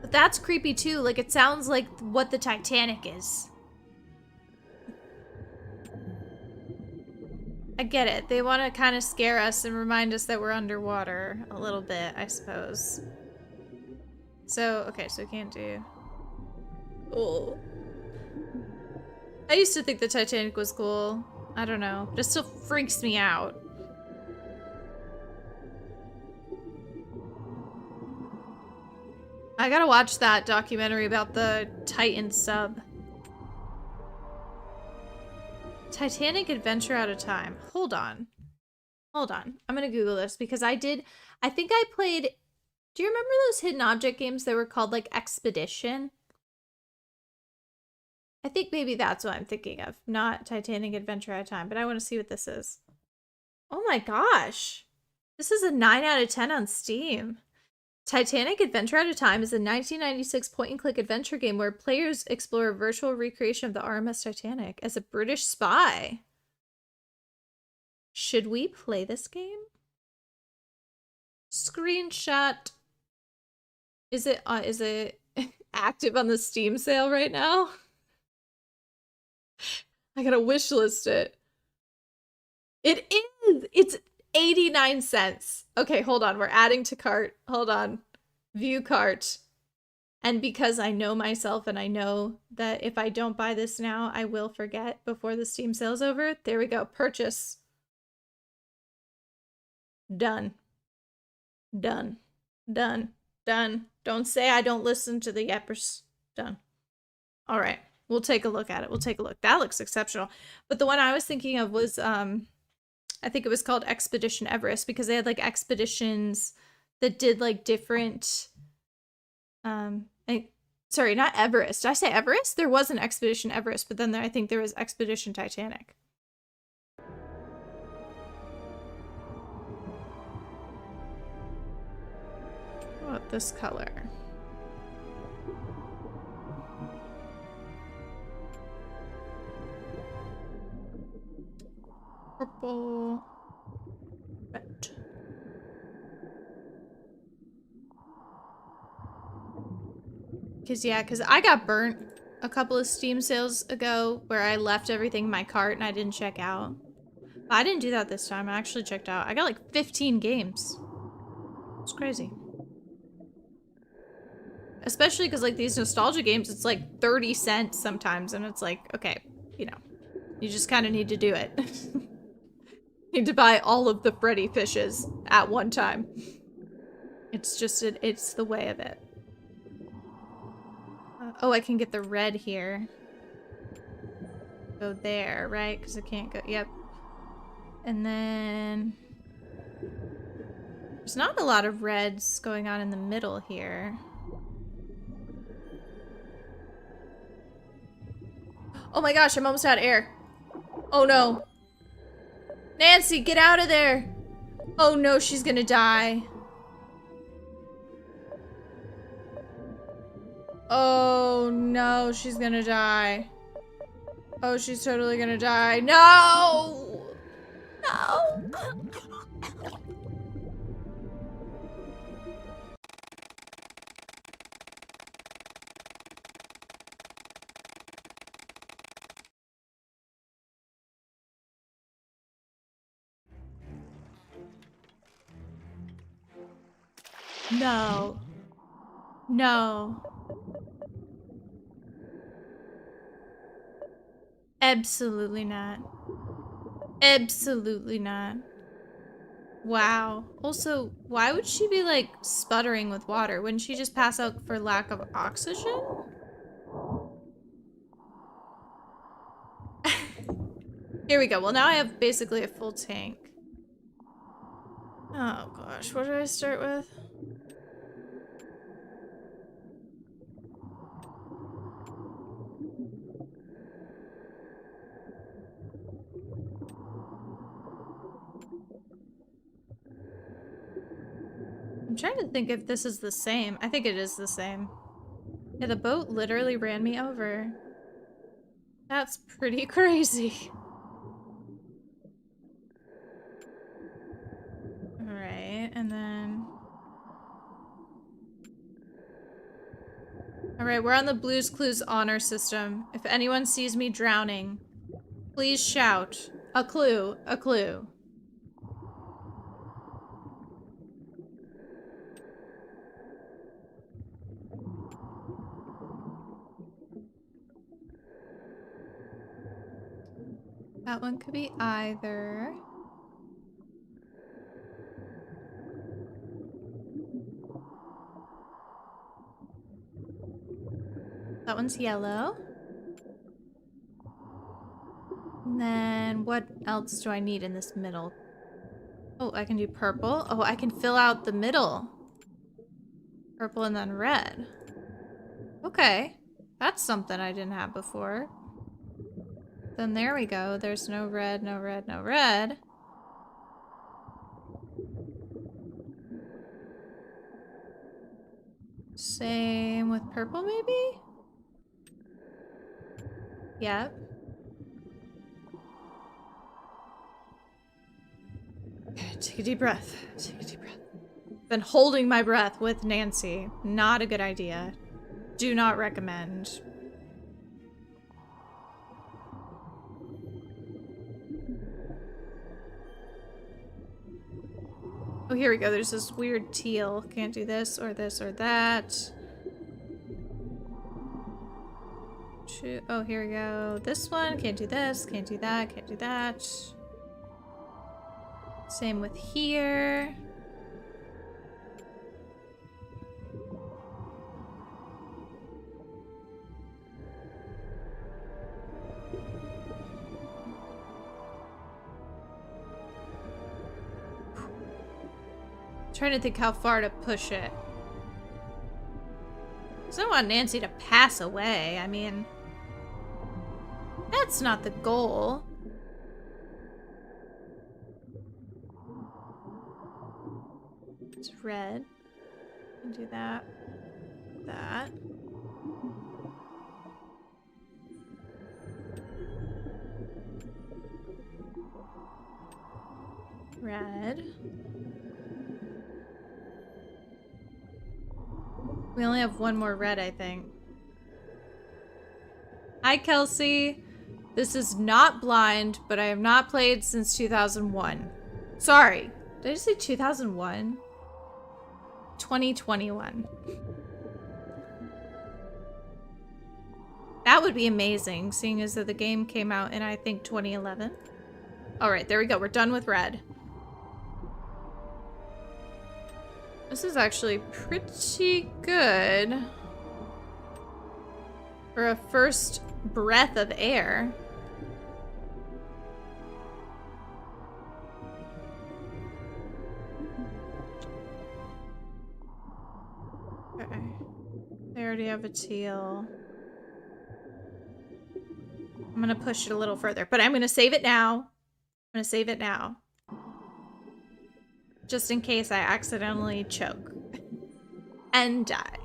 But that's creepy too. Like, it sounds like what the Titanic is. I get it. They want to kind of scare us and remind us that we're underwater a little bit, I suppose. So, okay, so we can't do... Oh. I used to think the Titanic was cool. I don't know. But it still freaks me out. I gotta watch that documentary about the Titan sub. Titanic Adventure Out of Time. Hold on. Hold on. I'm gonna Google this because I think I played... Do you remember those hidden object games that were called like Expedition? I think maybe that's what I'm thinking of. Not Titanic Adventure Out of Time, but I want to see what this is. Oh my gosh. This is a 9 out of 10 on Steam. Titanic Adventure Out of Time is a 1996 point-and-click adventure game where players explore a virtual recreation of the RMS Titanic as a British spy. Should we play this game? Screenshot. Is it active on the Steam sale right now? I gotta wishlist it. It is! It's 89 cents. Okay, hold on. We're adding to cart. Hold on. View cart. And because I know myself and I know that if I don't buy this now, I will forget before the Steam sale's over. There we go. Purchase. Done. Done. Done. Done. Don't say I don't listen to the yeppers. Done. All right. We'll take a look at it. We'll take a look. That looks exceptional. But the one I was thinking of was, I think it was called Expedition Everest because they had like expeditions that did like different, sorry, not Everest. Did I say Everest? There was an Expedition Everest, but then I think there was Expedition Titanic. What about this color? Purple, red. Because I got burnt a couple of Steam sales ago where I left everything in my cart and I didn't check out. But I didn't do that this time. I actually checked out. I got like 15 games. It's crazy. Especially because like these nostalgia games, it's like 30 cents sometimes. And it's like, okay, you know, you just kind of need to do it. Need to buy all of the Freddy fishes at one time. It's just, it's the way of it. Oh, I can get the red here. Go there, right? Because I can't go, yep. And then... There's not a lot of reds going on in the middle here. Oh my gosh, I'm almost out of air. Oh no. Nancy, get out of there! Oh no, she's gonna die. Oh no, she's gonna die. Oh, she's totally gonna die. No! No! No. No. Absolutely not. Absolutely not. Wow. Also, why would she be like sputtering with water? Wouldn't she just pass out for lack of oxygen? Here we go. Well, now I have basically a full tank. Oh gosh, what did I start with? I'm trying to think if this is the same. I think it is the same. Yeah, the boat literally ran me over. That's pretty crazy. Alright, and then... Alright, we're on the Blue's Clues honor system. If anyone sees me drowning, please shout. A clue, a clue. That one could be either. That one's yellow. And then what else do I need in this middle? Oh, I can do purple. Oh, I can fill out the middle. Purple and then red. Okay. That's something I didn't have before. Then there we go. There's no red, no red, no red. Same with purple, maybe? Yep. Okay, take a deep breath. Take a deep breath. Been holding my breath with Nancy. Not a good idea. Do not recommend. Oh, here we go. There's this weird teal. Can't do this or that. Oh, here we go. This one. Can't do this. Can't do that. Can't do that. Same with here. Trying to think how far to push it. 'Cause I don't want Nancy to pass away. I mean, that's not the goal. It's red. Can do that. That. Red. We only have one more red, I think. Hi, Kelsey. This is not blind, but I have not played since 2001. Sorry. Did I just say 2001? 2021. That would be amazing, seeing as though the game came out in, I think, 2011. Alright, there we go. We're done with red. This is actually pretty good for a first breath of air. Okay. They already have a teal. I'm gonna push it a little further, but I'm gonna save it now. I'm gonna save it now. Just in case I accidentally choke and die.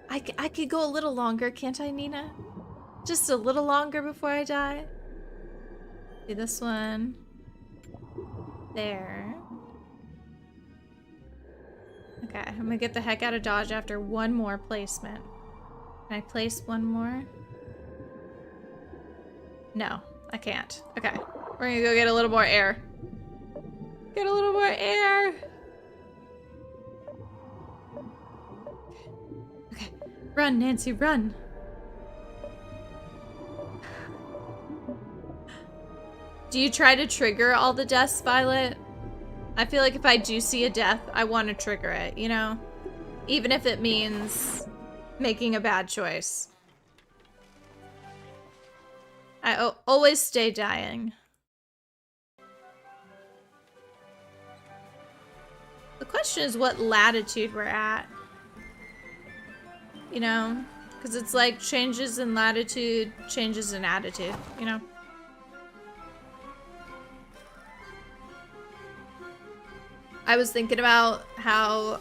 I could go a little longer, can't I, Nina? Just a little longer before I die. Do this one. There. Okay, I'm gonna get the heck out of Dodge after one more placement. Can I place one more? No, I can't. Okay. We're gonna go get a little more air. Get a little more air. Okay. Run, Nancy, run. Do you try to trigger all the deaths, Violet? I feel like if I do see a death, I want to trigger it, you know? Even if it means making a bad choice. I always stay dying. The question is what latitude we're at. You know? Because it's like changes in latitude, changes in attitude, you know? I was thinking about how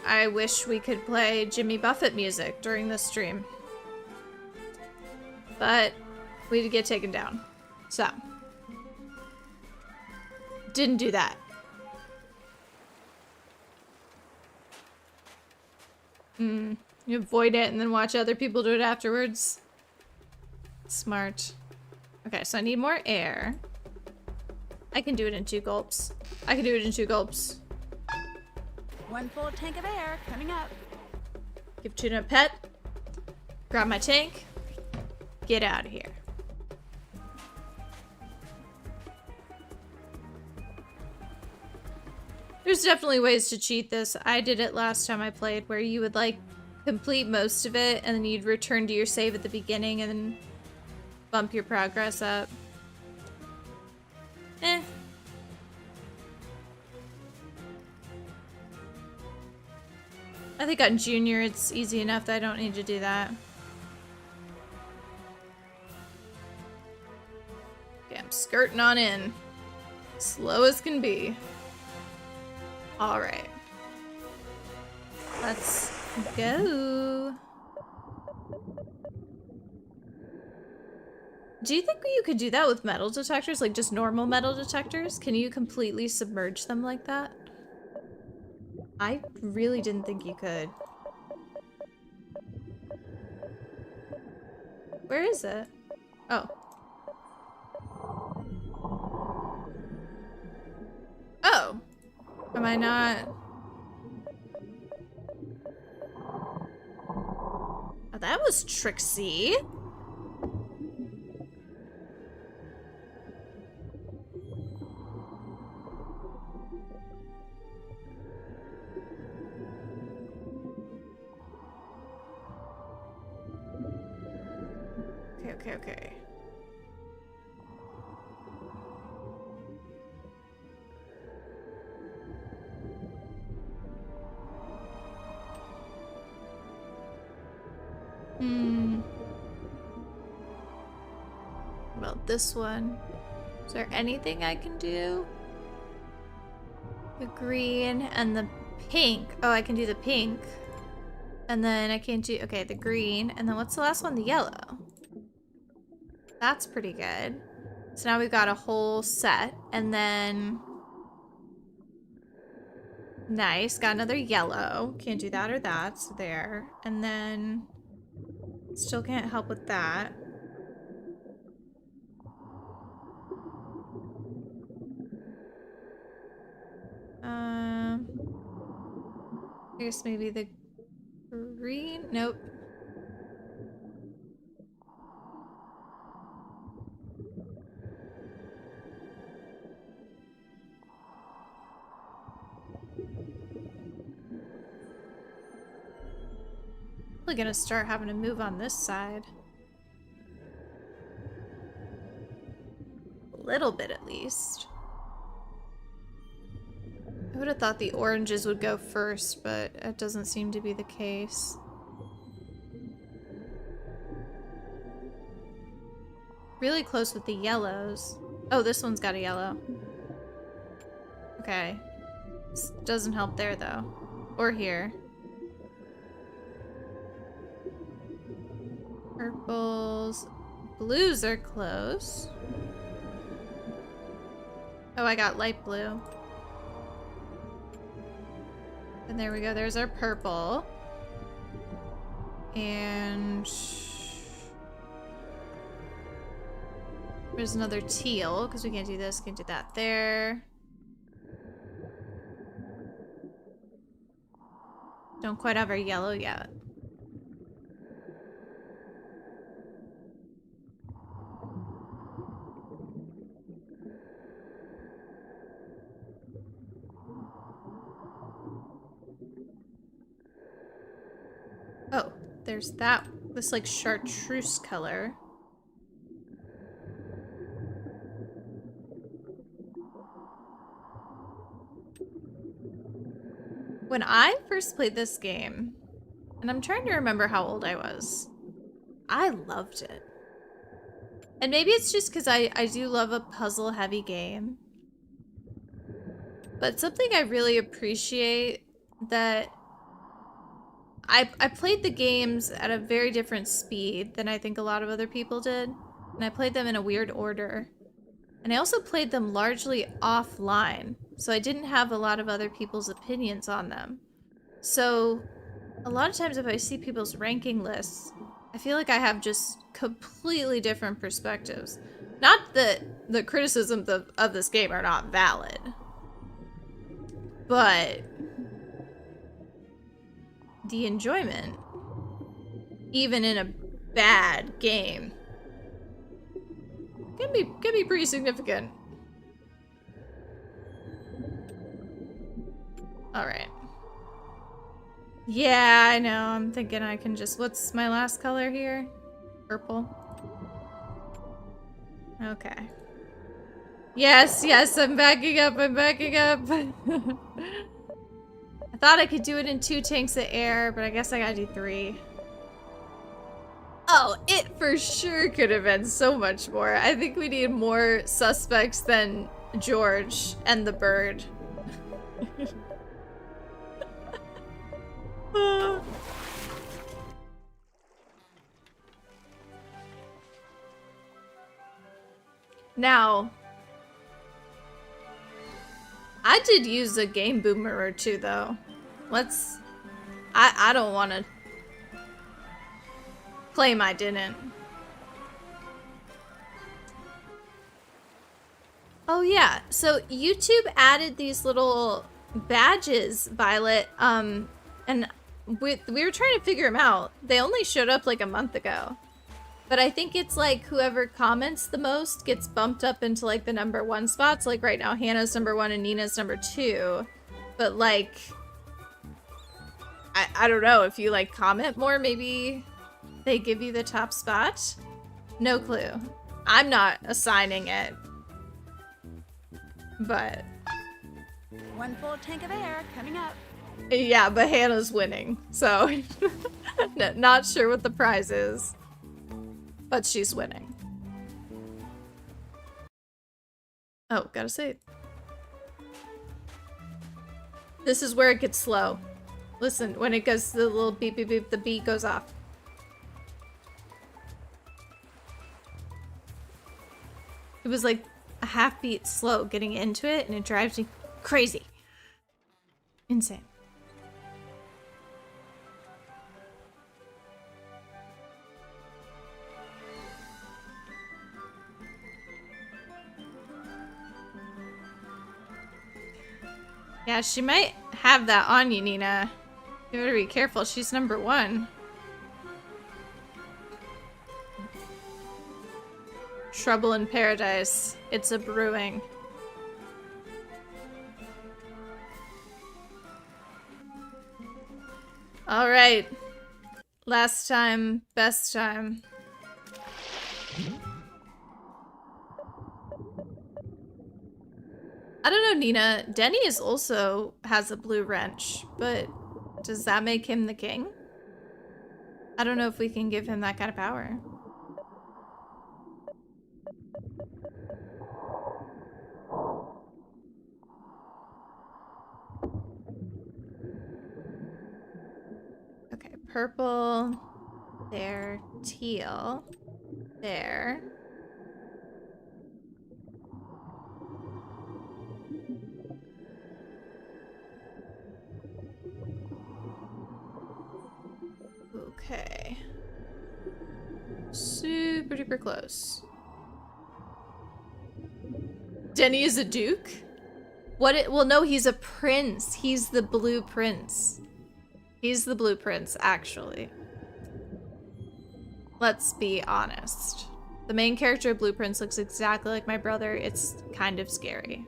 I wish we could play Jimmy Buffett music during this stream. But we did get taken down. So. Didn't do that. You avoid it and then watch other people do it afterwards. Smart. Okay, so I need more air. I can do it in 2 gulps. I can do it in 2 gulps. One full tank of air coming up. Give Tuna a pet. Grab my tank. Get out of here. There's definitely ways to cheat this. I did it last time I played where you would like complete most of it and then you'd return to your save at the beginning and then bump your progress up. Eh. I think on Junior it's easy enough that I don't need to do that. Okay, I'm skirting on in. Slow as can be. Alright. Let's go. Do you think you could do that with metal detectors? Like just normal metal detectors? Can you completely submerge them like that? I really didn't think you could. Where is it? Oh. Oh. Am I not? Oh, that was tricksy. Okay. What about this one? Is there anything I can do? The green and the pink. Oh, I can do the pink. And then I can't do, okay, the green. And then what's the last one? The yellow. That's pretty good. So now we've got a whole set. And then... Nice. Got another yellow. Can't do that or that. So there. And then... Still can't help with that. I guess maybe the green? Nope. Probably gonna start having to move on this side. A little bit at least. I would have thought the oranges would go first, but it doesn't seem to be the case. Really close with the yellows. Oh, this one's got a yellow. Okay. This doesn't help there, though. Or here. Purples. Blues are close. Oh, I got light blue. And there we go, there's our purple. And... There's another teal, because we can't do this, can't do that there. Don't quite have our yellow yet. Oh, there's that, this like chartreuse color. When I first played this game, and I'm trying to remember how old I was, I loved it. And maybe it's just because I do love a puzzle-heavy game. But something I really appreciate that I played the games at a very different speed than I think a lot of other people did. And I played them in a weird order. And I also played them largely offline. So I didn't have a lot of other people's opinions on them. So a lot of times if I see people's ranking lists, I feel like I have just completely different perspectives. Not that the criticisms of this game are not valid. But the enjoyment, even in a bad game, Can be pretty significant. Alright. Yeah, I know. I'm thinking I can just... What's my last color here? Purple. Okay. Yes, yes, I'm backing up. I'm backing up. I thought I could do it in 2 tanks of air, but I guess I gotta do 3. Oh, it for sure could have been so much more. I think we need more suspects than George and the bird. Now, I did use a game boomer or 2 though. I don't want to claim I didn't. Oh yeah, so YouTube added these little badges, Violet, and we were trying to figure them out. They only showed up like a month ago. But I think it's like whoever comments the most gets bumped up into like the #1 spots. Like right now, Hannah's #1 and Nina's #2. But like, I don't know, if you like comment more, maybe they give you the top spot? No clue. I'm not assigning it. But 1 full tank of air coming up. yeah, but Hannah's winning. So not sure what the prize is. But she's winning. Oh, gotta save. This is where it gets slow. Listen, when it goes to the little beep beep beep, the beat goes off. It was like a half beat slow getting into it, and it drives me crazy. Insane. Yeah, she might have that on you, Nina. You better be careful. She's #1. Trouble in paradise. It's a brewing. All right. Last time, best time. I don't know, Nina. Denny is also has a blue wrench, but does that make him the king? I don't know if we can give him that kind of power. Okay, purple. There. Teal. There. Okay. Super duper close. Denny is a duke? What it, well no, he's a prince. He's the blue prince. He's the blue prince, actually. Let's be honest. The main character of Blue Prince looks exactly like my brother. It's kind of scary.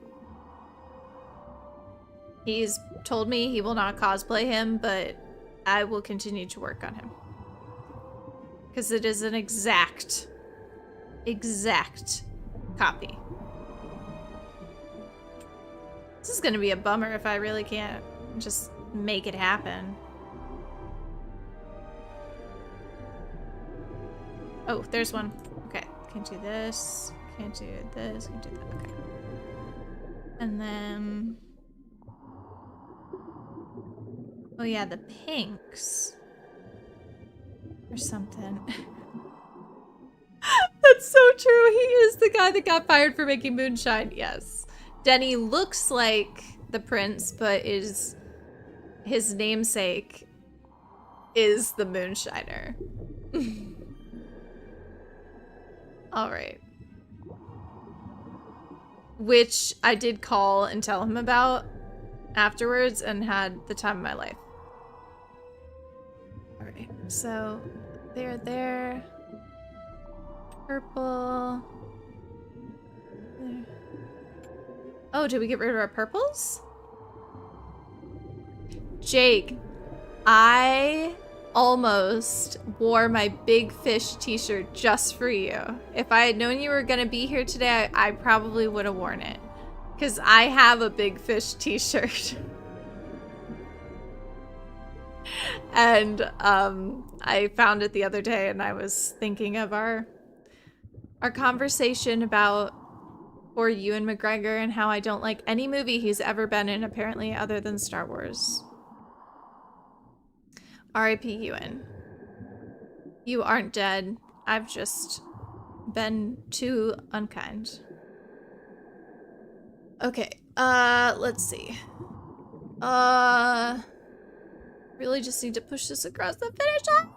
He's told me he will not cosplay him, but I will continue to work on him. Because it is an exact copy. This is gonna be a bummer if I really can't just make it happen. Oh, there's one. Okay, can't do this, can't do this, can't do that, okay. And then... oh yeah, the pinks. Or something. That's so true. He is the guy that got fired for making moonshine. Yes. Denny looks like the prince, but is his namesake is the moonshiner. All right. Which I did call and tell him about afterwards and had the time of my life. All right. So there. Purple. Oh, did we get rid of our purples? Jake, I almost wore my big fish t-shirt just for you. If I had known you were gonna be here today, I probably would have worn it. Because I have a big fish t-shirt. And I found it the other day and I was thinking of our conversation about poor Ewan McGregor and how I don't like any movie he's ever been in, apparently, other than Star Wars. R.I.P. Ewan. You aren't dead. I've just been too unkind. Okay, let's see. Really just need to push this across the finish line.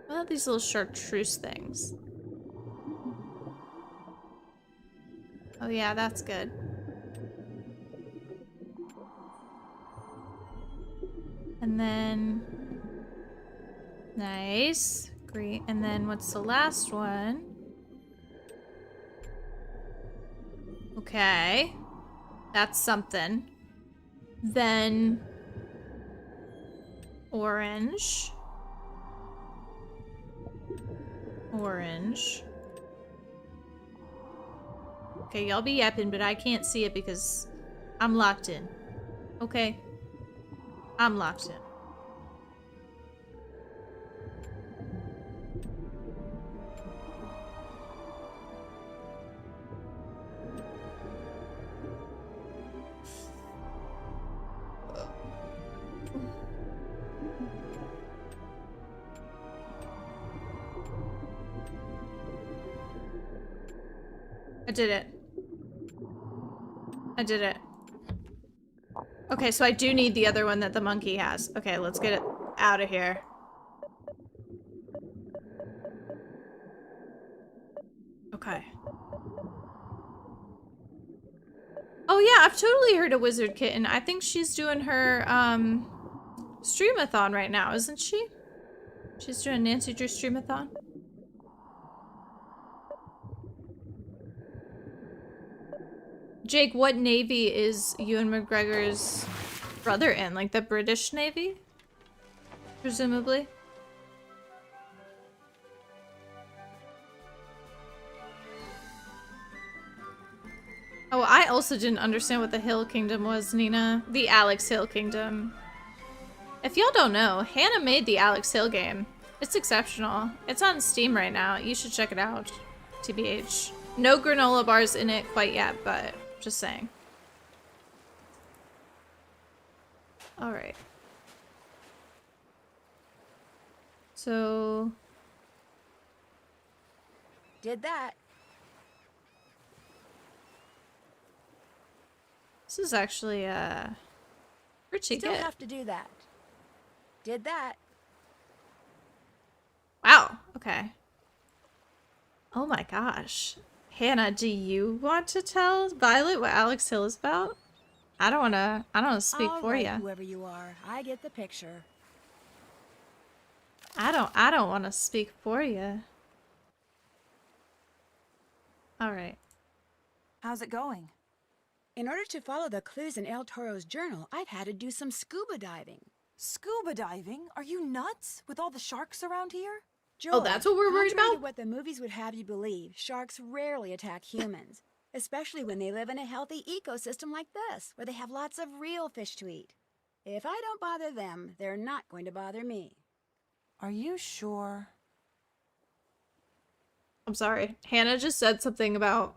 What are these little chartreuse things? Oh yeah, that's good. And then, nice, great. And then what's the last one? Okay, that's something. Then orange, orange. Okay, y'all be yapping, but I can't see it because I'm locked in. Okay. I'm locked in. I did it. I did it. Okay, so I do need the other one that the monkey has. Okay, let's get it out of here. Okay. Oh yeah, I've totally heard of Wizard Kitten. I think she's doing her streamathon right now, isn't she? She's doing Nancy Drew streamathon. Jake, what navy is Ewan McGregor's brother in? Like the British Navy? Presumably. Oh, I also didn't understand what the Hill Kingdom was, Nina. The Alex Hill Kingdom. If y'all don't know, Hannah made the Alex Hill game. It's exceptional. It's on Steam right now. You should check it out. TBH. No granola bars in it quite yet, but just saying. Alright. So... Did that. This is actually, pretty Still good. have to do that. Did that. Wow, okay. Oh my gosh. Hannah, do you want to tell Violet what Alex Hill is about? I don't wanna speak All for right, you. whoever you are, I get the picture. I don't want to speak for you. All right. How's it going? In order to follow the clues in El Toro's journal, I've had to do some scuba diving. Scuba diving? Are you nuts? With all the sharks around here? Oh, that's what we're worried contrary about? to what the movies would have you believe, sharks rarely attack humans, especially when they live in a healthy ecosystem like this, where they have lots of real fish to eat. If I don't bother them, they're not going to bother me. Are you sure? I'm sorry. Hannah just said something about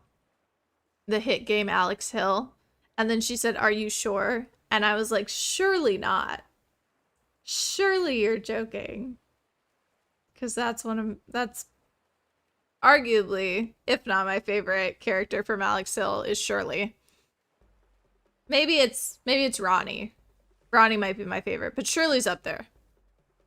the hit game Alex Hill, and then she said, "Are you sure?" And I was like, "Surely not. Surely you're joking." Because that's arguably, if not my favorite character from Alex Hill, is Shirley. Maybe it's Ronnie. Ronnie might be my favorite, but Shirley's up there.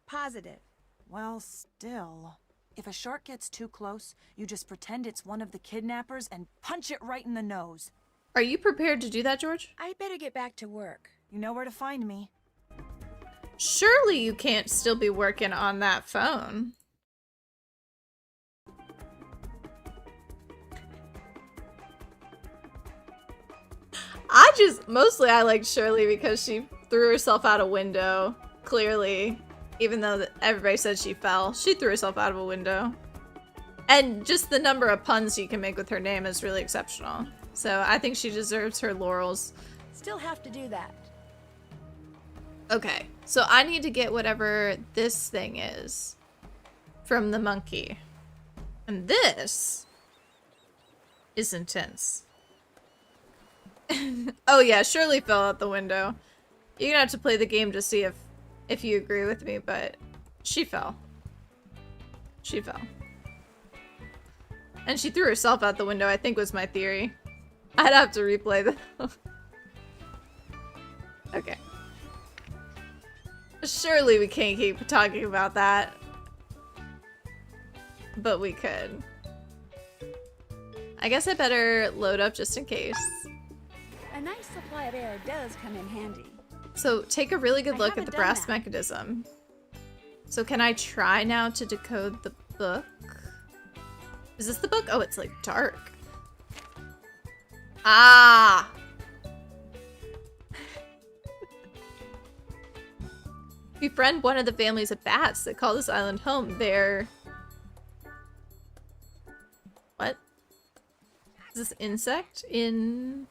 Positive. Well, still. If a shark gets too close, you just pretend it's one of the kidnappers and punch it right in the nose. Are you prepared to do that, George? I'd better get back to work. You know where to find me. Surely you can't still be working on that phone. Mostly I like Shirley because she threw herself out a window, clearly. Even though everybody said she fell, she threw herself out of a window. And just the number of puns you can make with her name is really exceptional. So I think she deserves her laurels. Still have to do that. Okay, so I need to get whatever this thing is from the monkey. And this is intense. Oh yeah, Shirley fell out the window. You're gonna have to play the game to see if you agree with me, but she fell. She fell. And she threw herself out the window, I think was my theory. I'd have to replay that. Okay. Surely we can't keep talking about that. But we could. I guess I better load up just in case. A nice supply of air does come in handy. So take a really good look at haven't the done brass that. mechanism. So can I try now to decode the book? Is this the book? Oh, it's like dark. Ah! Befriend one of the families of bats that call this island home. They're... What? Is this insect? Insect?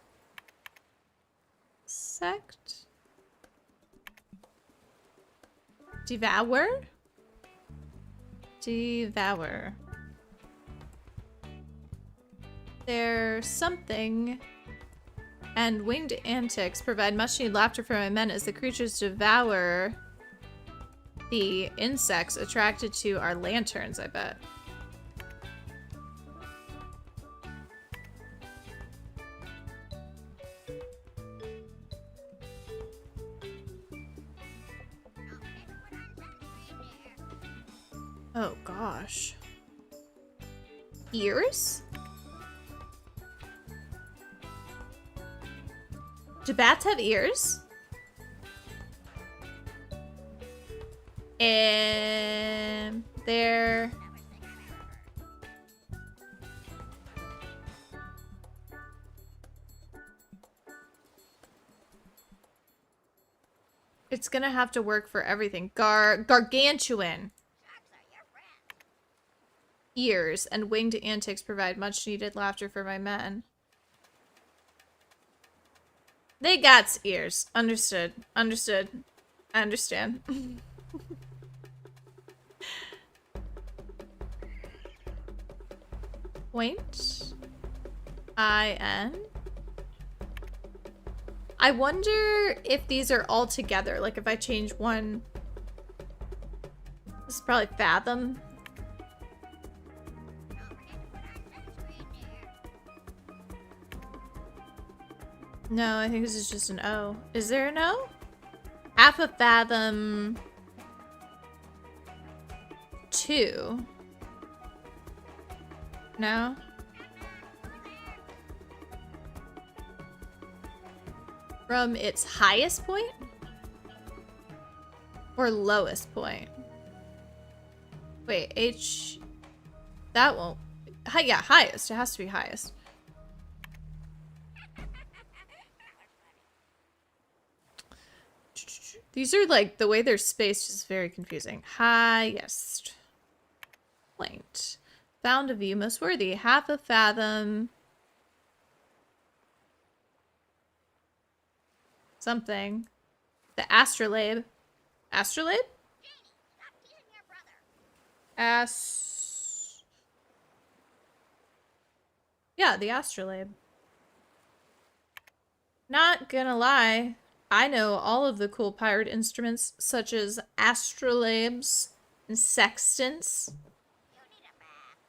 Devour? Devour. There's something. And winged antics provide much needed laughter for my men as the creatures devour the insects attracted to our lanterns, I bet. Oh gosh. Ears? Do bats have ears? And they're... It's gonna have to work for everything. Gargantuan. Ears and winged antics provide much needed laughter for my men. They got ears. Understood. Understood. I understand. Point. I-N. I wonder if these are all together. Like if I change one. This is probably fathom. No, I think this is just an O. Is there an O? Half a fathom. 2. No? From its highest point? Or lowest point? Wait, H... That won't... Yeah, highest. It has to be highest. These are like, the way they're spaced is very confusing. Highest point. Found a view most worthy. Half a fathom. Something. The astrolabe. Astrolabe? Yeah, the astrolabe. Not gonna lie. I know all of the cool pirate instruments, such as astrolabes and sextants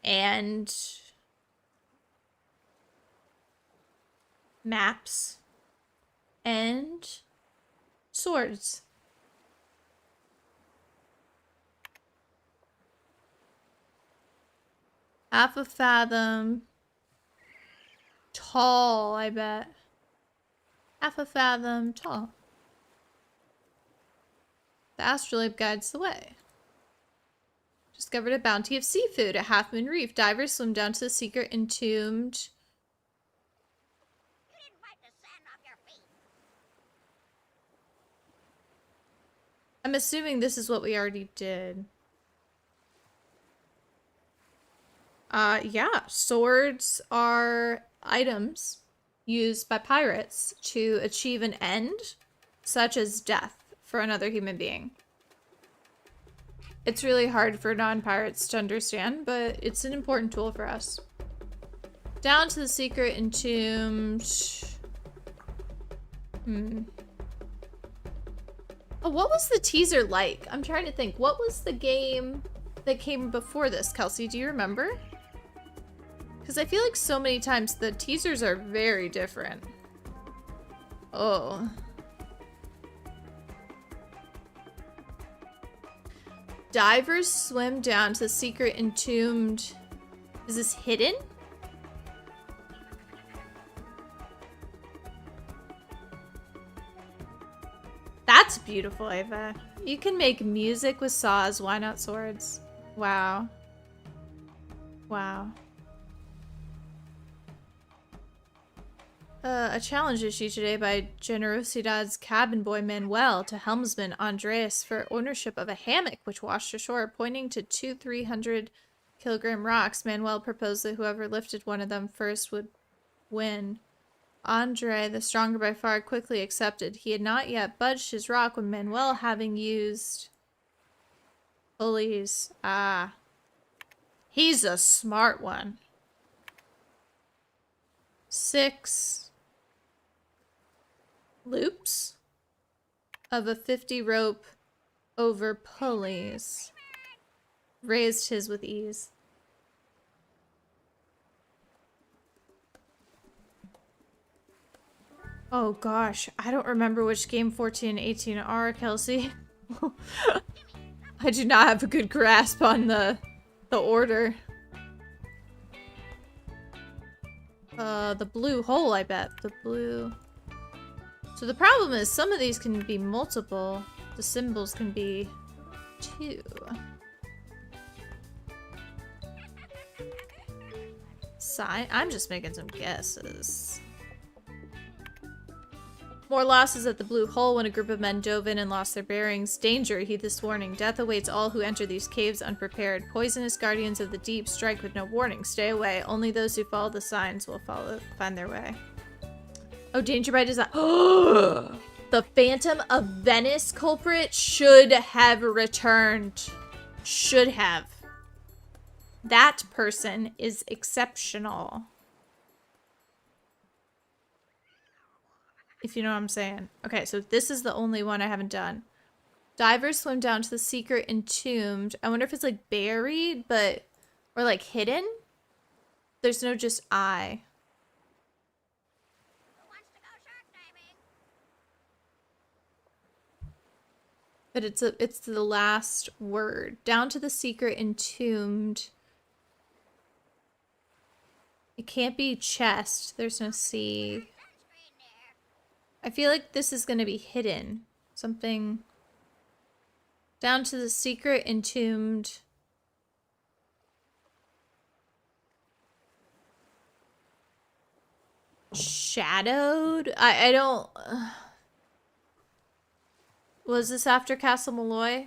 and maps and swords. Half a fathom tall, I bet. Half a fathom tall. The astrolabe guides the way. Discovered a bounty of seafood at Half Moon Reef. Divers swim down to the secret entombed. You didn't wipe the sand off your feet. I'm assuming this is what we already did. Yeah, swords are items used by pirates to achieve an end, such as death for another human being. It's really hard for non-pirates to understand, but it's an important tool for us. Down to the secret entombed. Oh, what was the teaser like? I'm trying to think. What was the game that came before this, Kelsey? Do you remember? Because I feel like so many times the teasers are very different. Oh. Divers swim down to the secret entombed. Is this hidden? That's beautiful, Ava. You can make music with saws. Why not swords? Wow. Wow. A challenge issued today by Generosidad's cabin boy Manuel to helmsman Andreas for ownership of a hammock which washed ashore, pointing to 2 300-kilogram rocks. Manuel proposed that whoever lifted one of them first would win. Andre, the stronger by far, quickly accepted. He had not yet budged his rock when Manuel, having used pulleys. Ah. He's a smart one. 6 loops of a 50 rope over pulleys. Raised his with ease. Oh gosh, I don't remember which game 14 and 18 are, Kelsey. I do not have a good grasp on the order. The blue hole, I bet. The blue... So the problem is some of these can be multiple. The symbols can be 2. Sign? I'm just making some guesses. More losses at the blue hole when a group of men dove in and lost their bearings. Danger, heed this warning. Death awaits all who enter these caves unprepared. Poisonous guardians of the deep strike with no warning. Stay away. Only those who follow the signs will find their way. Oh, danger by design. The Phantom of Venice culprit should have returned. Should have. That person is exceptional. If you know what I'm saying. Okay, so this is the only one I haven't done. Divers swim down to the secret entombed. I wonder if it's like buried, but... Or like hidden? There's no just I. Who wants to go shark diving? But it's the last word. Down to the secret entombed. It can't be chest. There's no C. I feel like this is going to be hidden. Something. Down to the secret entombed. Shadowed? I don't... Was this after Castle Malloy?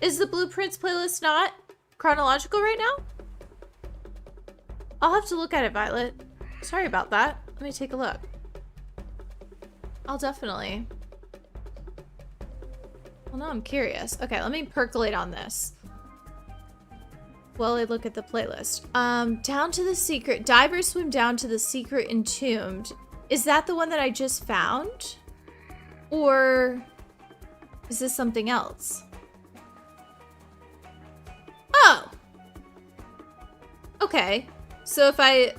Is the Blueprints playlist not chronological right now? I'll have to look at it, Violet. Sorry about that. Let me take a look. I'll definitely. Well, now I'm curious. Okay, let me percolate on this while I look at the playlist. Down to the secret. Divers swim down to the secret entombed. Is that the one that I just found? Or is this something else? Oh! Okay. So if I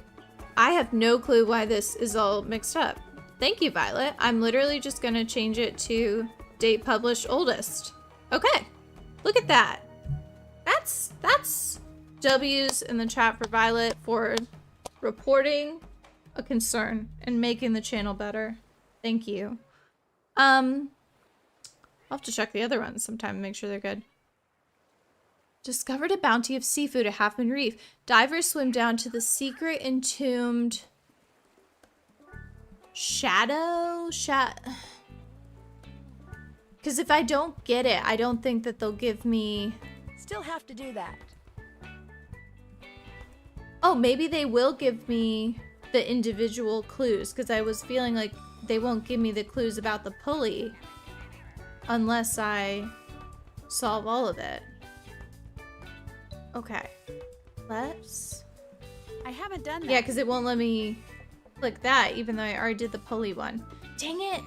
have no clue why this is all mixed up. Thank you, Violet. I'm literally just gonna change it to date published oldest. Okay. Look at that. That's W's in the chat for Violet for reporting a concern and making the channel better. Thank you. I'll have to check the other ones sometime and make sure they're good. Discovered a bounty of seafood at Half Moon Reef. Divers swim down to the secret entombed. Shadow? Because if I don't get it, I don't think that they'll give me... Still have to do that. Oh, maybe they will give me the individual clues, because I was feeling like they won't give me the clues about the pulley unless I solve all of it. Okay. Let's... I haven't done that. Yeah, because it won't let me click that, even though I already did the pulley one. Dang it!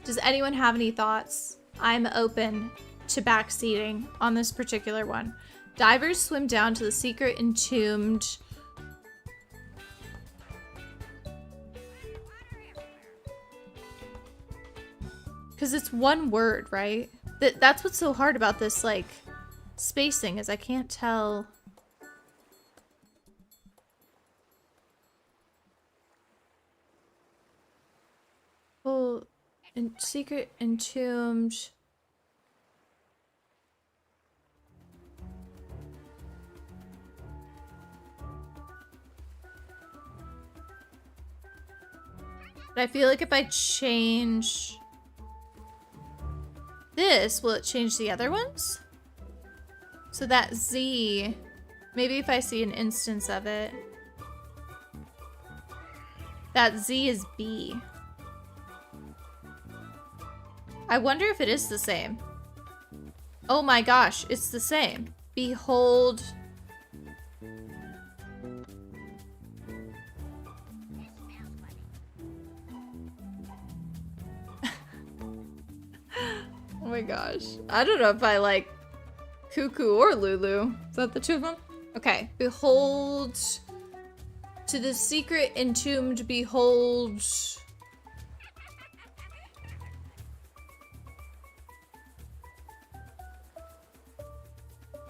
Does anyone have any thoughts? I'm open to backseating on this particular one. Divers swim down to the secret entombed... Because it's one word, right? That's what's so hard about this, like, spacing, is I can't tell... Well, secret entombed... But I feel like if I change this, will it change the other ones? So that Z, maybe if I see an instance of it. That Z is B. I wonder if it is the same. Oh my gosh, it's the same. Behold. Oh my gosh. I don't know if I like Coucou or Lulu. Is that the two of them? Okay. Behold. To the secret entombed behold.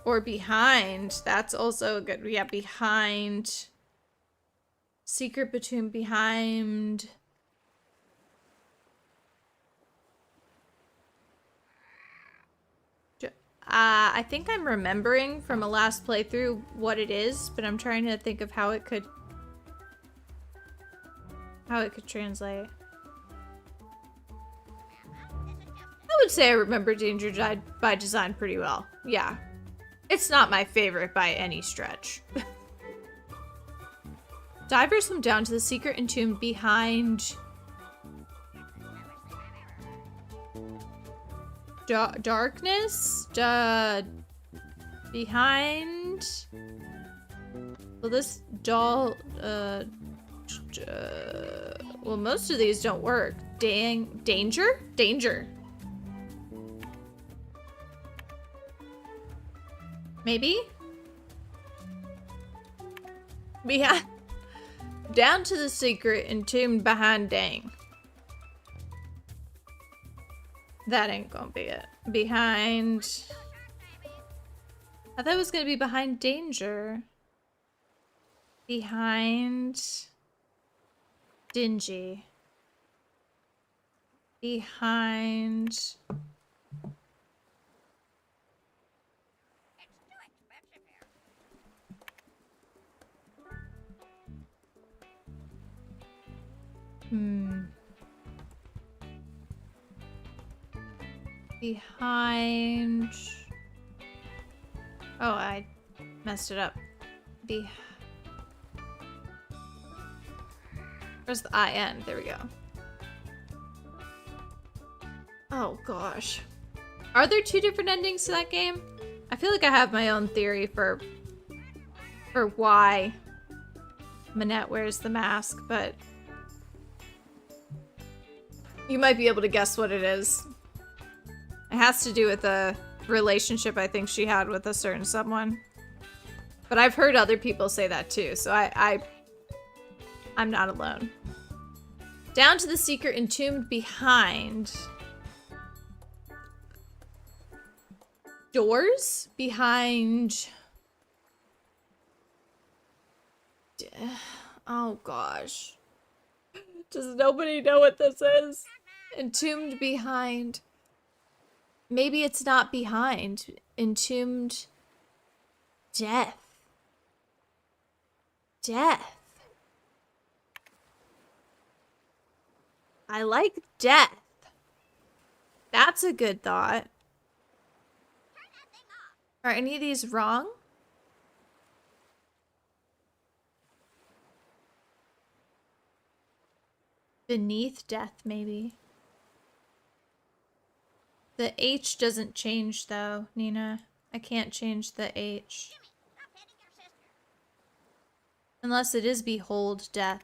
Or behind. That's also good. Yeah, behind. Secret between behind. I think I'm remembering from a last playthrough what it is, but I'm trying to think of how it could translate. I would say I remember Danger by Design pretty well. Yeah. It's not my favorite by any stretch. Divers swim down to the secret entombed behind... darkness? Behind... Well, this doll... well, most of these don't work. Danger? Danger. Maybe? Behind... Down to the secret entombed behind dang. That ain't gonna be it. Behind... I thought it was gonna be behind danger. Behind... dingy. Behind... Behind... Oh, I messed it up. Where's the IN? There we go. Oh gosh. Are there two different endings to that game? I feel like I have my own theory for why Manette wears the mask, but you might be able to guess what it is. It has to do with a relationship I think she had with a certain someone. But I've heard other people say that too, so I'm not alone. Down to the secret entombed behind. Doors? Behind... Oh gosh. Does nobody know what this is? Entombed behind... Maybe it's not behind. Entombed... Death. Death. I like death. That's a good thought. Are any of these wrong? Beneath death, maybe. The H doesn't change, though, Nina. I can't change the H. Unless it is behold death.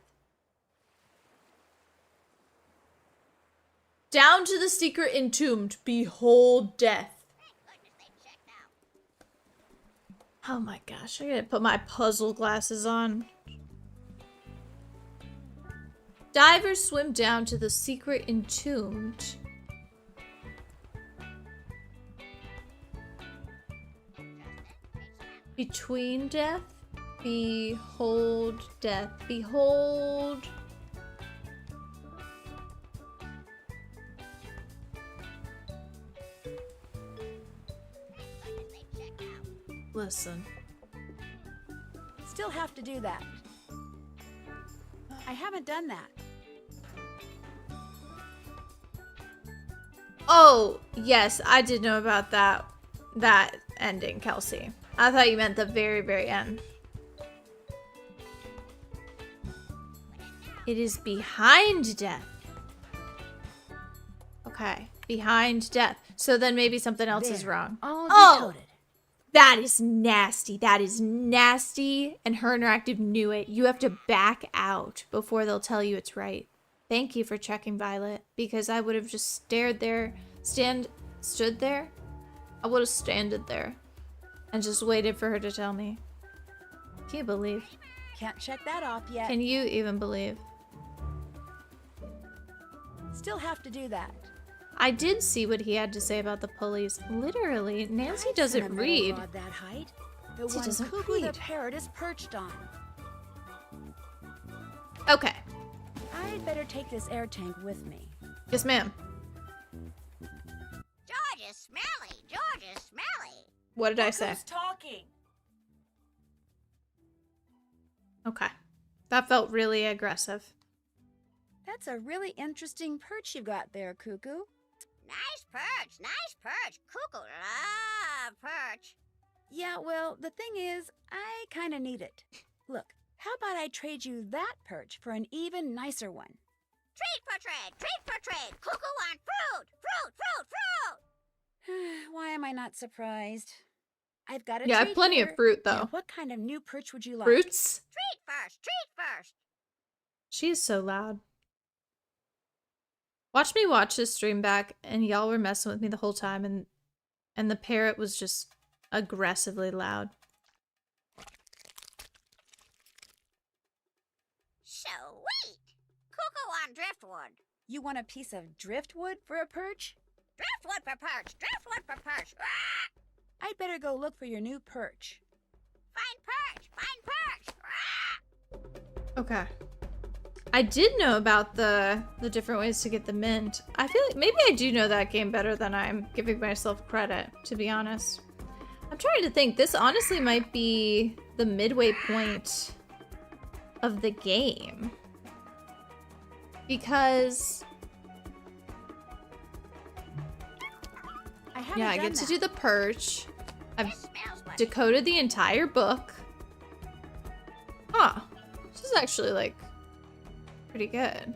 Down to the secret entombed. Behold death. Oh my gosh, I gotta put my puzzle glasses on. Divers swim down to the secret entombed. Between death? Behold death. Behold. Listen. Still have to do that. I haven't done that. Oh, yes, I did know about that ending, Kelsey. I thought you meant the very, very end. It is behind death. Okay, behind death. So then maybe something else is wrong. All Oh! decoded. That is nasty. That is nasty. And Her Interactive knew it. You have to back out before they'll tell you it's right. Thank you for checking, Violet, because I would have just stood there. I would have standed there and just waited for her to tell me. Can you believe? Can't check that off yet. Can you even believe? Still have to do that. I did see what he had to say about the pulleys. Literally, Nancy I've doesn't seen a metal read. rod that height. The Nancy one doesn't Coucou read. the parrot is perched on. Okay. I'd better take this air tank with me. Yes, ma'am. George is smelly. George is smelly. What did I say? Who's talking? Okay. That felt really aggressive. That's a really interesting perch you've got there, Coucou. Nice perch. Nice perch. Coucou love perch. Yeah, well, the thing is, I kind of need it. Look, how about I trade you that perch for an even nicer one? Treat for trade. Treat for trade. Coucou want fruit. Fruit, fruit, fruit. Why am I not surprised? I've got a Yeah, I have treat plenty of here. fruit, Now, though. what kind of new perch would you like? Fruits? Treat first. Treat first. She is so loud. Watch me watch this stream back, and y'all were messing with me the whole time, and the parrot was just aggressively loud. Sweet. Coucou want driftwood. You want a piece of driftwood for a perch? Driftwood for perch. Driftwood for perch. Ah! I'd better go look for your new perch. Fine perch. Fine perch. Ah! Okay. I did know about the different ways to get the mint. I feel like maybe I do know that game better than I'm giving myself credit, to be honest. I'm trying to think. This honestly might be the midway point of the game. Because haven't yeah, I done get to that. do the perch. I've This smells like decoded the entire book. Huh. This is actually, like, pretty good.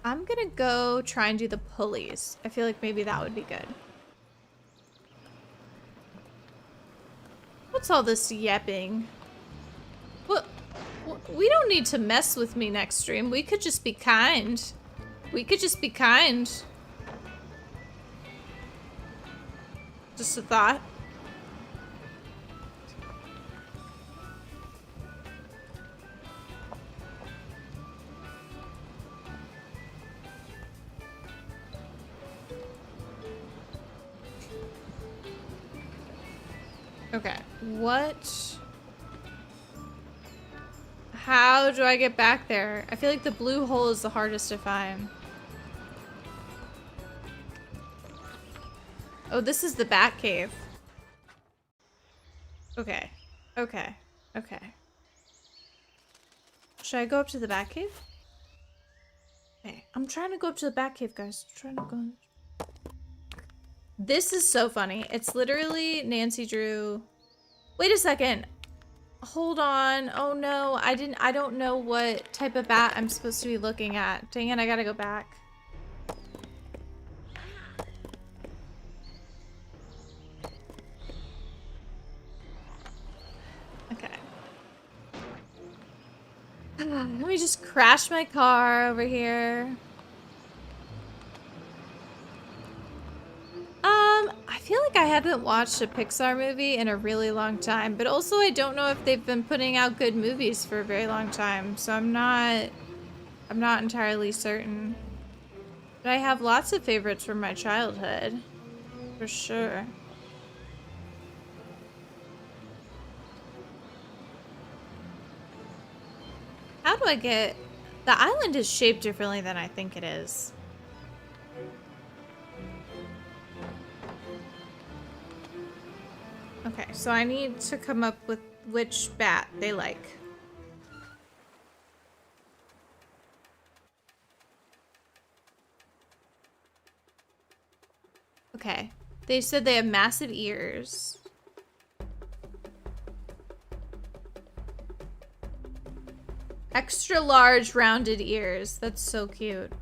I'm gonna go try and do the pulleys. I feel like maybe that would be good. What's all this yapping? What? We don't need to mess with me next stream. We could just be kind. We could just be kind. Just a thought. Okay, what? How do I get back there? I feel like the blue hole is the hardest to find. Oh, this is the bat cave. Okay, okay, okay. Should I go up to the Batcave? Okay, I'm trying to go up to the Batcave, guys. I'm trying to go. This is so funny. It's literally Nancy Drew. Wait a second. Hold on. Oh no, I don't know what type of bat I'm supposed to be looking at. Dang it, I gotta go back. Okay. Let me just crash my car over here. I feel like I haven't watched a Pixar movie in a really long time, but also I don't know if they've been putting out good movies for a very long time, so I'm not entirely certain. But I have lots of favorites from my childhood, for sure. How do I get... The island is shaped differently than I think it is. Okay, so I need to come up with which bat they like. Okay, they said they have massive ears. Extra large rounded ears. That's so cute.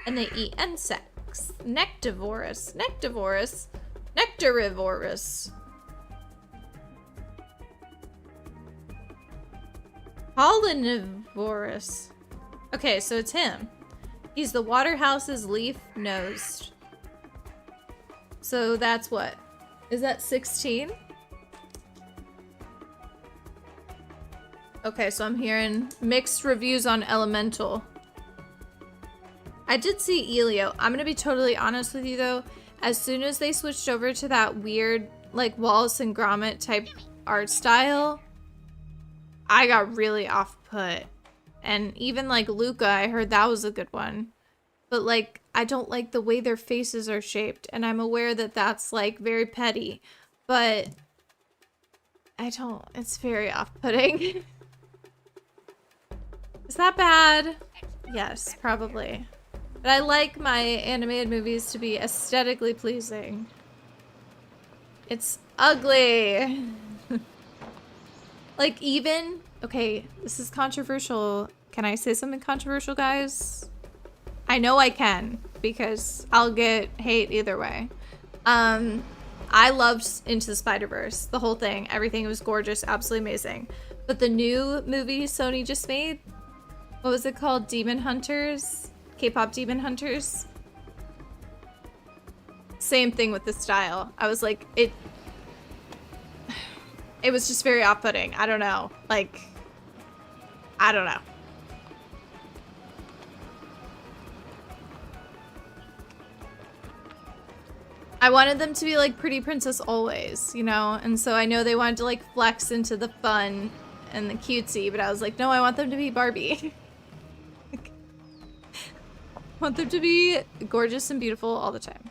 And they eat insects. Nectivorous. Nectivorous. Nectarivorous. Pollinivorous. Okay, so it's him. He's the Waterhouse's leaf-nosed. So that's what? Is that 16? Okay, so I'm hearing mixed reviews on Elemental. I did see Elio. I'm gonna be totally honest with you though. As soon as they switched over to that weird, like, Wallace and Gromit type art style, I got really off-put. And even, like, Luca, I heard that was a good one. But, like, I don't like the way their faces are shaped. And I'm aware that that's, like, very petty. But I don't... It's very off-putting. Is that bad? Yes, probably. But I like my animated movies to be aesthetically pleasing. It's ugly. Like, even... Okay, this is controversial. Can I say something controversial, guys? I know I can, because I'll get hate either way. I loved Into the Spider-Verse. The whole thing. Everything was gorgeous. Absolutely amazing. But the new movie Sony just made... What was it called? Demon Hunters? K-pop Demon Hunters? Same thing with the style. I was like, it was just very off-putting. I don't know. Like, I don't know. I wanted them to be like Pretty Princess Always, you know? And so I know they wanted to like flex into the fun and the cutesy, but I was like, no, I want them to be Barbie. I want them to be gorgeous and beautiful all the time.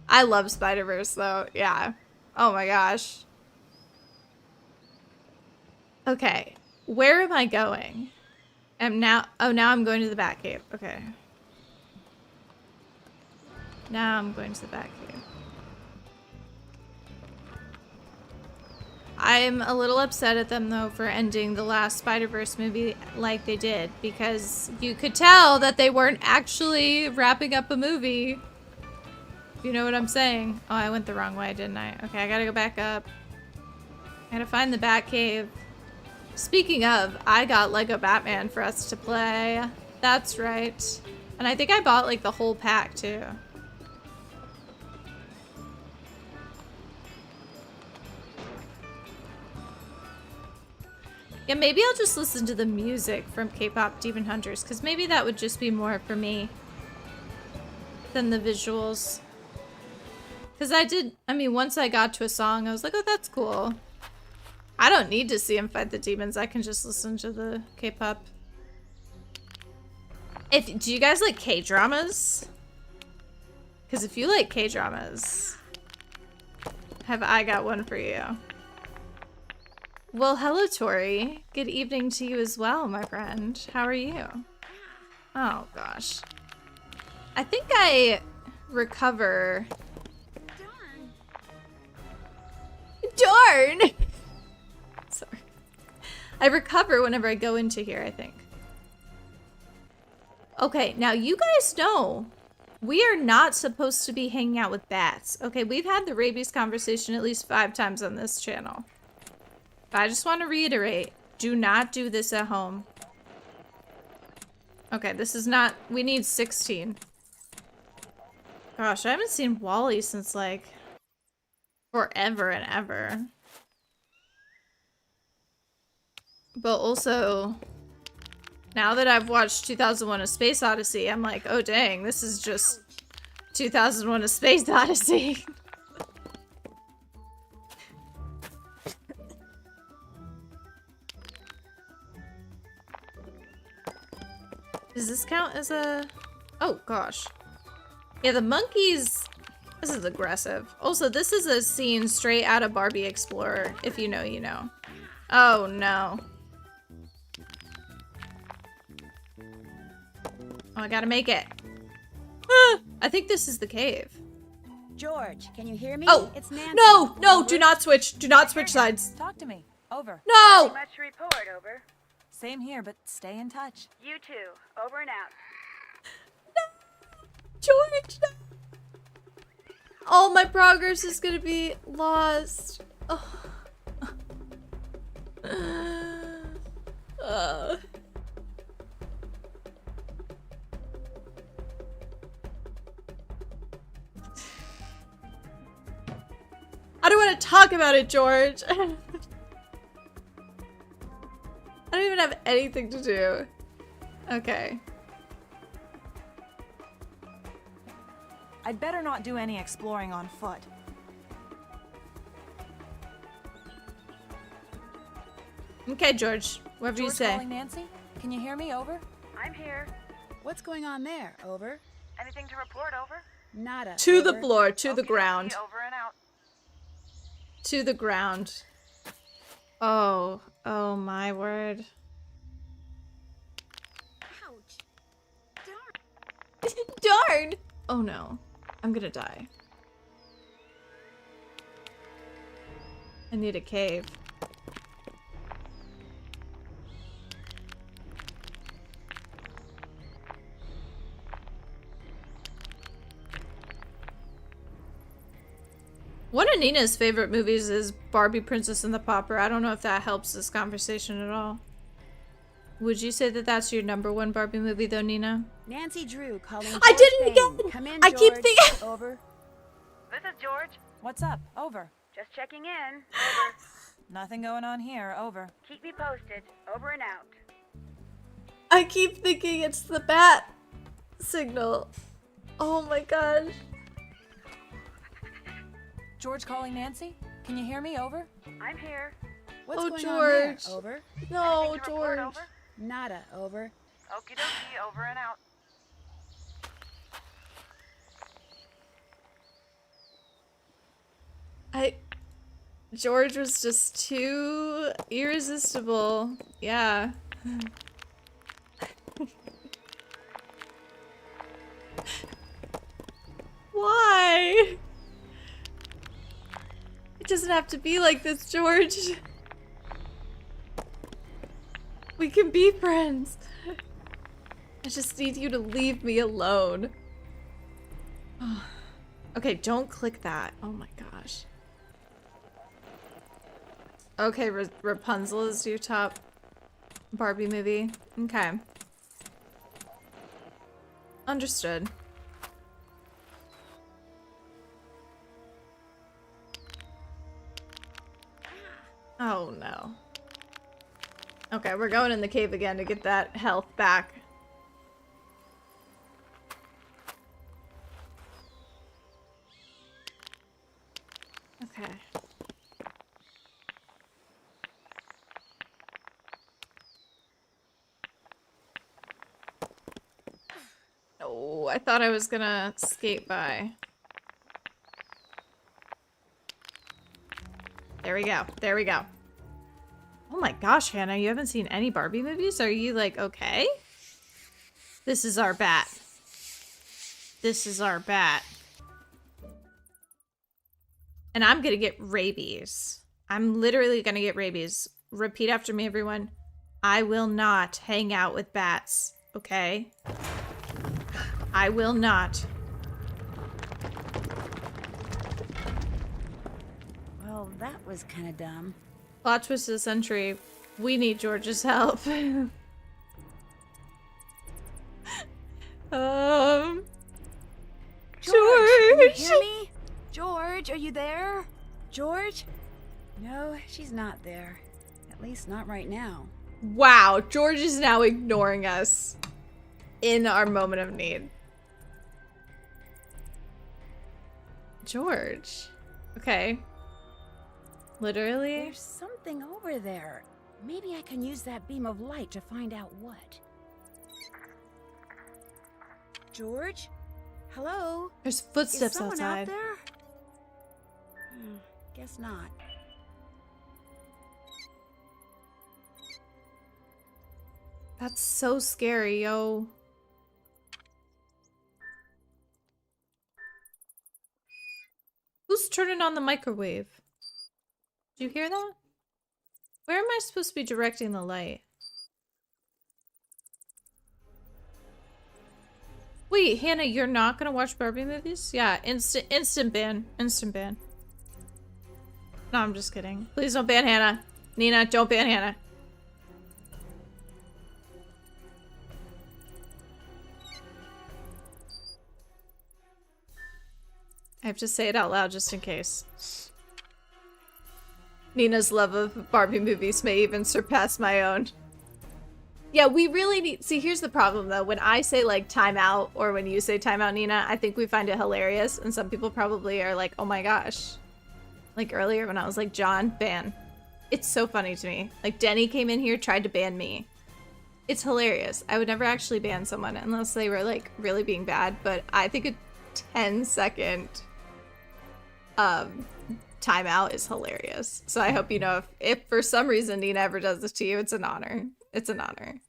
I love Spider-Verse though. Yeah. Oh my gosh. Okay. Where am I going? Oh, now I'm going to the Batcave. Okay. Now I'm going to the Batcave. I'm a little upset at them though for ending the last Spider-Verse movie like they did, because you could tell that they weren't actually wrapping up a movie. You know what I'm saying? Oh, I went the wrong way, didn't I? Okay, I gotta go back up. I gotta find the Batcave. Speaking of, I got Lego Batman for us to play. That's right. And I think I bought like the whole pack too. Yeah, maybe I'll just listen to the music from K-pop Demon Hunters, because maybe that would just be more for me than the visuals. Because I mean, once I got to a song, I was like, oh, that's cool. I don't need to see him fight the demons. I can just listen to the K-pop. Do you guys like K-dramas? Because if you like K-dramas, have I got one for you. Well, hello, Tori. Good evening to you as well, my friend. How are you? Oh, gosh. I think I recover... Darn! Sorry. I recover whenever I go into here, I think. Okay, now you guys know we are not supposed to be hanging out with bats. Okay, we've had the rabies conversation at least 5 times on this channel. But I just want to reiterate, do not do this at home. Okay, this is not... We need 16. Gosh, I haven't seen Wally since, like, forever and ever. But also, now that I've watched 2001: A Space Odyssey, I'm like, oh dang, this is just 2001: A Space Odyssey. Does this count as a... Oh, gosh. Yeah, the monkeys... This is aggressive. Also, this is a scene straight out of Barbie Explorer. If you know, you know. Oh, no. Oh, I gotta make it. Ah, I think this is the cave. George, can you hear me? Oh, It's Nancy. no, no, Over. do not switch. Do not switch sides. Talk to me. Over. No! Much to report, over. Same here, but stay in touch. You too. Over and out. George, no. All my progress is gonna be lost. Oh. I don't want to talk about it, George. I don't even have anything to do. Okay. I'd better not do any exploring on foot. Okay, George. Whatever you George say. calling Nancy? Can you hear me? Over. I'm here. What's going on there? Over. Anything to report, over? Nada. To the over. floor, to the Okie dokie, ground. Over and out. To the ground. Oh. Oh my word. Ouch. Darn! Oh no. I'm gonna die. I need a cave. One of Nina's favorite movies is Barbie Princess and the Pauper. I don't know if that helps this conversation at all. Would you say that that's your #1 Barbie movie though, Nina? Nancy Drew calling. I George did it Payne. again! Come in, I keep George. thinking- Over. This is George. What's up? Over. Just checking in. Over. Nothing going on here. Over. Keep me posted. Over and out. I keep thinking it's the bat signal. Oh my gosh. George calling Nancy? Can you hear me? Over. I'm here. What's Oh, going George. on there? Over. No, Anything to report, George. over? Nada. Over. Okie dokie. Over and out. George was just too irresistible. Yeah. Why? It doesn't have to be like this, George. We can be friends. I just need you to leave me alone. Okay, don't click that. Oh my gosh. Okay, Rapunzel is your top Barbie movie. Okay. Understood. Oh no. Okay, we're going in the cave again to get that health back. Okay. Oh, I thought I was gonna skate by. There we go. There we go. Oh my gosh, Hannah, you haven't seen any Barbie movies? Are you like, okay? This is our bat. This is our bat. And I'm gonna get rabies. I'm literally gonna get rabies. Repeat after me, everyone. I will not hang out with bats, okay? I will not. Well, that was kind of dumb. Plot twist of the century. We need George's help. George, George! can you hear me? George, are you there? George? No, she's not there. At least not right now. Wow, George is now ignoring us in our moment of need. George. Okay. Literally? There's something over there. Maybe I can use that beam of light to find out what. George? Hello? There's Is footsteps someone outside. out there? Guess not. That's so scary, yo. Who's turning on the microwave? Did you hear that? Where am I supposed to be directing the light? Wait, Hannah, you're not gonna watch Barbie movies? Yeah, instant ban. Instant ban. No, I'm just kidding. Please don't ban Hannah. Nina, don't ban Hannah. I have to say it out loud just in case. Nina's love of Barbie movies may even surpass my own. Yeah, we really need... See, here's the problem, though. When I say, like, timeout, or when you say timeout, Nina, I think we find it hilarious, and some people probably are like, oh my gosh. Like, earlier when I was like, John, ban. It's so funny to me. Like, Denny came in here, tried to ban me. It's hilarious. I would never actually ban someone unless they were, like, really being bad, but I think a 10-second... timeout is hilarious. So I hope you know if for some reason Nina ever does this to you, it's an honor. It's an honor.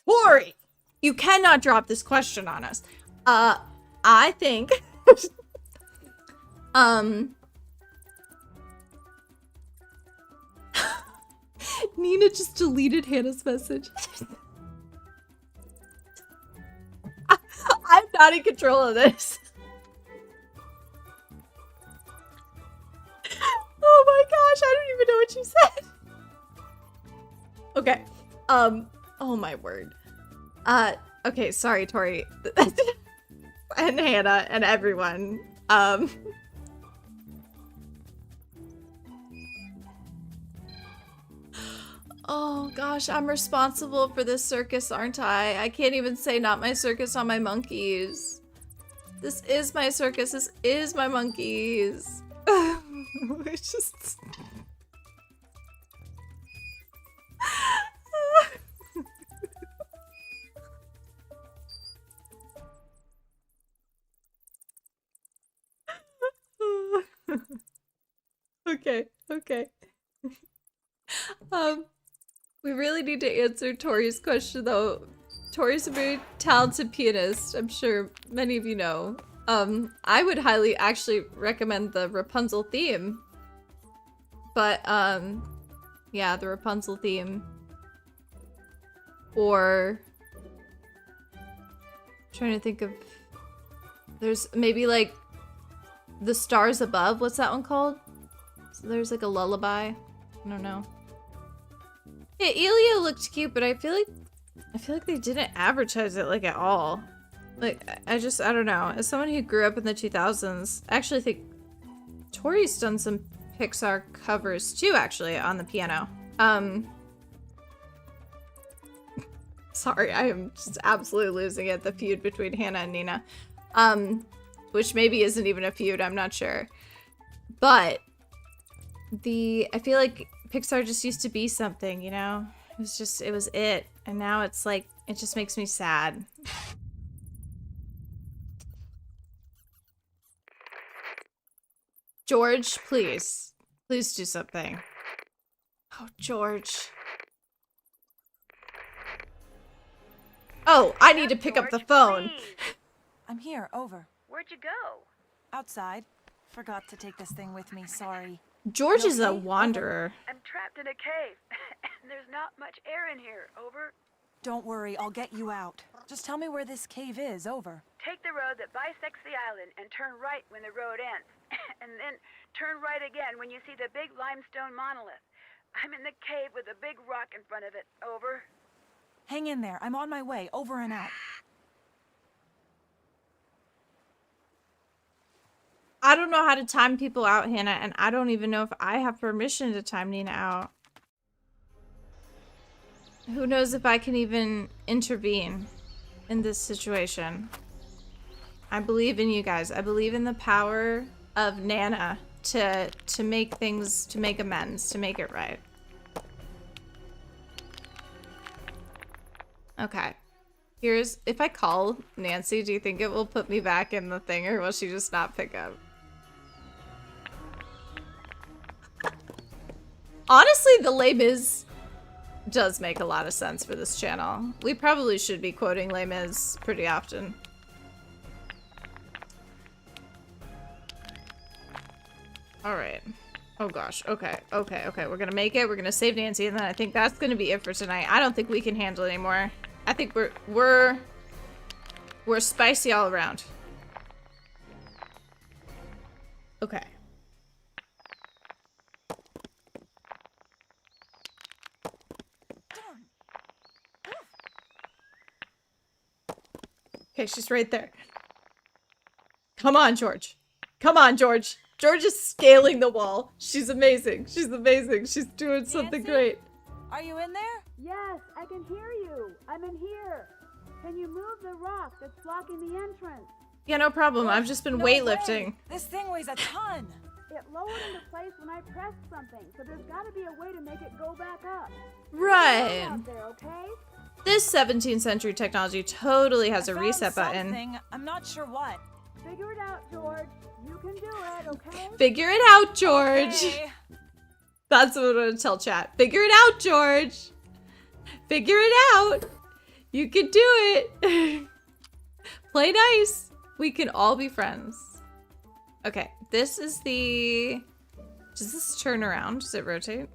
Tori! You cannot drop this question on us. I think Nina just deleted Hannah's message. I'm not in control of this. Oh my gosh, I don't even know what you said. Okay. Oh my word. Okay, sorry, Tori. And Hannah and everyone. Oh gosh, I'm responsible for this circus, aren't I? I can't even say not my circus on my monkeys. This is my circus. This is my monkeys. It's just... Okay. We really need to answer Tori's question though. Tori's a very talented pianist, I'm sure many of you know. I would highly actually recommend the Rapunzel theme. But, yeah, the Rapunzel theme. Or... I'm trying to think of... There's maybe, like, The Stars Above. What's that one called? So there's, like, a lullaby. I don't know. Yeah, Elio looked cute, but I feel like they didn't advertise it, like, at all. Like, I don't know. As someone who grew up in the 2000s, I actually think Tori's done some Pixar covers too, actually, on the piano. Sorry, I am just absolutely losing it, the feud between Hannah and Nina. Which maybe isn't even a feud, I'm not sure. But, I feel like Pixar just used to be something, you know? It was it. And now it's like, it just makes me sad. George, please. Please do something. Oh, George. Oh, I need to pick up the George, phone. please. I'm here, over. Where'd you go? Outside. Forgot to take this thing with me, sorry. George You is a okay? wanderer. I'm trapped in a cave. And there's not much air in here. Over. Don't worry, I'll get you out. Just tell me where this cave is, over. Take the road that bisects the island and turn right when the road ends. And then turn right again when you see the big limestone monolith. I'm in the cave with a big rock in front of it. Over. Hang in there, I'm on my way, over and out. I don't know how to time people out, Hannah, and I don't even know if I have permission to time Nina out. Who knows if I can even intervene in this situation. I believe in you guys. I believe in the power of Nana to make things, to make amends, to make it right. Okay. Here's, if I call Nancy, do you think it will put me back in the thing, or will she just not pick up? Honestly, the Les Mis does make a lot of sense for this channel. We probably should be quoting Les Mis pretty often. Alright. Oh gosh. Okay. Okay. Okay. We're gonna make it. We're gonna save Nancy, and then I think that's gonna be it for tonight. I don't think we can handle it anymore. I think we're spicy all around. Okay. Okay, she's right there. Come on, George. Come on, George. George is scaling the wall. She's amazing. She's amazing. She's doing something Nancy? great. Are you in there? Yes, I can hear you. I'm in here. Can you move the rock that's blocking the entrance? Yeah, no problem. I've just been No weightlifting. way. This thing weighs a ton. It lowered into place when I pressed something, so there's got to be a way to make it go back up. Right. Out there, okay? This 17th century technology totally has a I found reset button. something. I'm not sure what. Figure it out, George. You can do it, okay? Figure it out, George. Hey. That's what I'm gonna tell chat. Figure it out, George. Figure it out. You can do it. Play nice. We can all be friends. Okay, this is the... Does this turn around? Does it rotate?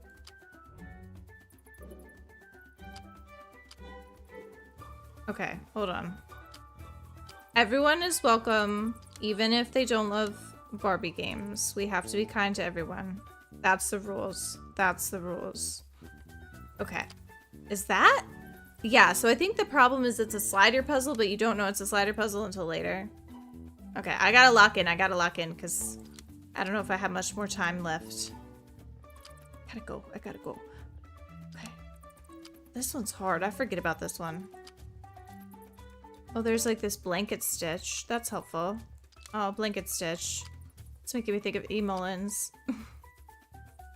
Okay, hold on. Everyone is welcome, even if they don't love Barbie games. We have to be kind to everyone. That's the rules. That's the rules. Okay. Is that? Yeah, so I think the problem is it's a slider puzzle, but you don't know it's a slider puzzle until later. Okay, I gotta lock in. I gotta lock in, because I don't know if I have much more time left. I gotta go. Okay. This one's hard. I forget about this one. Oh, there's like this blanket stitch. That's helpful. Oh, blanket stitch. It's making me think of E. Mullins.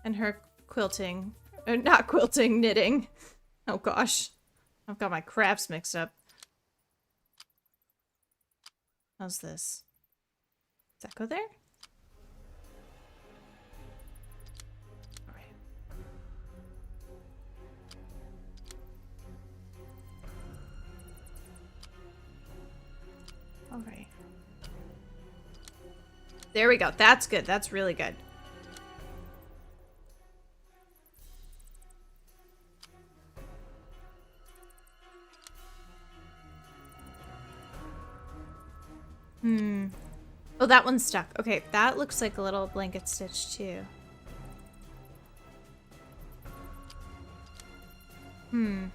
And her quilting. Or not quilting, knitting. Oh gosh. I've got my crafts mixed up. How's this? Does that go there? Alright. Alright. There we go. That's good. That's really good. Oh, that one's stuck. Okay, that looks like a little blanket stitch too. That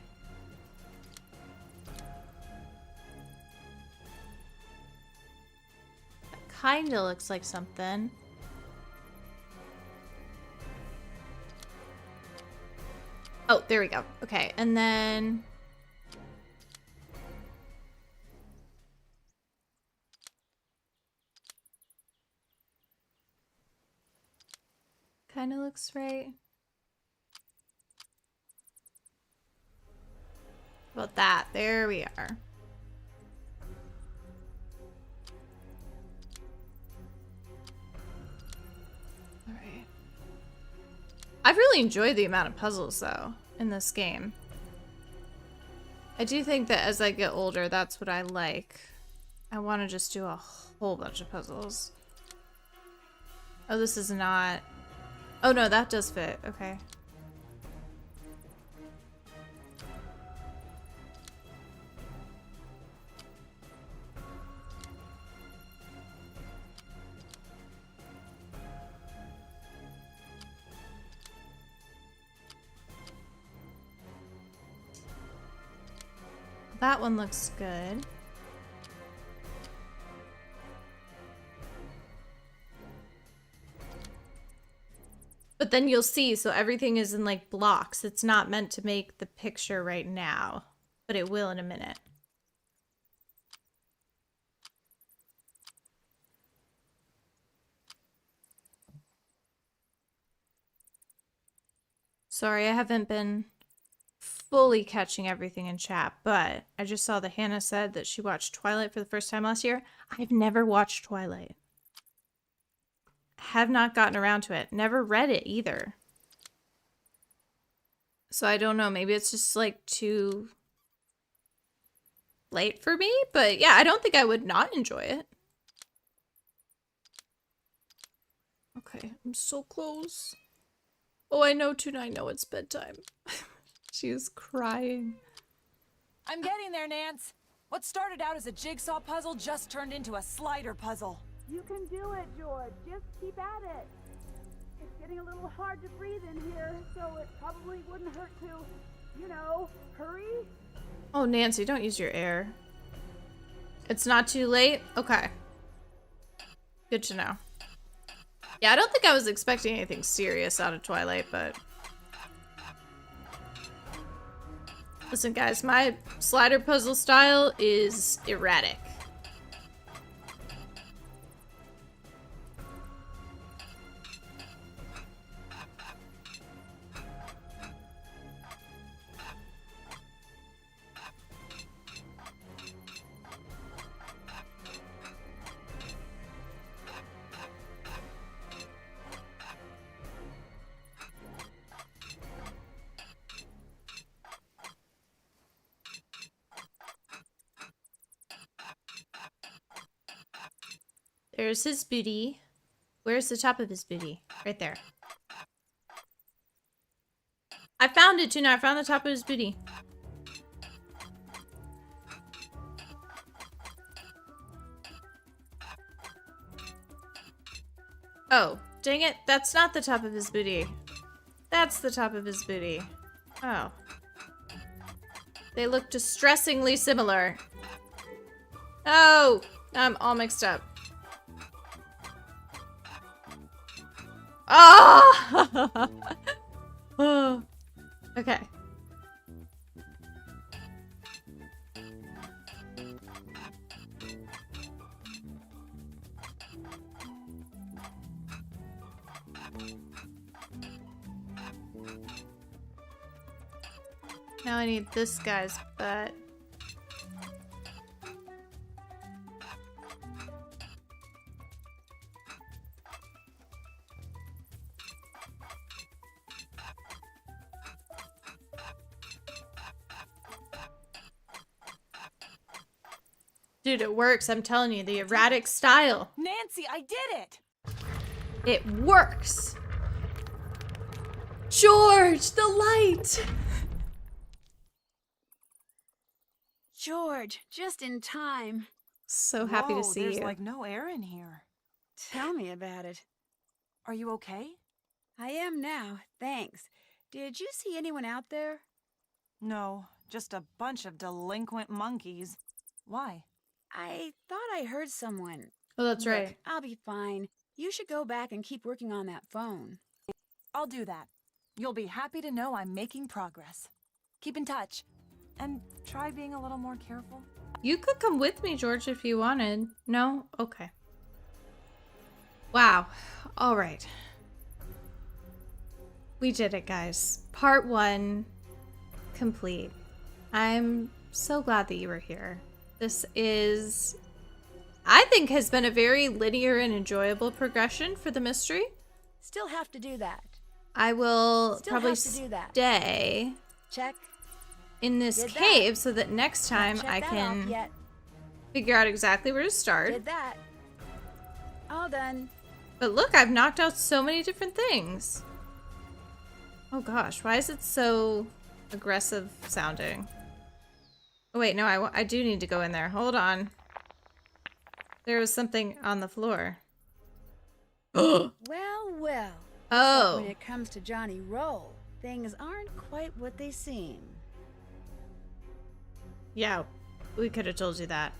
kinda looks like something. Oh, there we go. Okay, and then... Kind of looks right. How about that? There we are. Alright. I've really enjoyed the amount of puzzles, though, in this game. I do think that as I get older, that's what I like. I want to just do a whole bunch of puzzles. Oh, this is not... Oh, no, that does fit. Okay. That one looks good. But then you'll see, so everything is in like blocks. It's not meant to make the picture right now, but it will in a minute. Sorry, I haven't been fully catching everything in chat, but I just saw that Hannah said that she watched Twilight for the first time last year. I've never watched Twilight. Have not gotten around to it. Never read it either. So I don't know. Maybe it's just like too late for me, but yeah, I don't think I would not enjoy it. Okay, I'm so close. Oh, I know, Tuna. I know it's bedtime. She is crying. I'm getting there, Nance. What started out as a jigsaw puzzle just turned into a slider puzzle. You can do it, George. Just keep at it. It's getting a little hard to breathe in here, so it probably wouldn't hurt to, you know, hurry. Oh, Nancy, don't use your air. It's not too late? Okay. Good to know. Yeah, I don't think I was expecting anything serious out of Twilight, but... Listen, guys, my slider puzzle style is erratic. There's his booty. Where's the top of his booty? Right there. I found it, Tuna. I found the top of his booty. Oh, dang it. That's not the top of his booty. That's the top of his booty. Oh. They look distressingly similar. Oh, I'm all mixed up. Oh! Oh. Okay. Now I need this guy's butt. Dude, it works. I'm telling you, the erratic style. Nancy, I did it! It works. George, the light. George, just in time. So happy to see there's you. like no air in here. Tell me about it. Are you okay? I am now, thanks. Did you see anyone out there? No, just a bunch of delinquent monkeys. Why? I thought I heard someone. Oh, that's Look, right. I'll be fine. You should go back and keep working on that phone. I'll do that. You'll be happy to know I'm making progress. Keep in touch. And try being a little more careful. You could come with me, George, if you wanted. No? Okay. Wow. All right. We did it, guys. Part 1 complete. I'm so glad that you were here. This is, I think, has been a very linear and enjoyable progression for the mystery. Still have to do that. I will Still probably have to do that. stay Check. in this Did that. cave so that next time Check I that can off yet. figure out exactly where to start. Did that. All done. But look, I've knocked out so many different things. Oh gosh, why is it so aggressive sounding? Oh wait, no, I do need to go in there. Hold on. There was something on the floor. Well. Oh. When it comes to Johnny Rolle, things aren't quite what they seem. Yeah, we could have told you that.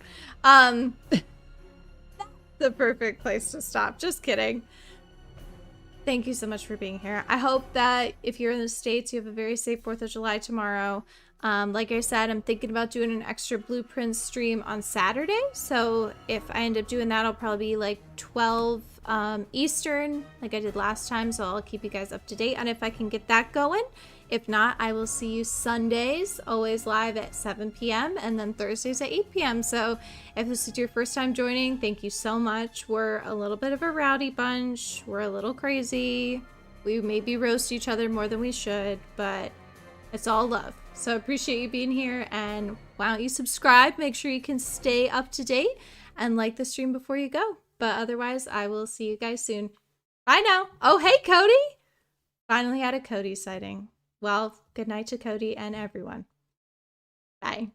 The perfect place to stop. Just kidding. Thank you so much for being here. I hope that if you're in the States, you have a very safe 4th of July tomorrow. Like I said, I'm thinking about doing an extra blueprints stream on Saturday. So if I end up doing that, I'll probably be like 12 Eastern, like I did last time. So I'll keep you guys up to date on if I can get that going. If not, I will see you Sundays, always live at 7 p.m. and then Thursdays at 8 p.m. So if this is your first time joining, thank you so much. We're a little bit of a rowdy bunch. We're a little crazy. We maybe roast each other more than we should, but it's all love. So I appreciate you being here, and why don't you subscribe? Make sure you can stay up to date and like the stream before you go. But otherwise, I will see you guys soon. Bye now. Oh, hey, Cody. Finally had a Cody sighting. Well, good night to Cody and everyone. Bye.